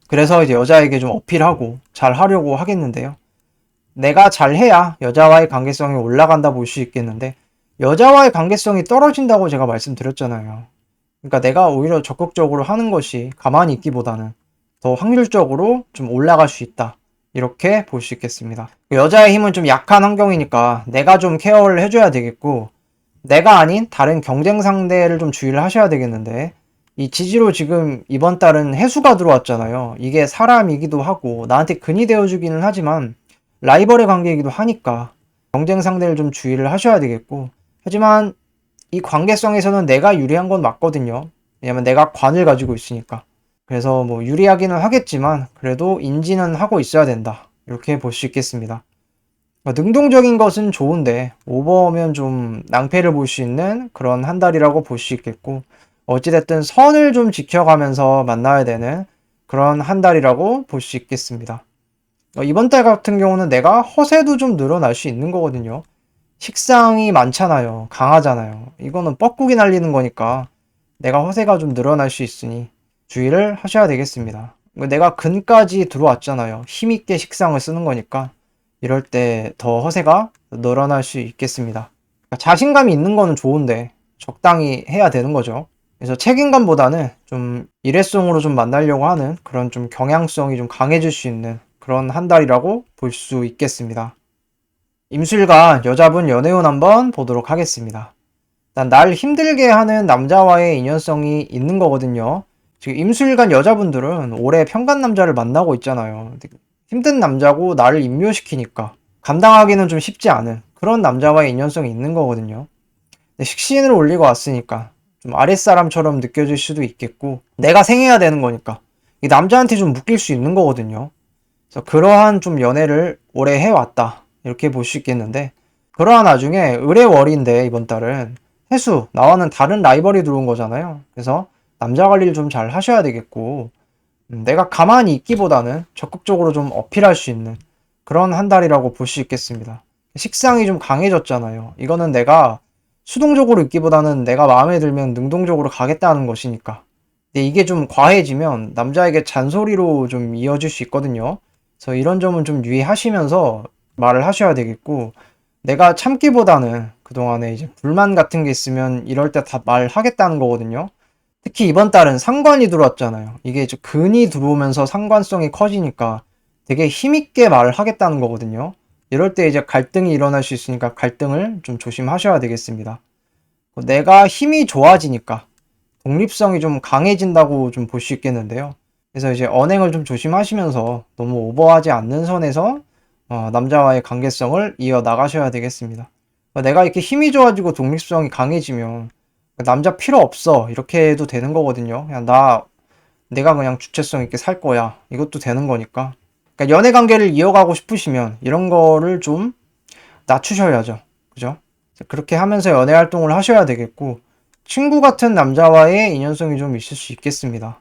그래서 이제 여자에게 좀 어필하고 잘 하려고 하겠는데요. 내가 잘해야 여자와의 관계성이 올라간다 볼 수 있겠는데 여자와의 관계성이 떨어진다고 제가 말씀드렸잖아요. 그러니까 내가 오히려 적극적으로 하는 것이 가만히 있기보다는 더 확률적으로 좀 올라갈 수 있다. 이렇게 볼 수 있겠습니다. 여자의 힘은 좀 약한 환경이니까 내가 좀 케어를 해줘야 되겠고 내가 아닌 다른 경쟁 상대를 좀 주의를 하셔야 되겠는데 이 지지로 지금 이번 달은 해수가 들어왔잖아요. 이게 사람이기도 하고 나한테 근이 되어주기는 하지만 라이벌의 관계이기도 하니까 경쟁 상대를 좀 주의를 하셔야 되겠고 하지만 이 관계성에서는 내가 유리한 건 맞거든요. 왜냐면 내가 관을 가지고 있으니까. 그래서 뭐 유리하기는 하겠지만 그래도 인지는 하고 있어야 된다. 이렇게 볼 수 있겠습니다. 능동적인 것은 좋은데 오버면 좀 낭패를 볼 수 있는 그런 한 달이라고 볼 수 있겠고 어찌됐든 선을 좀 지켜가면서 만나야 되는 그런 한 달이라고 볼 수 있겠습니다. 이번 달 같은 경우는 내가 허세도 좀 늘어날 수 있는 거거든요. 식상이 많잖아요. 강하잖아요. 이거는 뻐꾸기 날리는 거니까 내가 허세가 좀 늘어날 수 있으니 주의를 하셔야 되겠습니다. 내가 근까지 들어왔잖아요. 힘있게 식상을 쓰는 거니까 이럴 때 더 허세가 늘어날 수 있겠습니다. 그러니까 자신감이 있는 거는 좋은데 적당히 해야 되는 거죠. 그래서 책임감보다는 좀 일회성으로 좀 만나려고 하는 그런 좀 경향성이 좀 강해질 수 있는 그런 한 달이라고 볼 수 있겠습니다. 임술관 여자분 연애운 한번 보도록 하겠습니다. 일단 날 힘들게 하는 남자와의 인연성이 있는 거거든요. 지금 임술관 여자분들은 올해 평간 남자를 만나고 있잖아요. 힘든 남자고 나를 임묘시키니까 감당하기는 좀 쉽지 않은 그런 남자와의 인연성이 있는 거거든요. 식신을 올리고 왔으니까 좀 아랫사람처럼 느껴질 수도 있겠고 내가 생해야 되는 거니까 이 남자한테 좀 묶일 수 있는 거거든요. 그래서 그러한 좀 연애를 오래 해왔다 이렇게 볼 수 있겠는데 그러한 와중에 을의월인데 이번 달은 해수 나와는 다른 라이벌이 들어온 거잖아요. 그래서 남자 관리를 좀 잘 하셔야 되겠고 내가 가만히 있기보다는 적극적으로 좀 어필할 수 있는 그런 한 달이라고 볼 수 있겠습니다. 식상이 좀 강해졌잖아요. 이거는 내가 수동적으로 있기보다는 내가 마음에 들면 능동적으로 가겠다는 것이니까. 근데 이게 좀 과해지면 남자에게 잔소리로 좀 이어질 수 있거든요. 그래서 이런 점은 좀 유의하시면서 말을 하셔야 되겠고, 내가 참기보다는 그동안에 이제 불만 같은 게 있으면 이럴 때 다 말하겠다는 거거든요. 특히 이번 달은 상관이 들어왔잖아요. 이게 이제 근이 들어오면서 상관성이 커지니까 되게 힘있게 말을 하겠다는 거거든요. 이럴 때 이제 갈등이 일어날 수 있으니까 갈등을 좀 조심하셔야 되겠습니다. 내가 힘이 좋아지니까 독립성이 좀 강해진다고 좀 볼 수 있겠는데요. 그래서 이제 언행을 좀 조심하시면서 너무 오버하지 않는 선에서 남자와의 관계성을 이어 나가셔야 되겠습니다. 내가 이렇게 힘이 좋아지고 독립성이 강해지면 남자 필요 없어 이렇게 해도 되는 거거든요. 그냥 내가 그냥 주체성 있게 살 거야 이것도 되는 거니까. 그러니까 연애 관계를 이어가고 싶으시면 이런 거를 좀 낮추셔야죠. 그죠? 그렇게 하면서 연애 활동을 하셔야 되겠고 친구 같은 남자와의 인연성이 좀 있을 수 있겠습니다.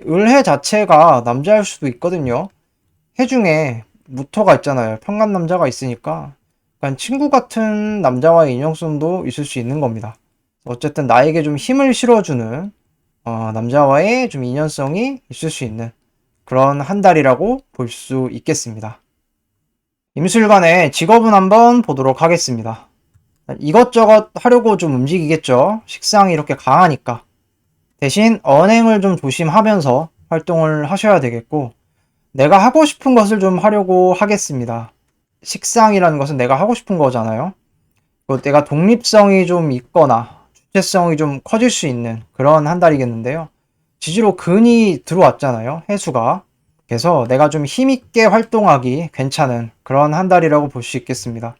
을해 자체가 남자일 수도 있거든요. 해 중에 무토가 있잖아요. 평간 남자가 있으니까 그러니까 친구 같은 남자와의 인연성도 있을 수 있는 겁니다. 어쨌든 나에게 좀 힘을 실어주는 남자와의 좀 인연성이 있을 수 있는 그런 한 달이라고 볼 수 있겠습니다. 임술관의 직업은 한번 보도록 하겠습니다. 이것저것 하려고 좀 움직이겠죠. 식상이 이렇게 강하니까. 대신 언행을 좀 조심하면서 활동을 하셔야 되겠고 내가 하고 싶은 것을 좀 하려고 하겠습니다. 식상이라는 것은 내가 하고 싶은 거잖아요. 내가 독립성이 좀 있거나 주체성이 좀 커질 수 있는 그런 한 달이겠는데요. 지지로 근이 들어왔잖아요. 해수가. 그래서 내가 좀 힘있게 활동하기 괜찮은 그런 한 달이라고 볼 수 있겠습니다.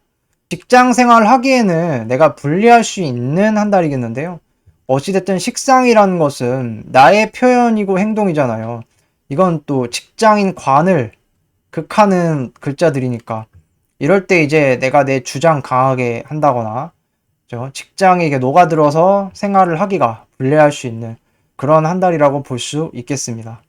직장 생활 하기에는 내가 분리할 수 있는 한 달이겠는데요. 어찌됐든 식상이라는 것은 나의 표현이고 행동이잖아요. 이건 또 직장인 관을 극하는 글자들이니까 이럴 때 이제 내가 내 주장 강하게 한다거나 직장에 이게 녹아들어서 생활을 하기가 불리할 수 있는 그런 한 달이라고 볼 수 있겠습니다.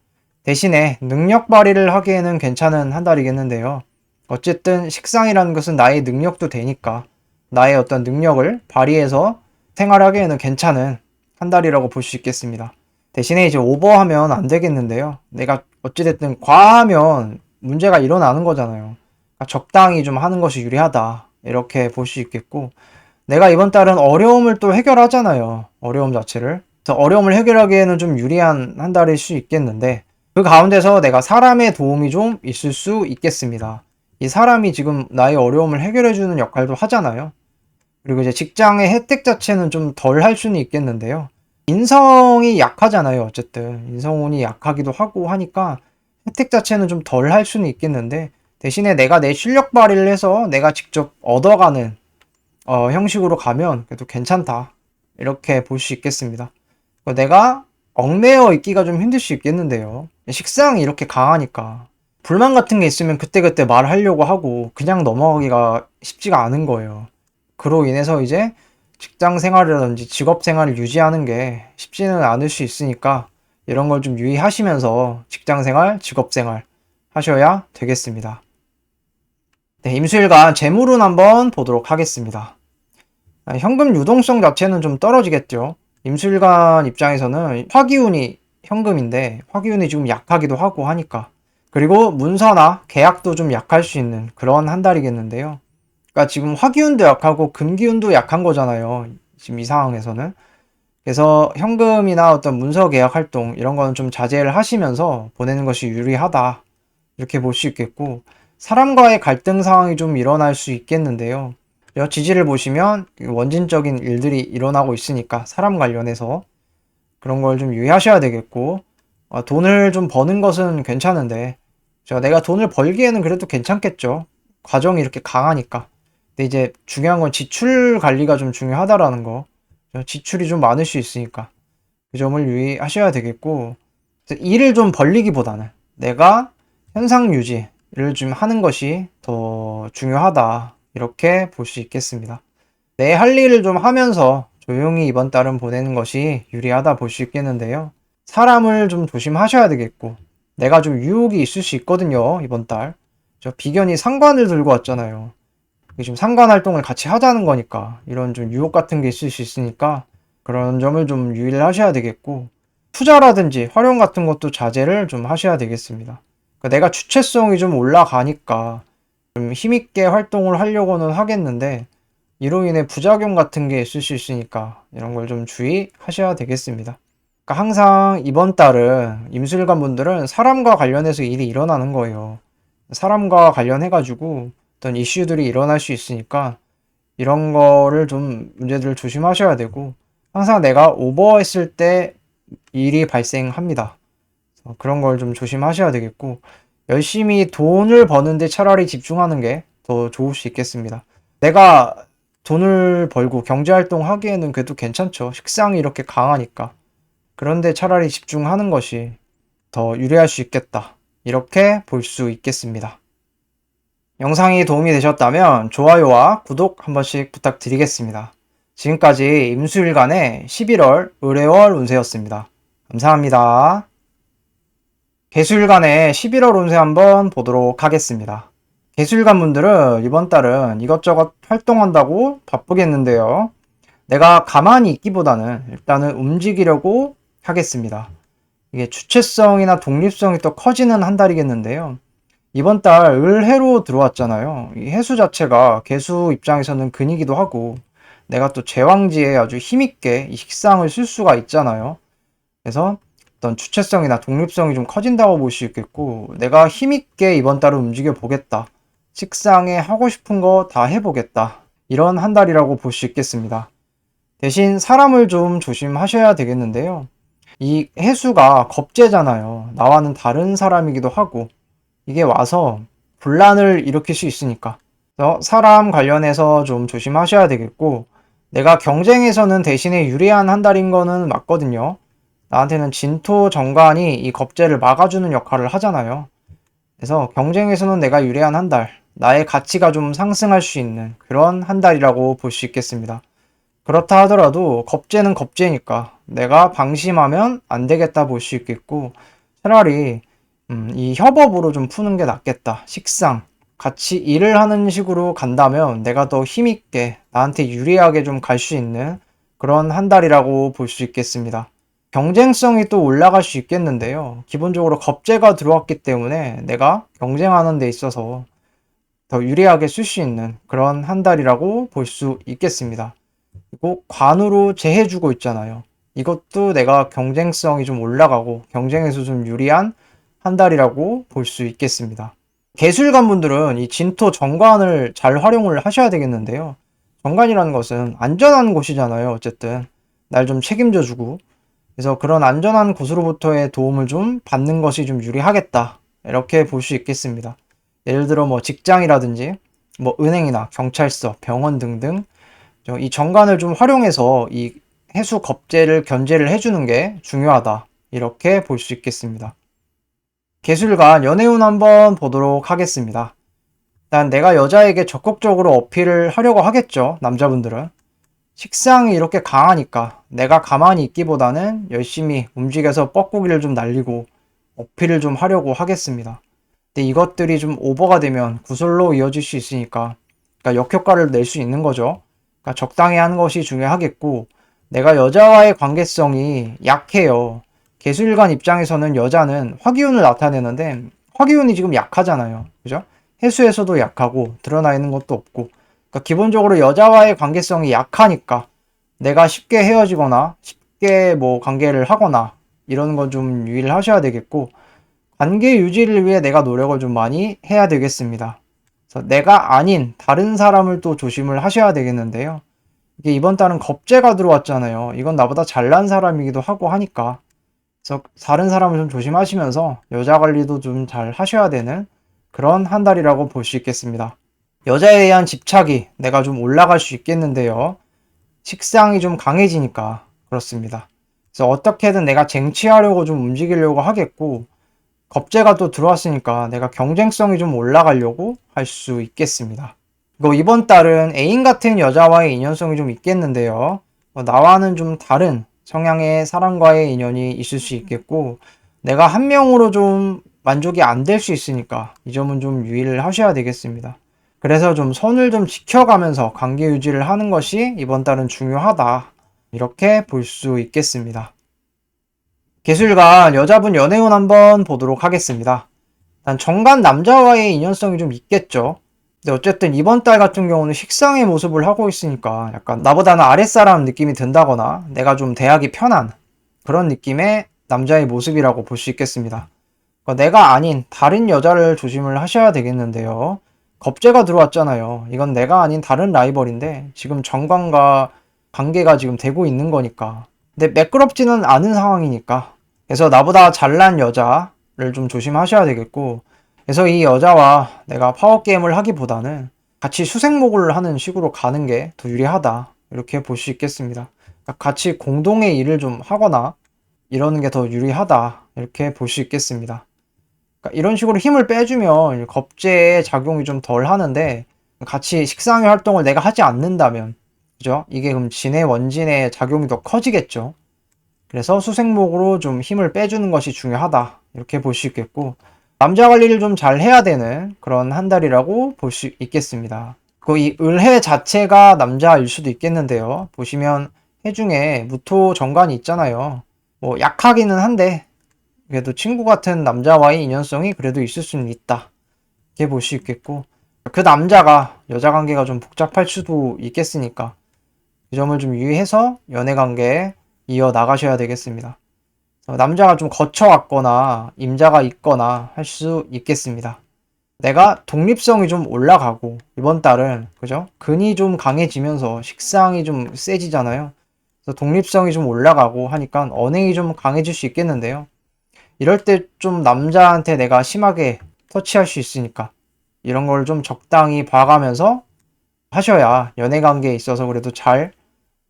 대신에 능력 발휘를 하기에는 괜찮은 한 달이겠는데요. 어쨌든 식상이라는 것은 나의 능력도 되니까 나의 어떤 능력을 발휘해서 생활하기에는 괜찮은 한 달이라고 볼 수 있겠습니다. 대신에 이제 오버하면 안 되겠는데요. 내가 어찌됐든 과하면 문제가 일어나는 거잖아요. 그러니까 적당히 좀 하는 것이 유리하다. 이렇게 볼 수 있겠고, 내가 이번 달은 어려움을 또 해결하잖아요. 어려움 자체를. 그래서 어려움을 해결하기에는 좀 유리한 한 달일 수 있겠는데, 그 가운데서 내가 사람의 도움이 좀 있을 수 있겠습니다. 이 사람이 지금 나의 어려움을 해결해주는 역할도 하잖아요. 그리고 이제 직장의 혜택 자체는 좀 덜 할 수는 있겠는데요. 인성이 약하잖아요. 어쨌든 인성운이 약하기도 하고 하니까 혜택 자체는 좀 덜 할 수는 있겠는데, 대신에 내가 내 실력 발휘를 해서 내가 직접 얻어가는 형식으로 가면 그래도 괜찮다. 이렇게 볼 수 있겠습니다. 내가 얽매여 있기가 좀 힘들 수 있겠는데요. 식상이 이렇게 강하니까. 불만 같은 게 있으면 그때그때 말하려고 하고 그냥 넘어가기가 쉽지가 않은 거예요. 그로 인해서 이제 직장 생활이라든지 직업 생활을 유지하는 게 쉽지는 않을 수 있으니까 이런 걸 좀 유의하시면서 직장 생활, 직업 생활 하셔야 되겠습니다. 네, 임수일간 재물운 한번 보도록 하겠습니다. 현금 유동성 자체는 좀 떨어지겠죠. 임술관 입장에서는 화기운이 현금인데 화기운이 지금 약하기도 하고 하니까, 그리고 문서나 계약도 좀 약할 수 있는 그런 한 달이겠는데요. 그러니까 지금 화기운도 약하고 금기운도 약한 거잖아요. 지금 이 상황에서는. 그래서 현금이나 어떤 문서 계약 활동 이런 거는 좀 자제를 하시면서 보내는 것이 유리하다. 이렇게 볼 수 있겠고, 사람과의 갈등 상황이 좀 일어날 수 있겠는데요. 지지를 보시면 원진적인 일들이 일어나고 있으니까 사람 관련해서 그런 걸 좀 유의하셔야 되겠고, 돈을 좀 버는 것은 괜찮은데 내가 돈을 벌기에는 그래도 괜찮겠죠. 과정이 이렇게 강하니까. 근데 이제 중요한 건 지출 관리가 좀 중요하다라는 거. 지출이 좀 많을 수 있으니까 그 점을 유의하셔야 되겠고, 일을 좀 벌리기보다는 내가 현상 유지를 좀 하는 것이 더 중요하다. 이렇게 볼 수 있겠습니다. 내 할 일을 좀 하면서 조용히 이번 달은 보내는 것이 유리하다 볼 수 있겠는데요. 사람을 좀 조심하셔야 되겠고, 내가 좀 유혹이 있을 수 있거든요. 이번 달. 저 비견이 상관을 들고 왔잖아요. 이게 지금 상관 활동을 같이 하자는 거니까 이런 좀 유혹 같은 게 있을 수 있으니까 그런 점을 좀 유의를 하셔야 되겠고, 투자라든지 활용 같은 것도 자제를 좀 하셔야 되겠습니다. 그러니까 내가 주체성이 좀 올라가니까 좀 힘있게 활동을 하려고는 하겠는데, 이로 인해 부작용 같은 게 있을 수 있으니까 이런 걸 좀 주의하셔야 되겠습니다. 그러니까 항상 이번 달은 임술관 분들은 사람과 관련해서 일이 일어나는 거예요. 사람과 관련해가지고 어떤 이슈들이 일어날 수 있으니까 이런 거를 좀 문제들을 조심하셔야 되고, 항상 내가 오버했을 때 일이 발생합니다. 그런 걸 좀 조심하셔야 되겠고, 열심히 돈을 버는데 차라리 집중하는 게 더 좋을 수 있겠습니다. 내가 돈을 벌고 경제활동 하기에는 그래도 괜찮죠. 식상이 이렇게 강하니까. 그런데 차라리 집중하는 것이 더 유리할 수 있겠다. 이렇게 볼 수 있겠습니다. 영상이 도움이 되셨다면 좋아요와 구독 한 번씩 부탁드리겠습니다. 지금까지 임수일간의 11월 의뢰월 운세였습니다. 감사합니다. 개수일간의 11월 운세 한번 보도록 하겠습니다. 개수일간 분들은 이번 달은 이것저것 활동한다고 바쁘겠는데요. 내가 가만히 있기보다는 일단은 움직이려고 하겠습니다. 이게 주체성이나 독립성이 또 커지는 한 달이겠는데요. 이번 달 을해로 들어왔잖아요. 이 해수 자체가 개수 입장에서는 근이기도 하고, 내가 또 제왕지에 아주 힘있게 이 식상을 쓸 수가 있잖아요. 그래서 어떤 주체성이나 독립성이 좀 커진다고 볼 수 있겠고, 내가 힘있게 이번 달을 움직여 보겠다. 식상에 하고 싶은 거 다 해보겠다. 이런 한 달이라고 볼 수 있겠습니다. 대신 사람을 좀 조심하셔야 되겠는데요. 이 해수가 겁재잖아요. 나와는 다른 사람이기도 하고, 이게 와서 분란을 일으킬 수 있으니까. 그래서 사람 관련해서 좀 조심하셔야 되겠고, 내가 경쟁에서는 대신에 유리한 한 달인 거는 맞거든요. 나한테는 진토 정관이 이 겁재를 막아주는 역할을 하잖아요. 그래서 경쟁에서는 내가 유리한 한 달, 나의 가치가 좀 상승할 수 있는 그런 한 달이라고 볼 수 있겠습니다. 그렇다 하더라도 겁재는 겁재니까 내가 방심하면 안 되겠다 볼 수 있겠고, 차라리 이 협업으로 좀 푸는 게 낫겠다. 식상, 같이 일을 하는 식으로 간다면 내가 더 힘있게 나한테 유리하게 좀 갈 수 있는 그런 한 달이라고 볼 수 있겠습니다. 경쟁성이 또 올라갈 수 있겠는데요. 기본적으로 겁재가 들어왔기 때문에 내가 경쟁하는 데 있어서 더 유리하게 쓸 수 있는 그런 한 달이라고 볼 수 있겠습니다. 그리고 관으로 재해주고 있잖아요. 이것도 내가 경쟁성이 좀 올라가고 경쟁에서 좀 유리한 한 달이라고 볼 수 있겠습니다. 개술관 분들은 이 진토 정관을 잘 활용을 하셔야 되겠는데요. 정관이라는 것은 안전한 곳이잖아요. 어쨌든 날 좀 책임져 주고, 그래서 그런 안전한 곳으로부터의 도움을 좀 받는 것이 좀 유리하겠다, 이렇게 볼 수 있겠습니다. 예를 들어 뭐 직장이라든지 뭐 은행이나 경찰서, 병원 등등 이 정관을 좀 활용해서 이 해수 겁재를 견제를 해주는 게 중요하다, 이렇게 볼 수 있겠습니다. 개술관 연애운 한번 보도록 하겠습니다. 일단 내가 여자에게 적극적으로 어필을 하려고 하겠죠. 남자분들은 식상이 이렇게 강하니까 내가 가만히 있기보다는 열심히 움직여서 뻐꾸기를 좀 날리고 어필을 좀 하려고 하겠습니다. 근데 이것들이 좀 오버가 되면 구설로 이어질 수 있으니까, 그러니까 역효과를 낼 수 있는 거죠. 그러니까 적당히 하는 것이 중요하겠고, 내가 여자와의 관계성이 약해요. 개수일관 입장에서는 여자는 화기운을 나타내는데 화기운이 지금 약하잖아요. 그죠? 해수에서도 약하고 드러나 있는 것도 없고, 그러니까 기본적으로 여자와의 관계성이 약하니까 내가 쉽게 헤어지거나 쉽게 뭐 관계를 하거나 이런 건 좀 유의를 하셔야 되겠고, 관계 유지를 위해 내가 노력을 좀 많이 해야 되겠습니다. 그래서 내가 아닌 다른 사람을 또 조심을 하셔야 되겠는데요. 이게 이번 달은 겁재가 들어왔잖아요. 이건 나보다 잘난 사람이기도 하고 하니까, 그래서 다른 사람을 좀 조심하시면서 여자 관리도 좀 잘 하셔야 되는 그런 한 달이라고 볼 수 있겠습니다. 여자에 대한 집착이 내가 좀 올라갈 수 있겠는데요. 식상이 좀 강해지니까 그렇습니다. 그래서 어떻게든 내가 쟁취하려고 좀 움직이려고 하겠고, 겁재가 또 들어왔으니까 내가 경쟁성이 좀 올라가려고 할 수 있겠습니다. 그리고 이번 달은 애인 같은 여자와의 인연성이 좀 있겠는데요. 나와는 좀 다른 성향의 사람과의 인연이 있을 수 있겠고, 내가 한 명으로 좀 만족이 안 될 수 있으니까 이 점은 좀 유의를 하셔야 되겠습니다. 그래서 좀 선을 좀 지켜가면서 관계 유지를 하는 것이 이번 달은 중요하다, 이렇게 볼 수 있겠습니다. 개술관 여자분 연애운 한번 보도록 하겠습니다. 일단 정관 남자와의 인연성이 좀 있겠죠. 근데 어쨌든 이번 달 같은 경우는 식상의 모습을 하고 있으니까 약간 나보다는 아랫사람 느낌이 든다거나 내가 좀 대하기 편한 그런 느낌의 남자의 모습이라고 볼 수 있겠습니다. 그러니까 내가 아닌 다른 여자를 조심을 하셔야 되겠는데요. 겁재가 들어왔잖아요. 이건 내가 아닌 다른 라이벌인데 지금 정관과 관계가 지금 되고 있는 거니까. 근데 매끄럽지는 않은 상황이니까. 그래서 나보다 잘난 여자를 좀 조심하셔야 되겠고, 그래서 이 여자와 내가 파워게임을 하기보다는 같이 수색목을 하는 식으로 가는 게 더 유리하다, 이렇게 볼 수 있겠습니다. 그러니까 같이 공동의 일을 좀 하거나 이러는 게 더 유리하다, 이렇게 볼 수 있겠습니다. 그러니까 이런 식으로 힘을 빼주면 겁재의 작용이 좀 덜 하는데, 같이 식상의 활동을 내가 하지 않는다면, 그죠? 이게 그럼 진의 원진의 작용이 더 커지겠죠. 그래서 수색목으로 좀 힘을 빼주는 것이 중요하다, 이렇게 볼 수 있겠고, 남자 관리를 좀 잘 해야 되는 그런 한 달이라고 볼 수 있겠습니다. 그 이 을해 자체가 남자일 수도 있겠는데요. 보시면 해 중에 무토 정관이 있잖아요. 뭐 약하기는 한데 그래도 친구 같은 남자와의 인연성이 그래도 있을 수는 있다, 이렇게 볼 수 있겠고, 그 남자가 여자 관계가 좀 복잡할 수도 있겠으니까 그 점을 좀 유의해서 연애 관계에 이어 나가셔야 되겠습니다. 남자가 좀 거쳐왔거나 임자가 있거나 할 수 있겠습니다. 내가 독립성이 좀 올라가고 이번 달은 그죠? 근이 좀 강해지면서 식상이 좀 세지잖아요. 그래서 독립성이 좀 올라가고 하니까 언행이 좀 강해질 수 있겠는데요. 이럴 때 좀 남자한테 내가 심하게 터치할 수 있으니까 이런 걸 좀 적당히 봐가면서 하셔야 연애 관계에 있어서 그래도 잘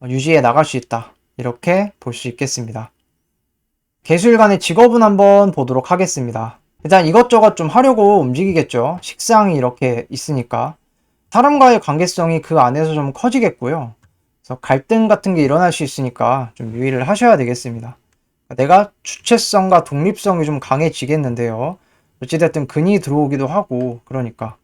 유지해 나갈 수 있다, 이렇게 볼 수 있겠습니다. 개수일간의 직업은 한번 보도록 하겠습니다. 일단 이것저것 좀 하려고 움직이겠죠. 식상이 이렇게 있으니까 사람과의 관계성이 그 안에서 좀 커지겠고요. 그래서 갈등 같은 게 일어날 수 있으니까 좀 유의를 하셔야 되겠습니다. 내가 주체성과 독립성이 좀 강해지겠는데요. 어찌됐든 근이 들어오기도 하고 그러니까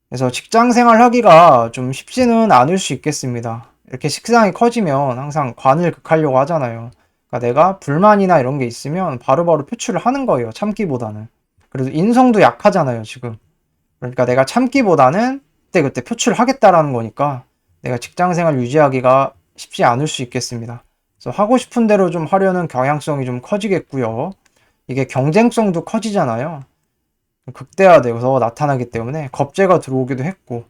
그래서 직장 생활 하기가 좀 쉽지는 않을 수 있겠습니다. 이렇게 식상이 커지면 항상 관을 극하려고 하잖아요. 그러니까 내가 불만이나 이런 게 있으면 바로바로 표출을 하는 거예요. 참기보다는. 그래도 인성도 약하잖아요, 지금. 그러니까 내가 참기보다는 그때 표출하겠다라는 거니까 내가 직장 생활 유지하기가 쉽지 않을 수 있겠습니다. 그래서 하고 싶은 대로 좀 하려는 경향성이 좀 커지겠고요. 이게 경쟁성도 커지잖아요. 극대화되어서 나타나기 때문에 겁재가 들어오기도 했고,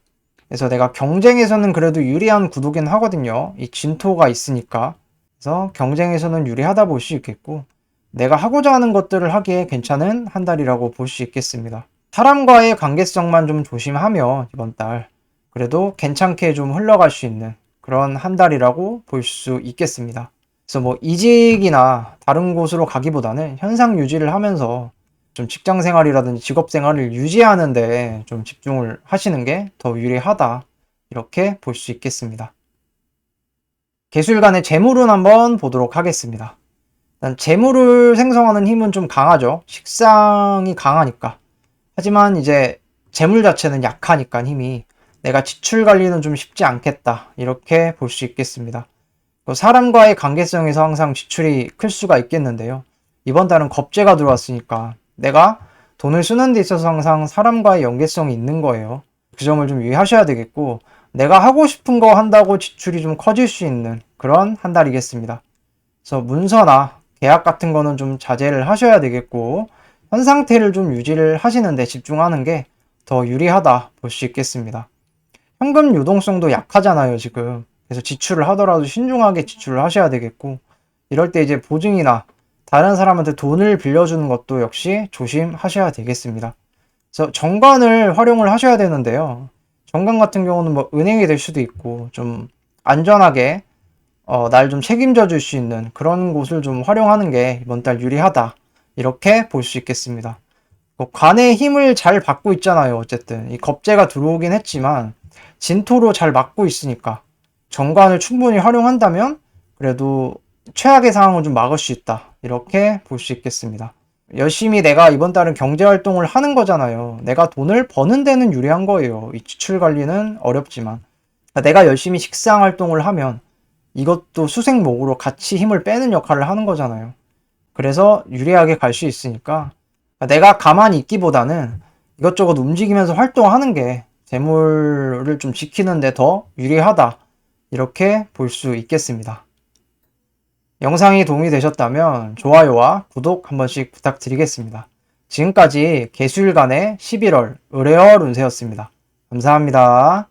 그래서 내가 경쟁에서는 그래도 유리한 구도긴 하거든요. 이 진토가 있으니까. 그래서 경쟁에서는 유리하다 볼 수 있겠고, 내가 하고자 하는 것들을 하기에 괜찮은 한 달이라고 볼 수 있겠습니다. 사람과의 관계성만 좀 조심하면 이번 달 그래도 괜찮게 좀 흘러갈 수 있는 그런 한 달이라고 볼 수 있겠습니다. 그래서 뭐 이직이나 다른 곳으로 가기보다는 현상 유지를 하면서 좀 직장 생활이라든지 직업 생활을 유지하는데 좀 집중을 하시는 게 더 유리하다. 이렇게 볼 수 있겠습니다. 계술간의 재물운 한번 보도록 하겠습니다. 일단 재물을 생성하는 힘은 좀 강하죠. 식상이 강하니까. 하지만 이제 재물 자체는 약하니까 힘이 내가 지출 관리는 좀 쉽지 않겠다. 이렇게 볼 수 있겠습니다. 사람과의 관계성에서 항상 지출이 클 수가 있겠는데요. 이번 달은 겁재가 들어왔으니까 내가 돈을 쓰는 데 있어서 항상 사람과의 연계성이 있는 거예요. 그 점을 좀 유의하셔야 되겠고, 내가 하고 싶은 거 한다고 지출이 좀 커질 수 있는 그런 한 달이겠습니다. 그래서 문서나 계약 같은 거는 좀 자제를 하셔야 되겠고, 현 상태를 좀 유지를 하시는데 집중하는 게 더 유리하다 볼 수 있겠습니다. 현금 유동성도 약하잖아요, 지금. 그래서 지출을 하더라도 신중하게 지출을 하셔야 되겠고, 이럴 때 이제 보증이나 다른 사람한테 돈을 빌려주는 것도 역시 조심하셔야 되겠습니다. 그래서 정관을 활용을 하셔야 되는데요. 정관 같은 경우는 뭐 은행이 될 수도 있고, 좀 안전하게 날 좀 책임져 줄 수 있는 그런 곳을 좀 활용하는 게 이번 달 유리하다. 이렇게 볼 수 있겠습니다. 관의 힘을 잘 받고 있잖아요. 어쨌든 이 겁재가 들어오긴 했지만 진토로 잘 막고 있으니까 정관을 충분히 활용한다면 그래도 최악의 상황을 좀 막을 수 있다. 이렇게 볼 수 있겠습니다. 열심히 내가 이번 달은 경제활동을 하는 거잖아요. 내가 돈을 버는 데는 유리한 거예요. 이 지출 관리는 어렵지만 내가 열심히 식상활동을 하면 이것도 수생목으로 같이 힘을 빼는 역할을 하는 거잖아요. 그래서 유리하게 갈 수 있으니까 내가 가만히 있기보다는 이것저것 움직이면서 활동하는 게 재물을 좀 지키는데 더 유리하다. 이렇게 볼 수 있겠습니다. 영상이 도움이 되셨다면 좋아요와 구독 한 번씩 부탁드리겠습니다. 지금까지 개수일간의 11월 의뢰월 운세였습니다. 감사합니다.